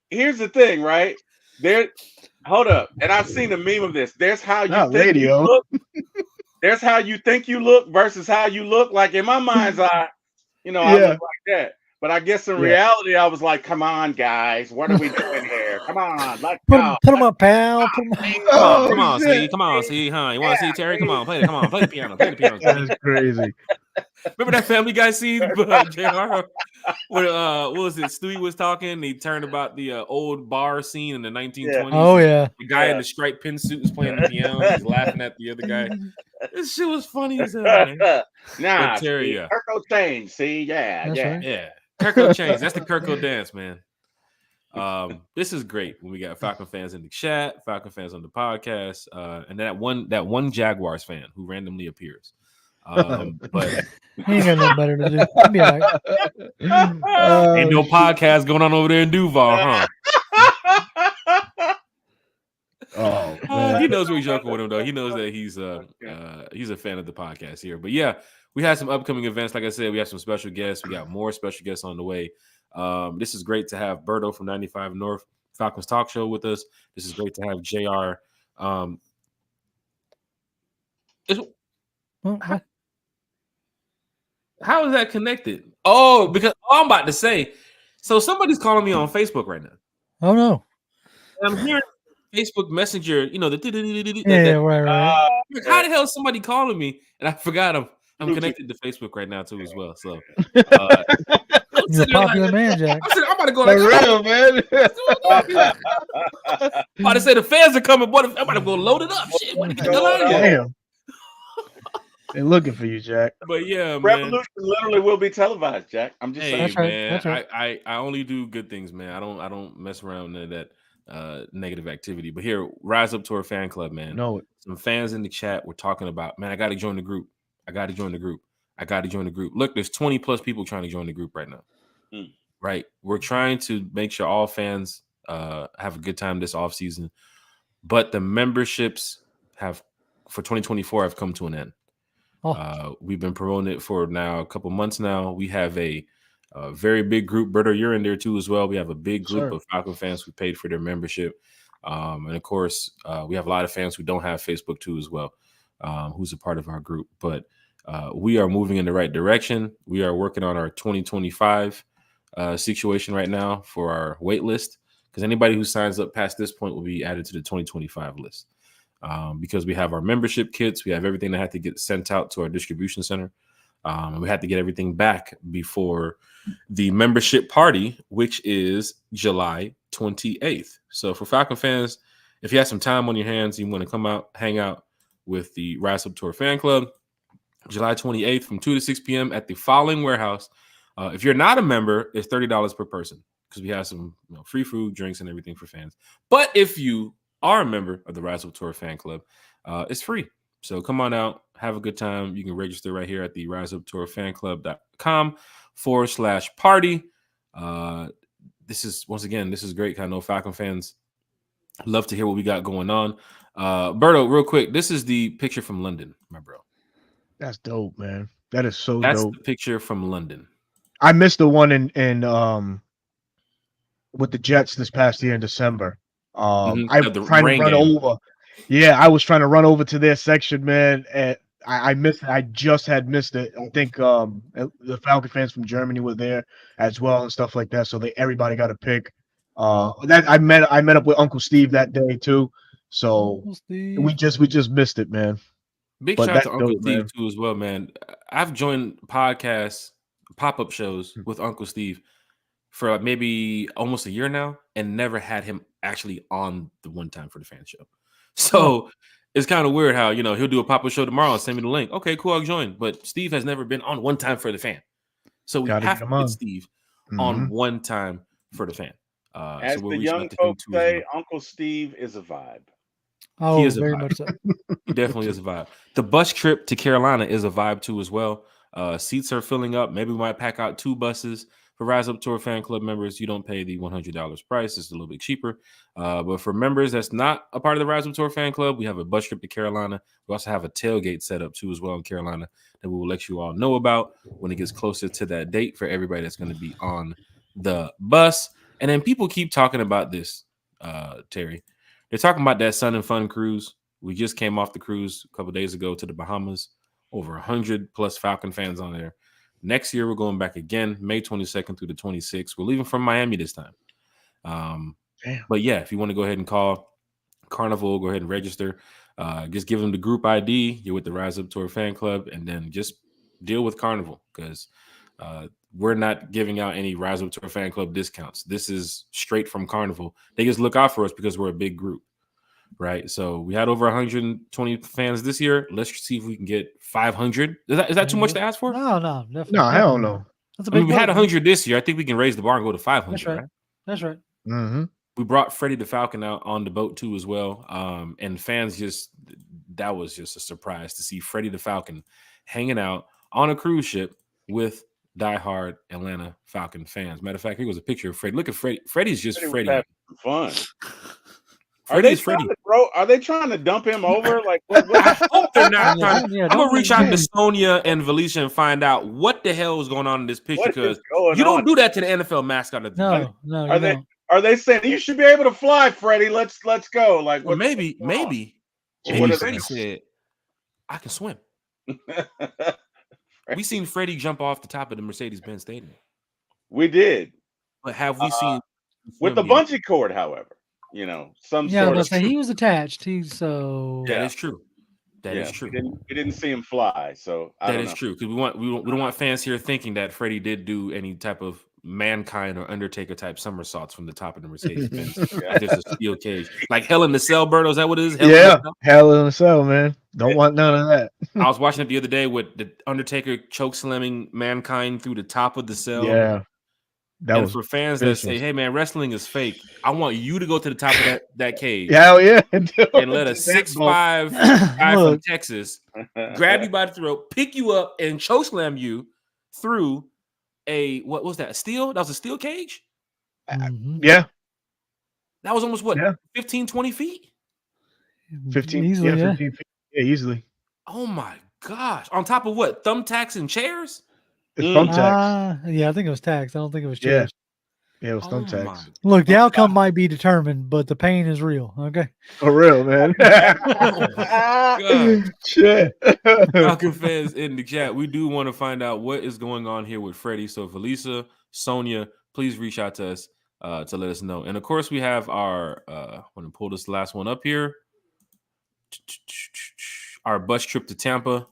Here's the thing, right? Hold up. And I've seen a meme of this. There's how you think you look. There's how you think you look versus how you look. Like in my mind's eye, I look like that. But I guess in reality, I was like, "Come on, guys, what are we doing here? Come on, let's go. Put him up, pal. Come on, see, huh? You want to see Terry? Come on, play the piano. That's crazy. Remember that Family Guy scene, JR? What was it? Stewie was talking. He turned about the old bar scene in the 1920s. Oh yeah, the guy in the striped pin suit was playing the piano. He's laughing at the other guy. This shit was funny as hell, man. Nah, Terry, Kirk change. See, yeah. Kirko change. That's the Kirko dance, man. This is great when we got Falcon fans in the chat, Falcon fans on the podcast, and that one Jaguars fan who randomly appears. But He ain't got nothing better to do. He'll be all right. ain't no podcast going on over there in Duval, huh? Oh, He man. knows we're joking with him, though. He knows that he's a fan of the podcast here. But yeah, we had some upcoming events. Like I said, we have some special guests. We got more special guests on the way. This is great to have Berto from 95 North Falcons Talk Show with us. This is great to have JR. How is that connected? Oh, because I'm about to say, so somebody's calling me on Facebook right now. Oh no. I'm hearing Facebook Messenger, you know, Right. How the hell is somebody calling me? And I forgot I'm connected to Facebook right now too as well. So He's a popular man, Jack. I'm about to go For like, real, man. I'm about to say the fans are coming, boy. I'm about to go load it up. Shit, what the hell out of here? Damn. They're looking for you, Jack. But yeah, man. Revolution literally will be televised, Jack. I'm just saying. That's right, Man. that's right. I only do good things, man. I don't mess around with that negative activity. But here, rise up to our fan club, man. No, Some fans in the chat were talking about, man, I got to join the group. I got to join the group. I got to join the group. Look, there's 20 plus people trying to join the group right now. Right? We're trying to make sure all fans have a good time this off season, but the memberships for 2024 have come to an end. We've been promoting it for now a couple months now. We have a very big group. Berto, you're in there too as well. We have a big group of Falcon fans who paid for their membership. And of course, we have a lot of fans who don't have Facebook too as well, who's a part of our group. But we are moving in the right direction. We are working on our 2025 situation right now for our wait list, because anybody who signs up past this point will be added to the 2025 list. Because we have our membership kits, we have everything that had to get sent out to our distribution center. And we had to get everything back before the membership party, which is July 28th. So for Falcon fans, if you have some time on your hands, you want to come out, hang out with the Rise Up Tour fan club, July 28th from 2 to 6 p.m. at the following warehouse. If you're not a member, it's $30 per person, because we have some free food, drinks, and everything for fans. But if you are a member of the Rise Up Tour fan club, it's free. So come on out, have a good time. You can register right here at the riseuptourfanclub.com/party. This is great. I know Falcon fans love to hear what we got going on. Berto, real quick, this is the picture from London, my bro. that's dope, man. That is so That's dope. the picture from London. I missed the one in with the Jets this past year in December. I was trying to run over. Yeah, I was trying to run over to their section, man, and I missed it. I just had missed it. I think the Falcon fans from Germany were there as well and stuff like that. So everybody got a pick. That I met up with Uncle Steve that day too. So we just missed it, man. Big shout out to Uncle Steve too as well, man. I've joined podcasts, pop-up shows with Uncle Steve for like maybe almost a year now, and never had him actually on the One Time for the Fan show. So it's kind of weird how, he'll do a pop-up show tomorrow and send me the link. Okay, cool, I'll join. But Steve has never been on One Time for the Fan. So we have to get Steve on One Time for the Fan. As the young folks say, Uncle Steve is a vibe. Oh, he is very much so. He definitely is a vibe. The bus trip to Carolina is a vibe too as well. Seats are filling up. Maybe we might pack out 2 buses. For Rise Up Tour fan club members, you don't pay the $100 price. It's a little bit cheaper. But for members that's not a part of the Rise Up Tour fan club, we have a bus trip to Carolina. We also have a tailgate set up too as well in Carolina that we will let you all know about when it gets closer to that date for everybody that's going to be on the bus. And then people keep talking about this, Terry. They're talking about that Sun and Fun cruise. We just came off the cruise a couple days ago to the Bahamas. Over 100 plus Falcon fans on there. Next year, we're going back again, May 22nd through the 26th. We're leaving from Miami this time. But yeah, if you want to go ahead and call Carnival, go ahead and register. Just give them the group ID. You're with the Rise Up Tour fan club, and then just deal with Carnival, because we're not giving out any Rise Up Tour fan club discounts. This is straight from Carnival. They just look out for us because we're a big group, right? So we had over 120 fans this year. Let's see if we can get 500. Is that too much to ask for? No, definitely. No, hell no. We had 100 this year. I think we can raise the bar and go to 500. That's right. That's right. Mm-hmm. We brought Freddie the Falcon out on the boat too as well. And fans that was just a surprise to see Freddie the Falcon hanging out on a cruise ship with diehard Atlanta Falcon fans. Matter of fact, here was a picture of Freddie. Look at Freddie. Freddie's just Freddie was Freddie. having some fun. Freddie is Freddie. Are they trying to dump him over? Like, what? I hope they're not trying. Yeah, I'm gonna reach out to yeah. Sonia and Valicia and find out what the hell is going on in this picture, What is because going you don't on? do that to the NFL mascot of the No, no, Are you they don't. are they saying you should be able to fly, Freddie? Let's go. Like, Well, what's maybe what are Freddie they- said, I can swim. We seen Freddie jump off the top of the Mercedes-Benz Stadium. We did But have we seen with the swim yet? bungee cord, however. You know, some Yeah, sort but of. say he was attached. He's so. That Yeah. is true. That is true. We didn't see him fly, so I That don't is know. true, because we don't want fans here thinking that Freddie did do any type of Mankind or Undertaker type somersaults from the top of the Mercedes-Benz. There's a steel cage, like Hell in the Cell, Birdo. Is that what it is? Hell in the Yeah, Cell? hell in a cell, man. Don't want none of that. I was watching it the other day with the Undertaker choke slamming Mankind through the top of the cell. Yeah, that And was for fans that say, vicious. "Hey man, wrestling is fake," I want you to go to the top of that cage Hell yeah, and let a 6'5" guy from Look, Texas grab you by the throat, pick you up, and choke slam you through a what was that? Steel? That was a steel cage? mhm. Yeah, That was almost what, Yeah. 15, 20 feet? 15. Easily, yeah. 15 feet. Yeah, easily. Oh my gosh. On top of what? Thumbtacks and chairs? It's thumbtacks. Yeah, I think it was tax. I don't think it was Yeah. chairs. Yeah, it was Oh thumbtacks. my Look, the outcome might be determined, but the pain is real. Okay. For real, man. God. Shit. Falcon fans in the chat, we do want to find out what is going on here with Freddie. So, Felisa, Sonia, please reach out to us to let us know. And of course, we have our, I'm going to pull this last one up here. Our bus trip to Tampa.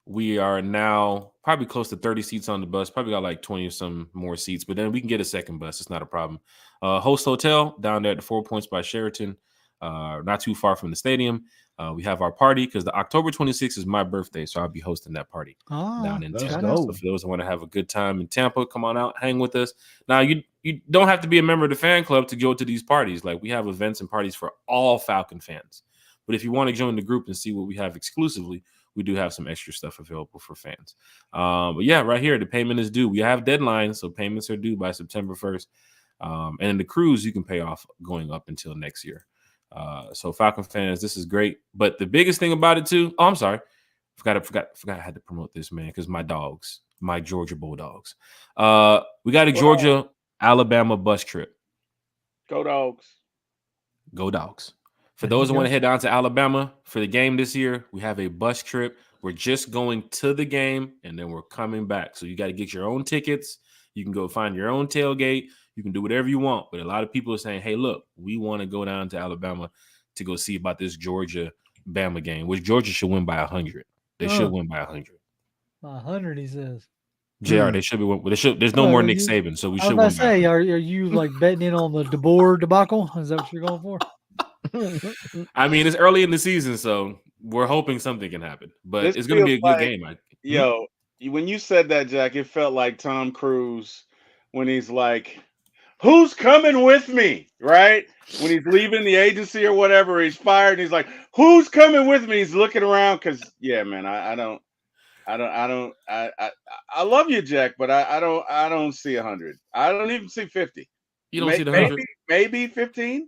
We are now probably close to 30 seats on the bus. Probably got like 20 or some more seats, but then we can get a second bus. It's not a problem. Host Hotel down there at the 4 Points by Sheraton, not too far from the stadium. We have our party because the October 26th is my birthday, so I'll be hosting that party down in let's Tampa. go. So for those who want to have a good time in Tampa, come on out, hang with us. Now, you don't have to be a member of the fan club to go to these parties. Like, we have events and parties for all Falcon fans. But if you want to join the group and see what we have exclusively, we do have some extra stuff available for fans. But yeah, right here, the payment is due. We have deadlines, so payments are due by September 1st. And in the cruise, you can pay off going up until next year. So Falcon fans, this is great. But the biggest thing about it too, I'm sorry. Forgot I had to promote this, man, because my dogs, my Georgia Bulldogs. We got a Georgia, Alabama bus trip. Go Dogs. Go Dogs. For those who want to head down to Alabama for the game this year, we have a bus trip. We're just going to the game, and then we're coming back. So you got to get your own tickets. You can go find your own tailgate. You can do whatever you want. But a lot of people are saying, hey, look, we want to go down to Alabama to go see about this Georgia-Bama game, which Georgia should win by 100. They should win by 100. 100, he says. JR, they should be. There's no more Nick Saban, so we should win. I was about to say, are you like betting in on the DeBoer debacle? Is that what you're going for? I mean, it's early in the season, so we're hoping something can happen. But it's going to be a good game. Yo, when you said that, Jack, it felt like Tom Cruise when he's like, who's coming with me? Right? When he's leaving the agency or whatever, he's fired. And he's like, who's coming with me? He's looking around because, yeah, man, I love you, Jack, but I don't see 100. I don't even see 50. You don't see the 100? Maybe 15.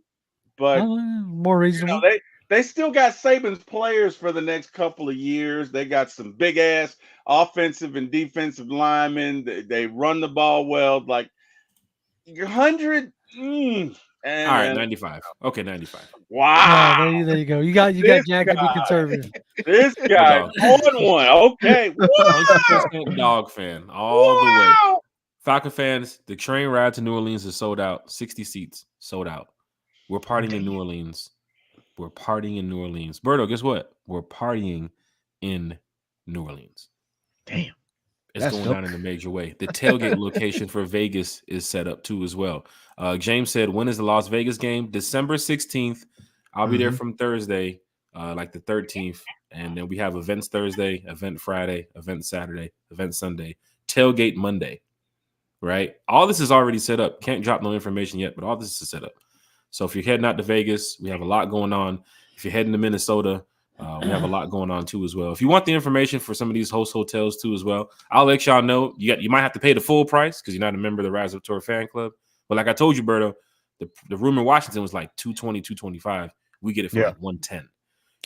But more reasonable. You know, they still got Saban's players for the next couple of years. They got some big ass offensive and defensive linemen. They run the ball well. Like 100. All right, 95. Okay, 95. Wow. There you go. You got Jack to be conservative. This guy on one. Okay. Dog fan all the way. Falcon fans, the train ride to New Orleans is sold out. 60 seats sold out. We're partying in New Orleans. We're partying in New Orleans. Berto, guess what? We're partying in New Orleans. Damn. It's going down in a major way. The tailgate location for Vegas is set up too as well. James said, when is the Las Vegas game? December 16th. I'll be there from Thursday, like the 13th. And then we have events Thursday, event Friday, event Saturday, event Sunday, tailgate Monday. Right? All this is already set up. Can't drop no information yet, but all this is set up. So if you're heading out to Vegas, we have a lot going on. If you're heading to Minnesota, We have a lot going on too as well. If you want the information for some of these host hotels too as well, I'll let y'all know. You might have to pay the full price because you're not a member of the Rise Up Tour fan club. But like I told you, Berto, the room in Washington was like $220, $225. We get it for like $110.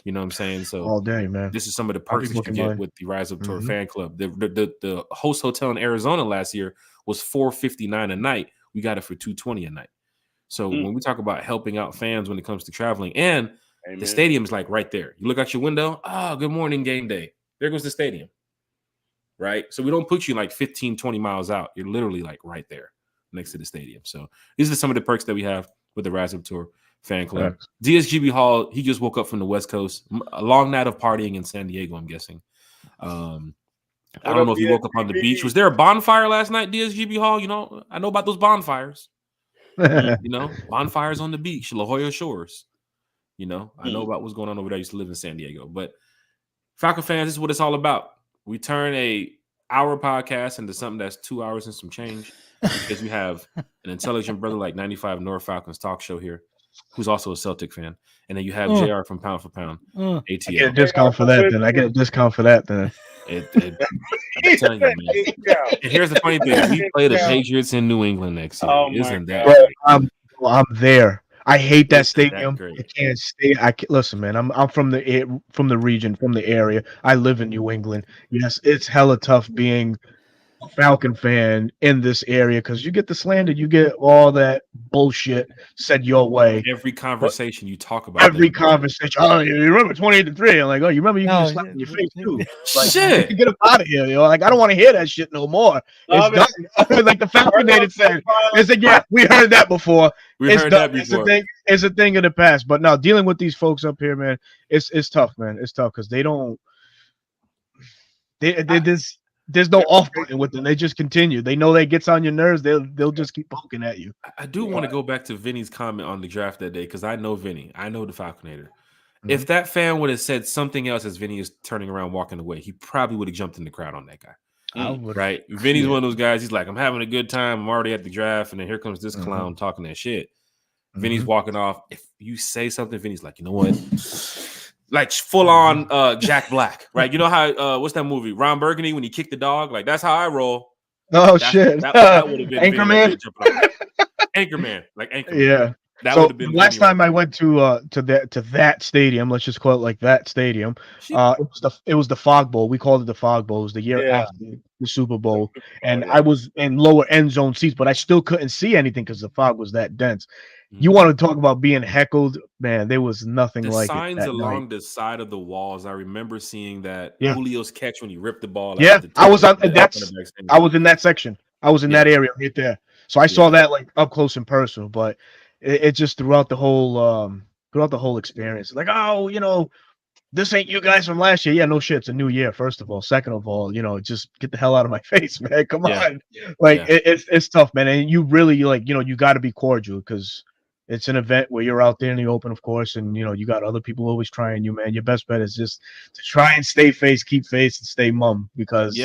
You know what I'm saying? So all day, man. This is some of the perks that you get with the Rise Up Tour fan club. The host hotel in Arizona last year was $459 a night. We got it for $220 a night. So when we talk about helping out fans when it comes to traveling, and the stadium is like right there. You look out your window. Oh, good morning, game day. There goes the stadium. Right? So we don't put you like 15, 20 miles out. You're literally like right there next to the stadium. So these are some of the perks that we have with the Rise Up Tour fan club. DSGB Hall, he just woke up from the West Coast. A long night of partying in San Diego, I'm guessing. I don't know if he woke up on the beach. Was there a bonfire last night, DSGB Hall? You know, I know about those bonfires. You know, bonfires on the beach, La Jolla Shores. You know, I know about what's going on over there. I used to live in San Diego. But Falcon fans, this is what it's all about. We turn a hour podcast into something that's 2 hours and some change because we have an intelligent brother like 95 North Falcons talk show here, who's also a Celtic fan. And then you have JR from Pound for Pound, ATL. I get a discount for that then. I'm telling you, man. And here's the funny thing. We play the Patriots in New England next year. Isn't that great? I'm there. I hate that stadium. I can't stay. Listen, man. I'm from the region, from the area. I live in New England. Yes, it's hella tough being a Falcon fan in this area because you get the slander, you get all that bullshit said your way. Every conversation you talk about. Every conversation. Oh, you remember 28-3? I'm like, oh, you remember you can slap in your face too. Like, shit. Get up out of here, yo. Like, I don't want to hear that shit no more. It's done. Like the Falcon Native said. It's like, yeah, we heard that before. It's a thing of the past. But now dealing with these folks up here, man, it's tough, man. It's tough because they don't. There's no off button with them. They just continue. They know that gets on your nerves. They'll just keep poking at you. I do want to go back to Vinny's comment on the draft that day because I know Vinny. I know the Falconator. If that fan would have said something else as Vinny is turning around, walking away, he probably would have jumped in the crowd on that guy. Right? Vinny's one of those guys. He's like, I'm having a good time. I'm already at the draft. And then here comes this clown talking that shit. Vinny's walking off. If you say something, Vinny's like, you know what? Like full on Jack Black, right? You know how what's that movie? Ron Burgundy when he kicked the dog? Like that's how I roll. Oh shit! That would have been Anchorman. Anchorman, like Anchorman. Yeah. That so would have been last time I went to that stadium. Let's just call it like that stadium. It was the Fog Bowl. We called it the Fog Bowl. It was the year after the Super Bowl, and I was in lower end zone seats, but I still couldn't see anything because the fog was that dense. You want to talk about being heckled, man? There was nothing like it. Signs along the side of the walls. I remember seeing that Julio's catch when he ripped the ball. Yeah, I was on I was in that section. I was in that area right there. So I saw that like up close and personal. But it just throughout the whole experience, like, oh, you know, this ain't you guys from last year. Yeah, no shit. It's a new year. First of all, second of all, you know, just get the hell out of my face, man. Come on, like it's tough, man. And you really like, you know, you got to be cordial because it's an event where you're out there in the open, of course, and you know you got other people always trying you, man. Your best bet is just to try and stay face, keep face, and stay mum because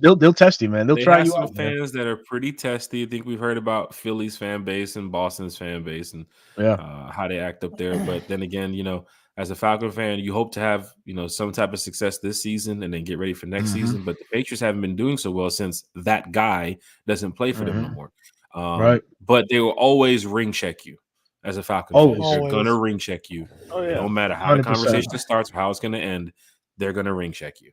they'll test you, man. They'll try you out. Fans that are pretty testy. I think we've heard about Philly's fan base and Boston's fan base and how they act up there. But then again, you know, as a Falcon fan, you hope to have, you know, some type of success this season and then get ready for next season. But the Patriots haven't been doing so well since that guy doesn't play for them no more. Right. But they will always ring check you. As a Falcon fan, they're gonna ring check you. No matter how 100%. The conversation starts or how it's gonna end, they're gonna ring check you.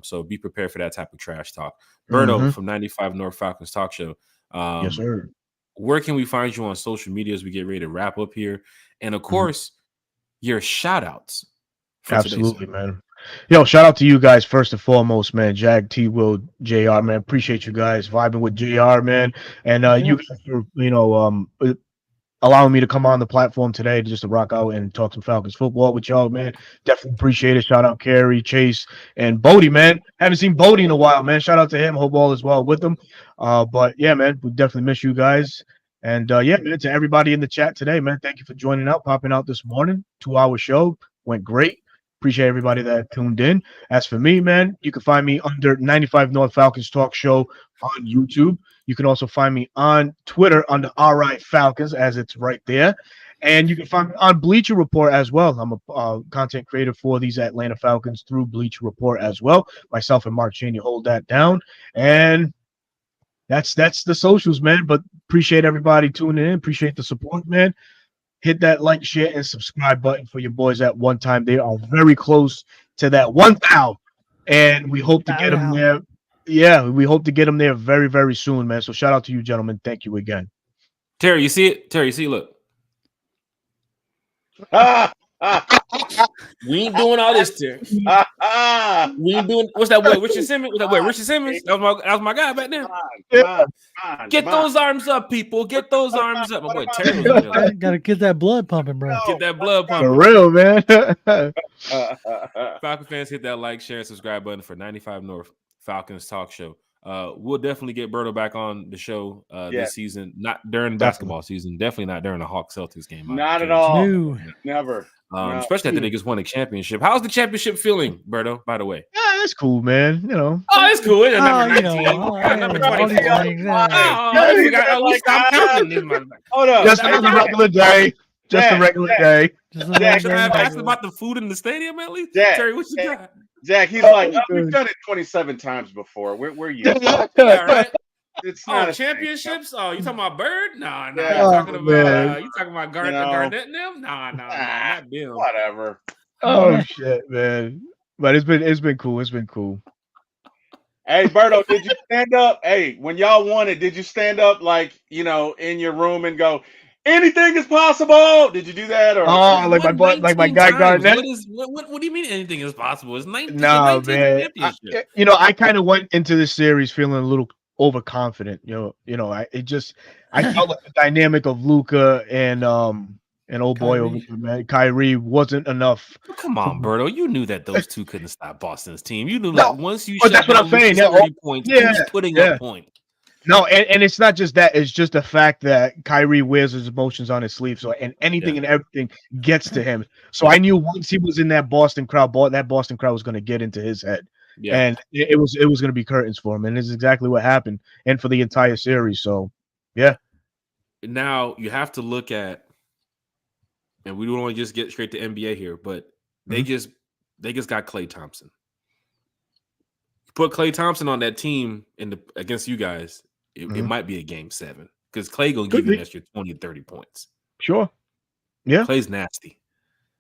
So be prepared for that type of trash talk. Berto from 95 North Falcons Talk Show. Yes, sir. Where can we find you on social media as we get ready to wrap up here? And of course, your shout outs. Absolutely, man. Yo, shout out to you guys first and foremost, man. Jag, T, Will, JR, man. Appreciate you guys vibing with JR, man. And you guys for, you know, allowing me to come on the platform today just to rock out and talk some Falcons football with y'all, man. Definitely appreciate it. Shout out Kerry, Chase, and Bodie, man. Haven't seen Bodie in a while, man. Shout out to him. Hope all is well with him. But yeah, man, we definitely miss you guys. And yeah, man, to everybody in the chat today, man, thank you for joining out, popping out this morning. 2-hour show. Went great. Appreciate everybody that tuned in. As for me, man, you can find me under 95 North Falcons Talk Show on YouTube. You can also find me on Twitter under RI Falcons, as it's right there. And you can find me on Bleacher Report as well. I'm a content creator for these Atlanta Falcons through Bleacher Report as well. Myself and Mark Cheney hold that down. And that's the socials, man. But appreciate everybody tuning in. Appreciate the support, man. Hit that like, share, and subscribe button for your boys at one time. They are very close to that 1,000. And we hope to get them there. Yeah, we hope to get them there very, very soon, man. So shout out to you, gentlemen. Thank you again. Terry, you see it? Terry, you see, look. We ain't doing all this, Terry. We ain't doing. What's that boy? Richard Simmons. What's that boy? Richard Simmons. That was my guy back then. Get those arms up, people. Get those arms up. My boy Terry. Gotta get that blood pumping, bro. Get that blood pumping. For real, man. Falcon fans, hit that like, share, and subscribe button for 95 North Falcons Talk Show. We'll definitely get Berto back on the show this season. Not during basketball season. Definitely not during the Hawks Celtics game. Not at all. No. Never. Especially after they just won a championship. How's the championship feeling, Berto? By the way, It's cool, man. You know. Oh, it's cool. It's number 19. Number Number 20. 24. Stop counting. Hold up. Just a regular day. Just a regular day. Should I have asked about the food in the stadium at least? Jack, Terry, what you got? Jack, he's like, we've done it 27 times before. We're used to it. All right. It's not a championships? Oh, you talking about Bird? Nah. Yeah. You talking about Garnett and them? Nah, not them. Whatever. Oh shit, man. But it's been cool. It's been cool. Hey, Berto, did you stand up? Hey, when y'all won it, did you stand up like, in your room and go, anything is possible? Did you do that? Or like my guy Garnett? What do you mean anything is possible? It's 19. No, man. Championship. I kind of went into this series feeling a little overconfident. I felt like the dynamic of Luka and old boy over there, man, Kyrie wasn't enough. Come on, Berto. You knew that those two couldn't stop Boston's team. You knew once you that's what I'm saying. Points, he's putting up points. No, and it's not just that. It's just the fact that Kyrie wears his emotions on his sleeve. So, and anything and everything gets to him. So I knew once he was in that Boston crowd, that Boston crowd was going to get into his head. Yeah. And it was going to be curtains for him. And it's exactly what happened. And for the entire series. So, yeah. Now you have to look at, and we don't want to just get straight to NBA here, but they just got Klay Thompson. Put Klay Thompson on that team against you guys, it might be a game 7 because Klay gonna give you an extra 20 and 30 points. Sure. Yeah. Clay's nasty.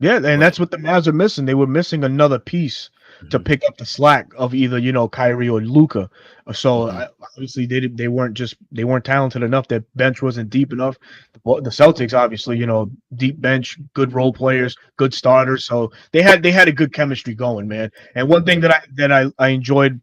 Yeah, and that's what the Mavs are missing. They were missing another piece to pick up the slack of either Kyrie or Luka. So obviously they weren't talented enough. Their bench wasn't deep enough. The Celtics obviously deep bench, good role players, good starters. So they had a good chemistry going, man. And one thing that I enjoyed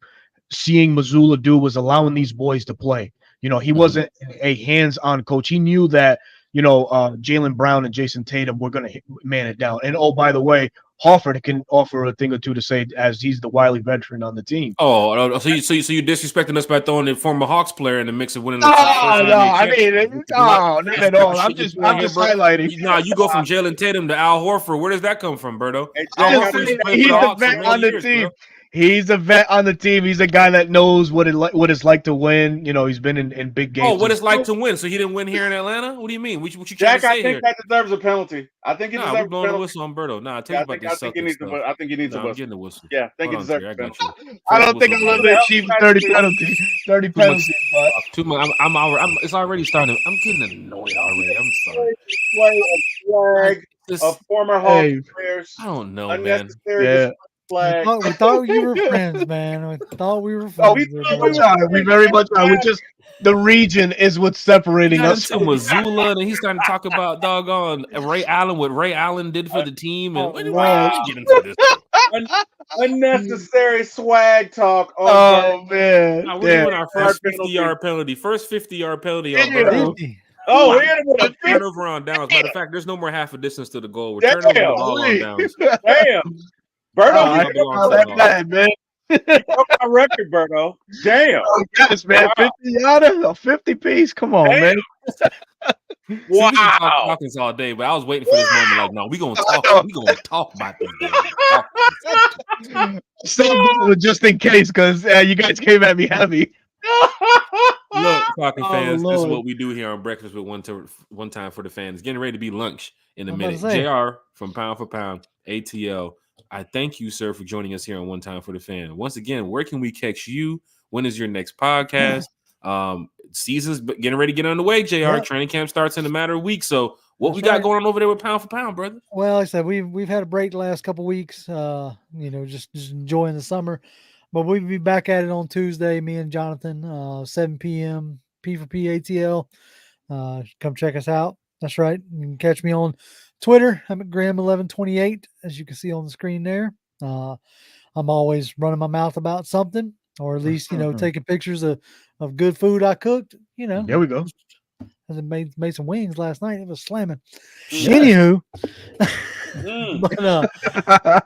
seeing Mazzulla do was allowing these boys to play. He wasn't a hands-on coach. He knew that Jaylen Brown and Jason Tatum were going to man it down. And by the way, Horford can offer a thing or two to say as he's the wily veteran on the team. Oh, so you disrespecting us by throwing the former Hawks player in the mix of winning? Not at all. I'm just highlighting. Nah, you go from Jaylen Tatum to Al Horford. Where does that come from, Berto? He's the vet on the team. Bro. He's a vet on the team. He's a guy that knows what it's like to win. He's been in big games. Oh, what it's like to win. So he didn't win here in Atlanta? What do you mean? What you trying Jack, to say I think that deserves a penalty. I think he deserves a penalty. Blowing the whistle on Berto. Nah, tell me about this. I think he needs a whistle. I'm getting the whistle. Yeah, I think he deserves a penalty. I don't think I'll ever achieve 30 penalties. 30 penalties. Too much. It's already starting. I'm getting annoyed already. I'm sorry. Flag of former Hawks players. I don't know, man. Yeah. We thought you were friends, man. We thought we were friends. We very much are. We just the region is what's separating us. Missoula, and he's starting to talk about doggone Ray Allen, what Ray Allen did for the team, and get into this. Unnecessary swag talk. Man! We're doing our first 50-yard penalty. First 50-yard penalty on Berto. Oh, we had a turnover on downs. Matter of fact, there's no more half a distance to the goal. We're turning over the ball on downs. Damn. Berto, bad, man. You broke my record, Berto. Damn. Oh, yes, man. 50-yarder, a 50-piece. Come on, man. Wow. We can talk Falcons all day, but I was waiting for this moment. Like, no, we're gonna talk. We're gonna talk about this game. Just in case, because you guys came at me heavy. Look, Falcon Oh, fans, this is Lord. what we do here on Breakfast with One Time for the Fans. Getting ready to be lunch in a I'm about minute. to say. JR from Pound for Pound ATL. I thank you, sir, for joining us here on One Time for the Fan. Once again, where can we catch you? When is your next podcast? Season's getting ready to get underway, JR. Yep. Training camp starts in a matter of weeks. So what That's we got right. going on over there with Pound for Pound, brother? Well, like I said, we've had a break the last couple weeks, just enjoying the summer. But we'll be back at it on Tuesday, me and Jonathan, 7 p.m. P4P ATL. Come check us out. That's right. You can catch me on Twitter. I'm at Graham1128, as you can see on the screen there. I'm always running my mouth about something, or at least, taking pictures of good food I cooked. There we go. I made some wings last night. It was slamming. Yes. Anywho,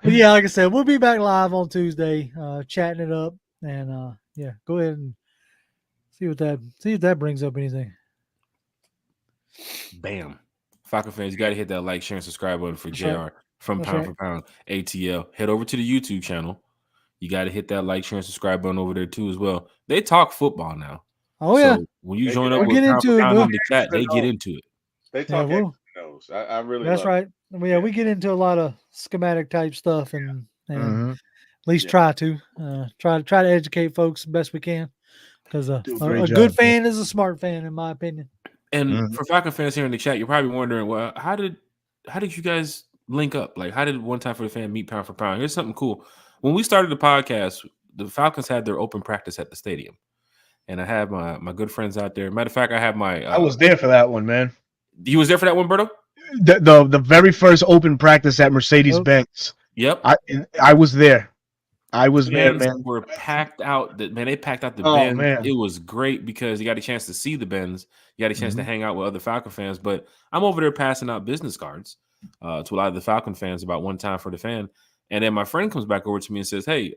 but yeah, like I said, we'll be back live on Tuesday, chatting it up, and go ahead and see if that brings up anything. Bam. Falcon fans, you got to hit that like, share, and subscribe button for JR right. from That's Pound right. for Pound ATL. Head over to the YouTube channel. You got to hit that like, share, and subscribe button over there too as well. They talk football now. Oh yeah. So when you They join get- up We'll with get Pound into for it, Pound bro. in the chat, they get into it. They talk we'll- knows. I really That's love right. Yeah, we get into a lot of schematic type stuff, and Mhm. at least try to educate folks the best we can, because a Do a great good job, fan is a smart fan, in my opinion. And for Falcon fans here in the chat, you're probably wondering, well, how did you guys link up? Like, how did One Time for the Fan meet Pound for Pound? Here's something cool. When we started the podcast, the Falcons had their open practice at the stadium, and I had my good friends out there. Matter of fact, I have my. I was there for that one, man. You was there for that one, Berto? The very first open practice at Mercedes-Benz. Yep. I was there. I was there, Fans man. were packed out. They packed out the Oh, bins. man. It was great because you got a chance to see the bins. You got a chance to Mhm. hang out with other Falcon fans. But I'm over there passing out business cards to a lot of the Falcon fans about One Time for the Fan. And then my friend comes back over to me and says, "Hey,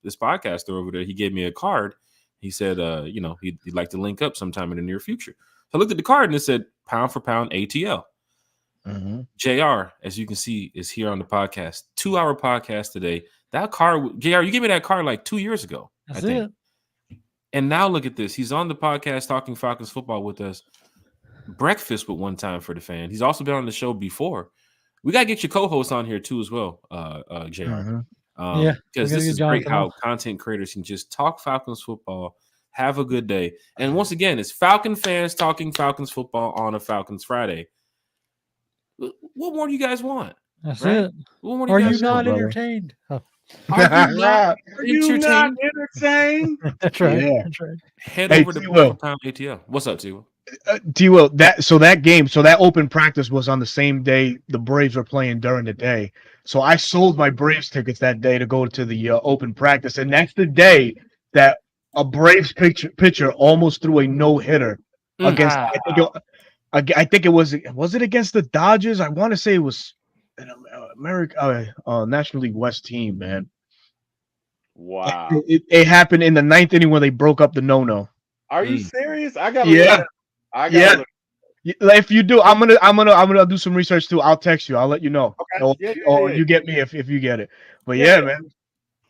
this podcaster over there, he gave me a card. He said, he'd like to link up sometime in the near future." So I looked at the card and it said Pound for Pound ATL. Mhm. JR, as you can see, is here on the podcast. 2-hour podcast today. That card, JR, you gave me that card like 2 years ago. That's I think. it. And now look at this. He's on the podcast talking Falcons football with us. Breakfast with One Time for the Fan. He's also been on the show before. We got to get your co-host on here too as well, JR. Mhm. Yeah, Because we gotta this get is great Jonathan how on. content creators can just talk Falcons football, have a good day. And once again, it's Falcon fans talking Falcons football on a Falcons Friday. What more do you guys want? That's Right? it. What more do Are you guys not want? brother. entertained? Oh, Are you not Are you not entertained? entertained? that's right. Yeah. That's right. Head Hey, over to T-Will. Pound ATL. What's up, T-Will? T-Will, that open practice was on the same day the Braves were playing during the day. So I sold my Braves tickets that day to go to the open practice, and that's the day that a Braves pitcher almost threw a no-hitter against. I think it was it against the Dodgers? I want to say it was an National League West team, man. Wow. It happened in the ninth inning when they broke up the no-no. Are you serious? I gotta Yeah. look. I gotta look. If you do, I'm gonna do some research too. I'll text you. I'll let you know. Okay. Or Yeah. you get me if you get it. But Yeah. man.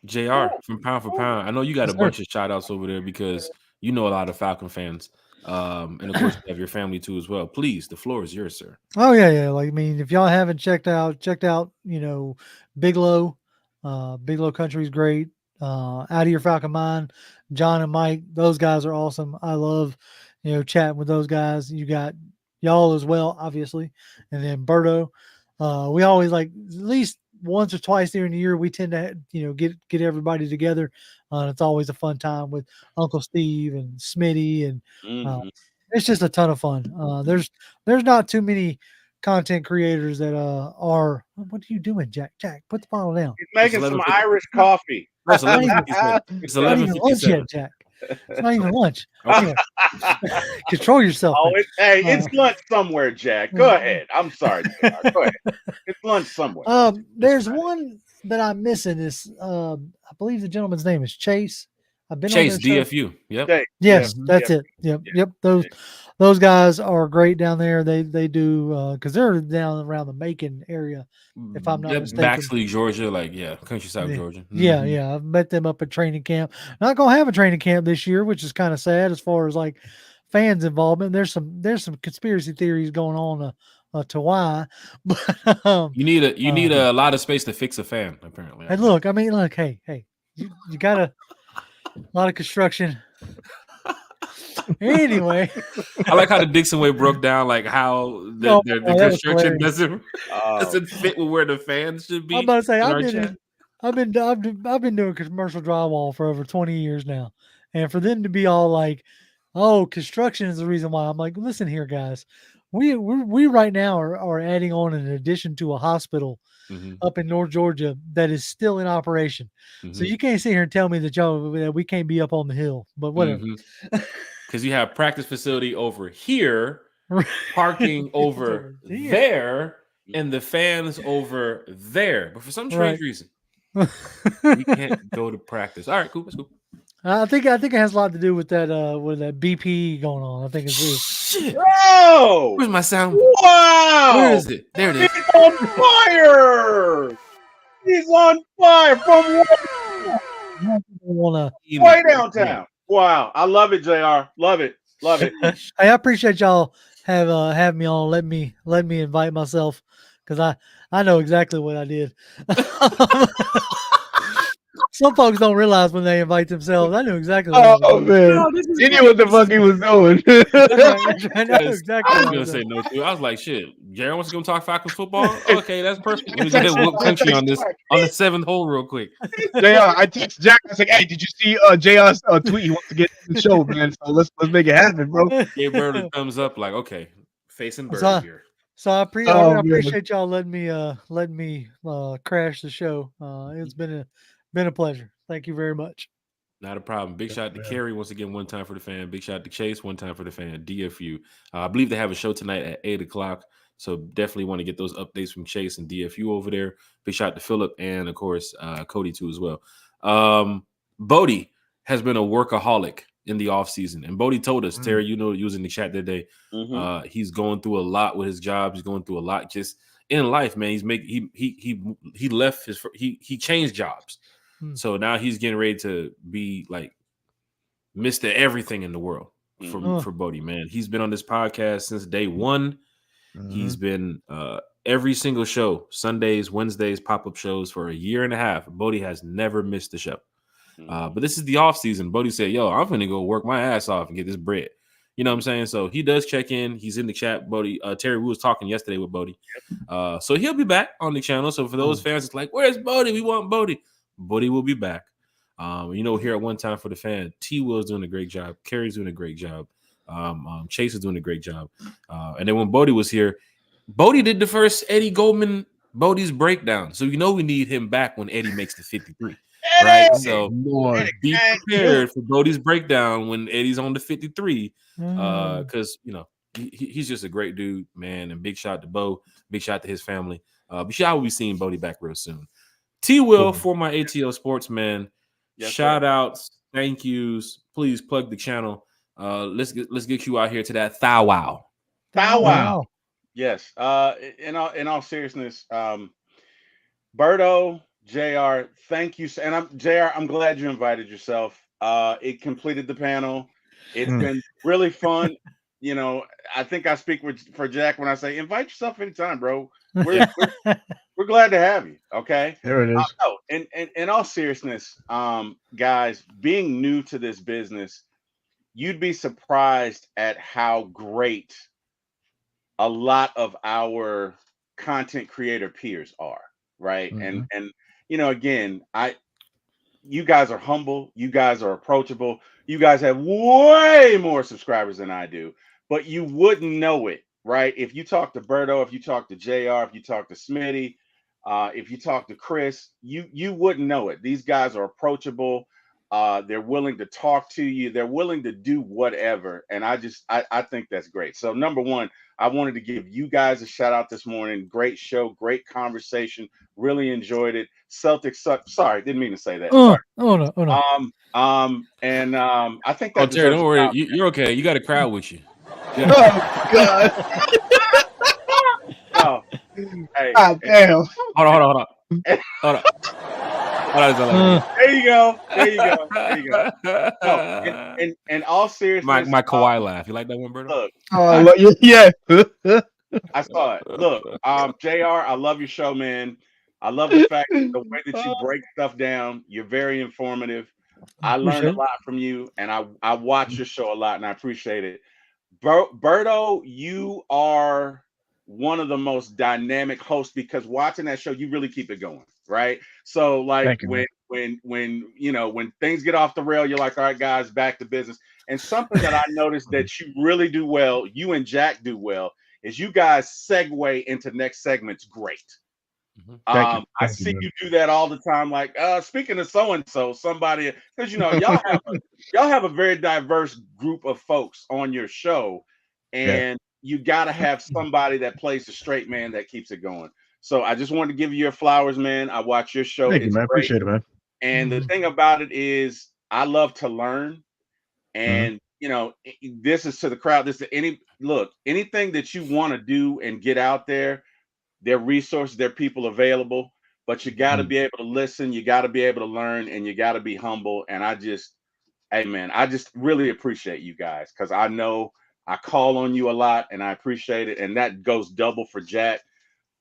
JR from Pound for Pound. I know you got a Yes, bunch of shout outs over there because you know a lot of Falcon fans. And of course, you have your family too as well. Please, the floor is yours, sir. Oh yeah. Like, I mean, if y'all haven't checked out, Bigelow. Bigelow Country's great. Out of Your Falcon Mind, John and Mike, those guys are awesome. I love, chatting with those guys. You got y'all as well, obviously, and then Berto. We always like at least once or twice during the year we tend to get everybody together. It's always a fun time with Uncle Steve and Smitty, and Mhm. it's just a ton of fun. There's not too many content creators that are. What are you doing, Jack? Jack, put the bottle down. He's making some 11:50. Irish coffee. That's Not even- 11:57. It's It's not even lunch 11:57. yet, Jack. It's not even lunch. Okay. Control yourself. Oh, man. it's lunch somewhere, Jack. Go ahead. I'm sorry, JR. Go ahead. It's lunch somewhere. There's one that I'm missing. Is I believe the gentleman's name is Chase. I've been Chase on their show. DFU. Yep. Jay, Yes, Yeah. that's it. Yep. Those guys are great down there. They do because they're down around the Macon area. If I'm not Yep, mistaken. Baxley, Georgia, countryside Yeah. Georgia. Yeah. I've met them up at training camp. Not gonna have a training camp this year, which is kind of sad as far as like fans' involvement. There's some conspiracy theories going on to why, but you need a lot of space to fix a fan. Apparently, and look, I mean, look, hey, you got a lot of construction. Anyway, I like how the Dixon way broke down like how the construction doesn't fit with where the fans should be. I'm about to say I've been doing commercial drywall for over 20 years now, and for them to be all like, "Oh, construction is the reason why," I'm like, "Listen here, guys, we right now are adding on an addition to a hospital up in North Georgia that is still in operation. So you can't sit here and tell me that we can't be up on the hill, but whatever." Because you have practice facility over here, parking over there, and the fans over there. But for some strange reason, we can't go to practice. All right, cool. That's cool. I think it has a lot to do with that BP going on. I think it's real. Shit. Bro! Where's my sound? Wow! Where is it? There it is. He's on fire! He's on fire from way downtown. Wow, I love it, JR. Love it. Hey, I appreciate y'all have me on. Let me invite myself because I know exactly what I did. Some folks don't realize when they invite themselves. I knew exactly what I was doing. Man. You knew what the fuck he was doing. I know exactly. I was gonna say no too. I was like, shit, Jared wants to go talk Falcons football? Okay, that's perfect. Let me get what country on the 7th hole real quick. JR, I text Jack. I was like, hey, did you see JR's tweet? He wants to get to the show, man. So let's make it happen, bro. Gave Bird a thumbs up, like, okay, facing Bird here. So I appreciate y'all letting me crash the show. It's been a pleasure. Thank you very much. Not a problem. Big shout out to Kerry once again, one time for the fan. Big shout out to Chase, one time for the fan. DFU. I believe they have a show tonight at 8:00. So definitely want to get those updates from Chase and DFU over there. Big shout out to Philip and of course Cody too as well. Bodie has been a workaholic in the offseason. And Bodie told us, Terry, you was in the chat that day. He's going through a lot with his job. He's going through a lot just in life, man. He left he changed jobs. So now he's getting ready to be like Mr. Everything in the world for Bodie, man. He's been on this podcast since day one. He's been every single show, Sundays, Wednesdays, pop-up shows for a year and a half. Bodie has never missed a show. But this is the off season. Bodie said, yo, I'm going to go work my ass off and get this bread. You know what I'm saying? So he does check in. He's in the chat, Bodie. Terry, we was talking yesterday with Bodie. So he'll be back on the channel. So for those fans, it's like, where's Bodie? We want Bodie. Bodie will be back. Here at One Time for the Fan, T Will's doing a great job. Kerry's doing a great job. Chase is doing a great job. And then when Bodie was here, Bodie did the first Eddie Goldman Bodie's breakdown. So we need him back when Eddie makes the 53. Right, so be prepared for Bodie's breakdown when Eddie's on the 53, because he's just a great dude, man. And big shout out to Bo, big shout out to his family. Y'all will be seeing Bodie back real soon. T Will for my ATL Sports, man. Yes, shout outs, thank yous. Please plug the channel. Let's get you out here to that thou wow. Yes. In all seriousness, Berto. JR, thank you. And JR, I'm glad you invited yourself. It completed the panel. It's been really fun. I think I speak for Jack when I say invite yourself anytime, bro. We're glad to have you. Okay. There it is. And in all seriousness, guys, being new to this business, you'd be surprised at how great a lot of our content creator peers are. Right. And again, you guys are humble, you guys are approachable, you guys have way more subscribers than I do, but you wouldn't know it, right? If you talk to Berto, if you talk to JR, if you talk to Smitty, if you talk to Chris, you wouldn't know it. These guys are approachable. They're willing to talk to you. They're willing to do whatever. And I think that's great. So number one, I wanted to give you guys a shout out this morning. Great show, great conversation. Really enjoyed it. Celtics suck. Sorry, didn't mean to say that. Oh no. I think that. Terry, don't worry. You're okay. You got a crowd with you. Yeah. Oh God. Hey, God damn. Hold on. There you go. There you go. There you go. No, in all seriousness, my Kawhi laugh. You like that one, Berto? Look, yeah. I saw it. Look, JR, I love your show, man. I love the fact the way that you break stuff down. You're very informative. I learned a lot from you, and I watch your show a lot, and I appreciate it. Berto, you are one of the most dynamic hosts because watching that show, you really keep it going, right? So, like when things get off the rail, you're like, all right, guys, back to business. And something that I noticed that you really do well, you and Jack do well, is you guys segue into next segments great. I see you do that all the time. Like, speaking of so and so, somebody, because y'all have a very diverse group of folks on your show, and you got to have somebody that plays the straight man that keeps it going. So I just wanted to give you your flowers, man. I watch your show. Thank you, man. Appreciate it, man. And the thing about it is, I love to learn, and this is to the crowd. This is anything that you want to do and get out there. There are resources, there are people available, but you got to be able to listen, you got to be able to learn, and you got to be humble. And I just really appreciate you guys, because I know I call on you a lot, and I appreciate it. And that goes double for Jack.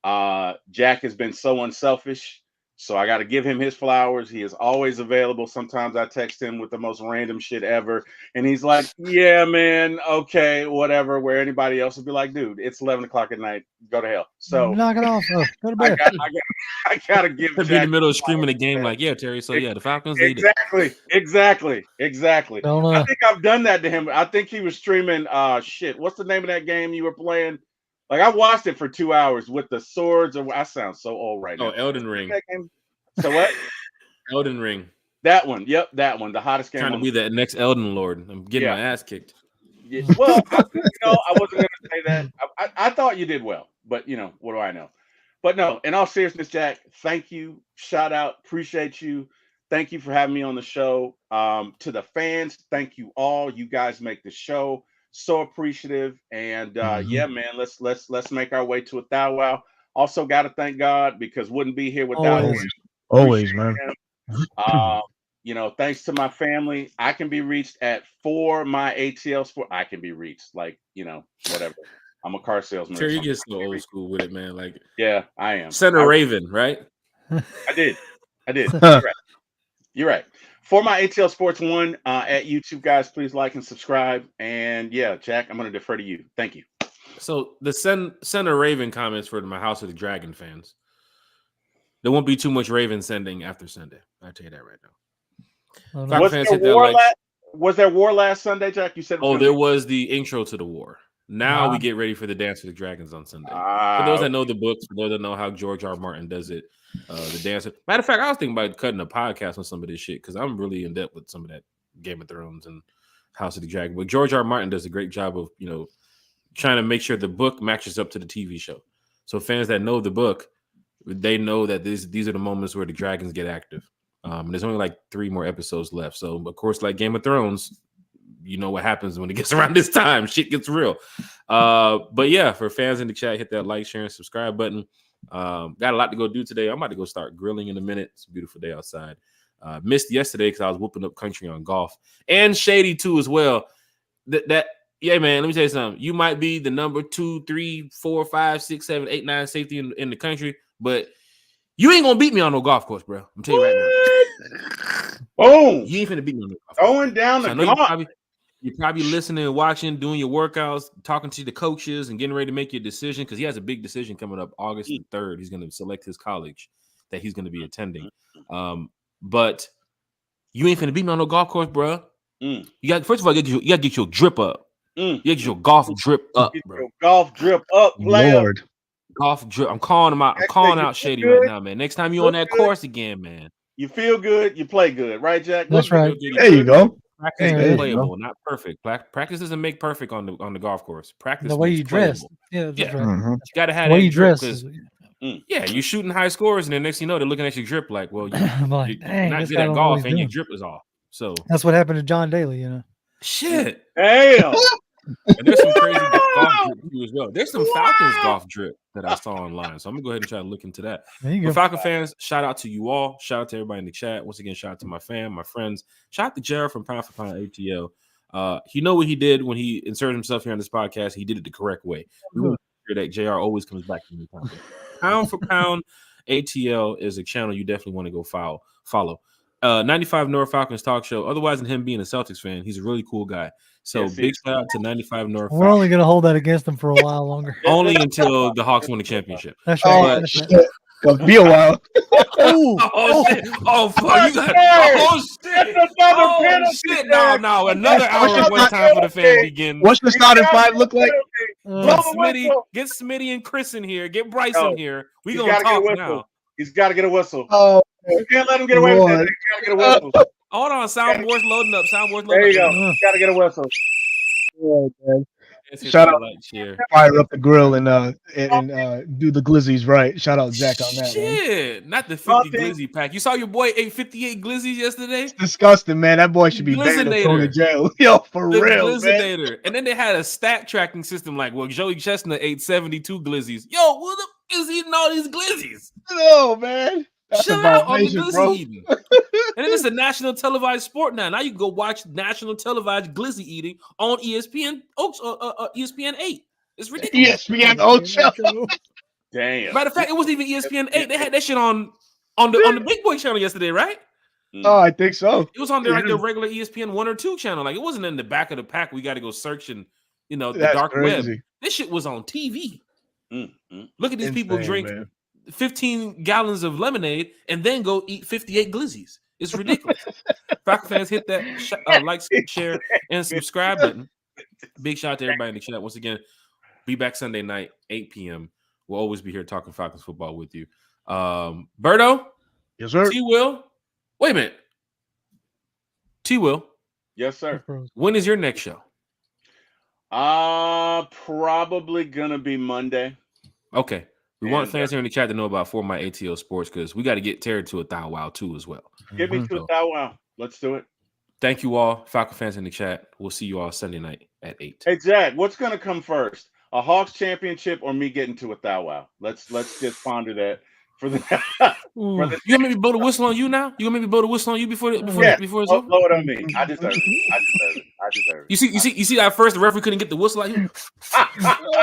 Jack has been so unselfish, so I got to give him his flowers. He is always available. Sometimes I text him with the most random shit ever, and he's like, yeah, man, okay, whatever, where anybody else would be like, dude, it's 11 o'clock at night, go to hell. So knock it off. Go to bed. I gotta give Jack be in the middle of screaming the game like, yeah, Terry, so yeah, the Falcons exactly. Don't, I think I've done that to him. I think he was streaming what's the name of that game you were playing? Like, I watched it for 2 hours with the swords. I sound so old right now. Oh, Elden Ring. So what? Elden Ring. That one. Yep, that one. The hottest game. Trying to be that next Elden Lord. I'm getting my ass kicked. Yeah. Well, I wasn't going to say that. I thought you did well, but what do I know? But no, in all seriousness, Jack, thank you. Shout out. Appreciate you. Thank you for having me on the show. To the fans, thank you all. You guys make the show. So appreciative. And yeah, man, let's make our way to a thou wow. Also got to thank God, because wouldn't be here without him. Always, man. Thanks to my family, I can be reached at for my ATL sport. I can be reached, like, whatever. I'm a car salesman. Terry, you get so old school with it, man. Like, yeah, I am. Center Raven, right? I did. You're right. For my ATL Sports 1 at YouTube, guys, please like and subscribe. And yeah, Jack, I'm going to defer to you. Thank you. So the Center Raven comments for my House of the Dragon fans. There won't be too much Raven sending after Sunday. I'll tell you that right now. Was there war last Sunday, Jack? You said. There was the intro to the war. Now we get ready for the Dance with the Dragons on Sunday. For those that know the books, for those that know how George R. Martin does it, the dance. Matter of fact, I was thinking about cutting a podcast on some of this shit, because I'm really in depth with some of that Game of Thrones and House of the Dragon. But George R. Martin does a great job of trying to make sure the book matches up to the TV show. So fans that know the book, they know that these are the moments where the dragons get active. There's only like 3 more episodes left. So of course, like Game of Thrones, you know what happens when it gets around this time. Shit gets real. But yeah, for fans in the chat, hit that like, share, and subscribe button. Got a lot to go do today. I'm about to go start grilling in a minute. It's a beautiful day outside. Missed yesterday because I was whooping up country on golf, and Shady too as well. Yeah, man, let me tell you something. You might be the number 2, 3, 4, 5, 6, 7, 8, 9 safety in the country, but you ain't gonna beat me on no golf course, bro. I'm telling you right now. Boom! You ain't finna beat me on no golf course. Going down the golf. You're probably listening and watching, doing your workouts, talking to the coaches, and getting ready to make your decision, because he has a big decision coming up August 3rd. He's going to select his college that he's going to be attending. But you ain't finna beat me on no golf course, bro. You got, first of all, you got to get your drip up. You got to get your golf drip up, bro. Your golf drip up, player. Lord. Golf drip. I'm calling him out. I'm calling out Shady right now, man. Next time you're on that course again, man. You feel good, you play good, right, Jack? That's right. There you go. Practice is playable, not perfect. Practice doesn't make perfect on the golf course. Practice the way you dress. Yeah, that's right. You got to have the way that you drip, dress. Yeah, you're shooting high scores, and then next thing you know, they're looking at your drip like, well, you're not good at golf, and your drip is off. So that's what happened to John Daly, Shit. Damn. And there's some crazy golf golf drip too as well. There's some Falcons golf drip that I saw online, so I'm gonna go ahead and try to look into that. There you For go. Falcon fans, shout out to you all. Shout out to everybody in the chat. Once again, shout out to my fam, my friends. Shout out to Jared from Pound for Pound ATL. He know what he did when he inserted himself here on this podcast. He did it the correct way. We want to make sure that JR always comes back to me. Pound for Pound ATL is a channel you definitely want to go follow. 95 North Falcons talk show. Otherwise than him being a Celtics fan, he's a really cool guy. So big shout out to 95 North We're Falcons. only going to hold that against them for a while longer. Only until the Hawks win the championship. That's right. Oh, shit. It'll be a while. Oh shit! Oh fuck! You got! Oh shit! Oh shit! No! Another hour of one time for the fan begin. What's the starting five look like? Get Smitty and Chris in here. Get Bryce in here. We gonna talk now. He's got to get a whistle. Oh, you can't let him get away with that. He's got to get a whistle. Hold on, soundboard's loading up. There you go. He's got to get a whistle. yeah, man. Shout out, fire up the grill and do the glizzies right. Shout out Zach on that. Shit, man. Not the 50 glizzy pack. You saw your boy ate 58 glizzies yesterday. It's disgusting, man. That boy should be banned and thrown to jail. Yo, for real, man. And then they had a stat tracking system like, well, Joey Chestnut ate 72 glizzies. Yo, what the is eating all these glizzies? No, man. That's Shut out on the glizzy eating. And then it's a national televised sport now. Now you can go watch national televised glizzy eating on ESPN, ESPN 8. It's ridiculous. ESPN Ocho. Damn. Matter of fact, it wasn't even ESPN 8. They had that shit on the Big Boy channel yesterday, right? Oh, I think so. It was on there like the regular ESPN 1 or 2 channel. Like it wasn't in the back of the pack. We got to go search and the dark web. This shit was on TV. Look at these people drink 15 gallons of lemonade and then go eat 58 glizzies. It's ridiculous. Falcon fans, hit that like, share, and subscribe button. Big shout out to everybody in the chat. Once again, be back Sunday night, 8 p.m. We'll always be here talking Falcons football with you. Berto? Yes, sir. T-Will? Wait a minute. T-Will? Yes, sir. When is your next show? Probably gonna be Monday. Okay. We want fans here in the chat to know about For My ATL Sports because we got to get Terry to a thou wow too as well. Get me to a thou wow. Let's do it. Thank you all, Falcon fans in the chat. We'll see you all Sunday night at 8. Hey, Jack, what's gonna come first? A Hawks championship or me getting to a thou wow? Let's just ponder that for the. You want me to blow the whistle on you now? You want me to blow the whistle on you before it's over? Blow it on me. I deserve it. I deserve it. You see that first the referee couldn't get the whistle out here.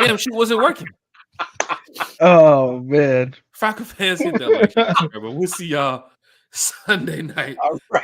Damn, shit wasn't working. Oh man. Falcon fans hit that like, but we'll see y'all Sunday night. All right.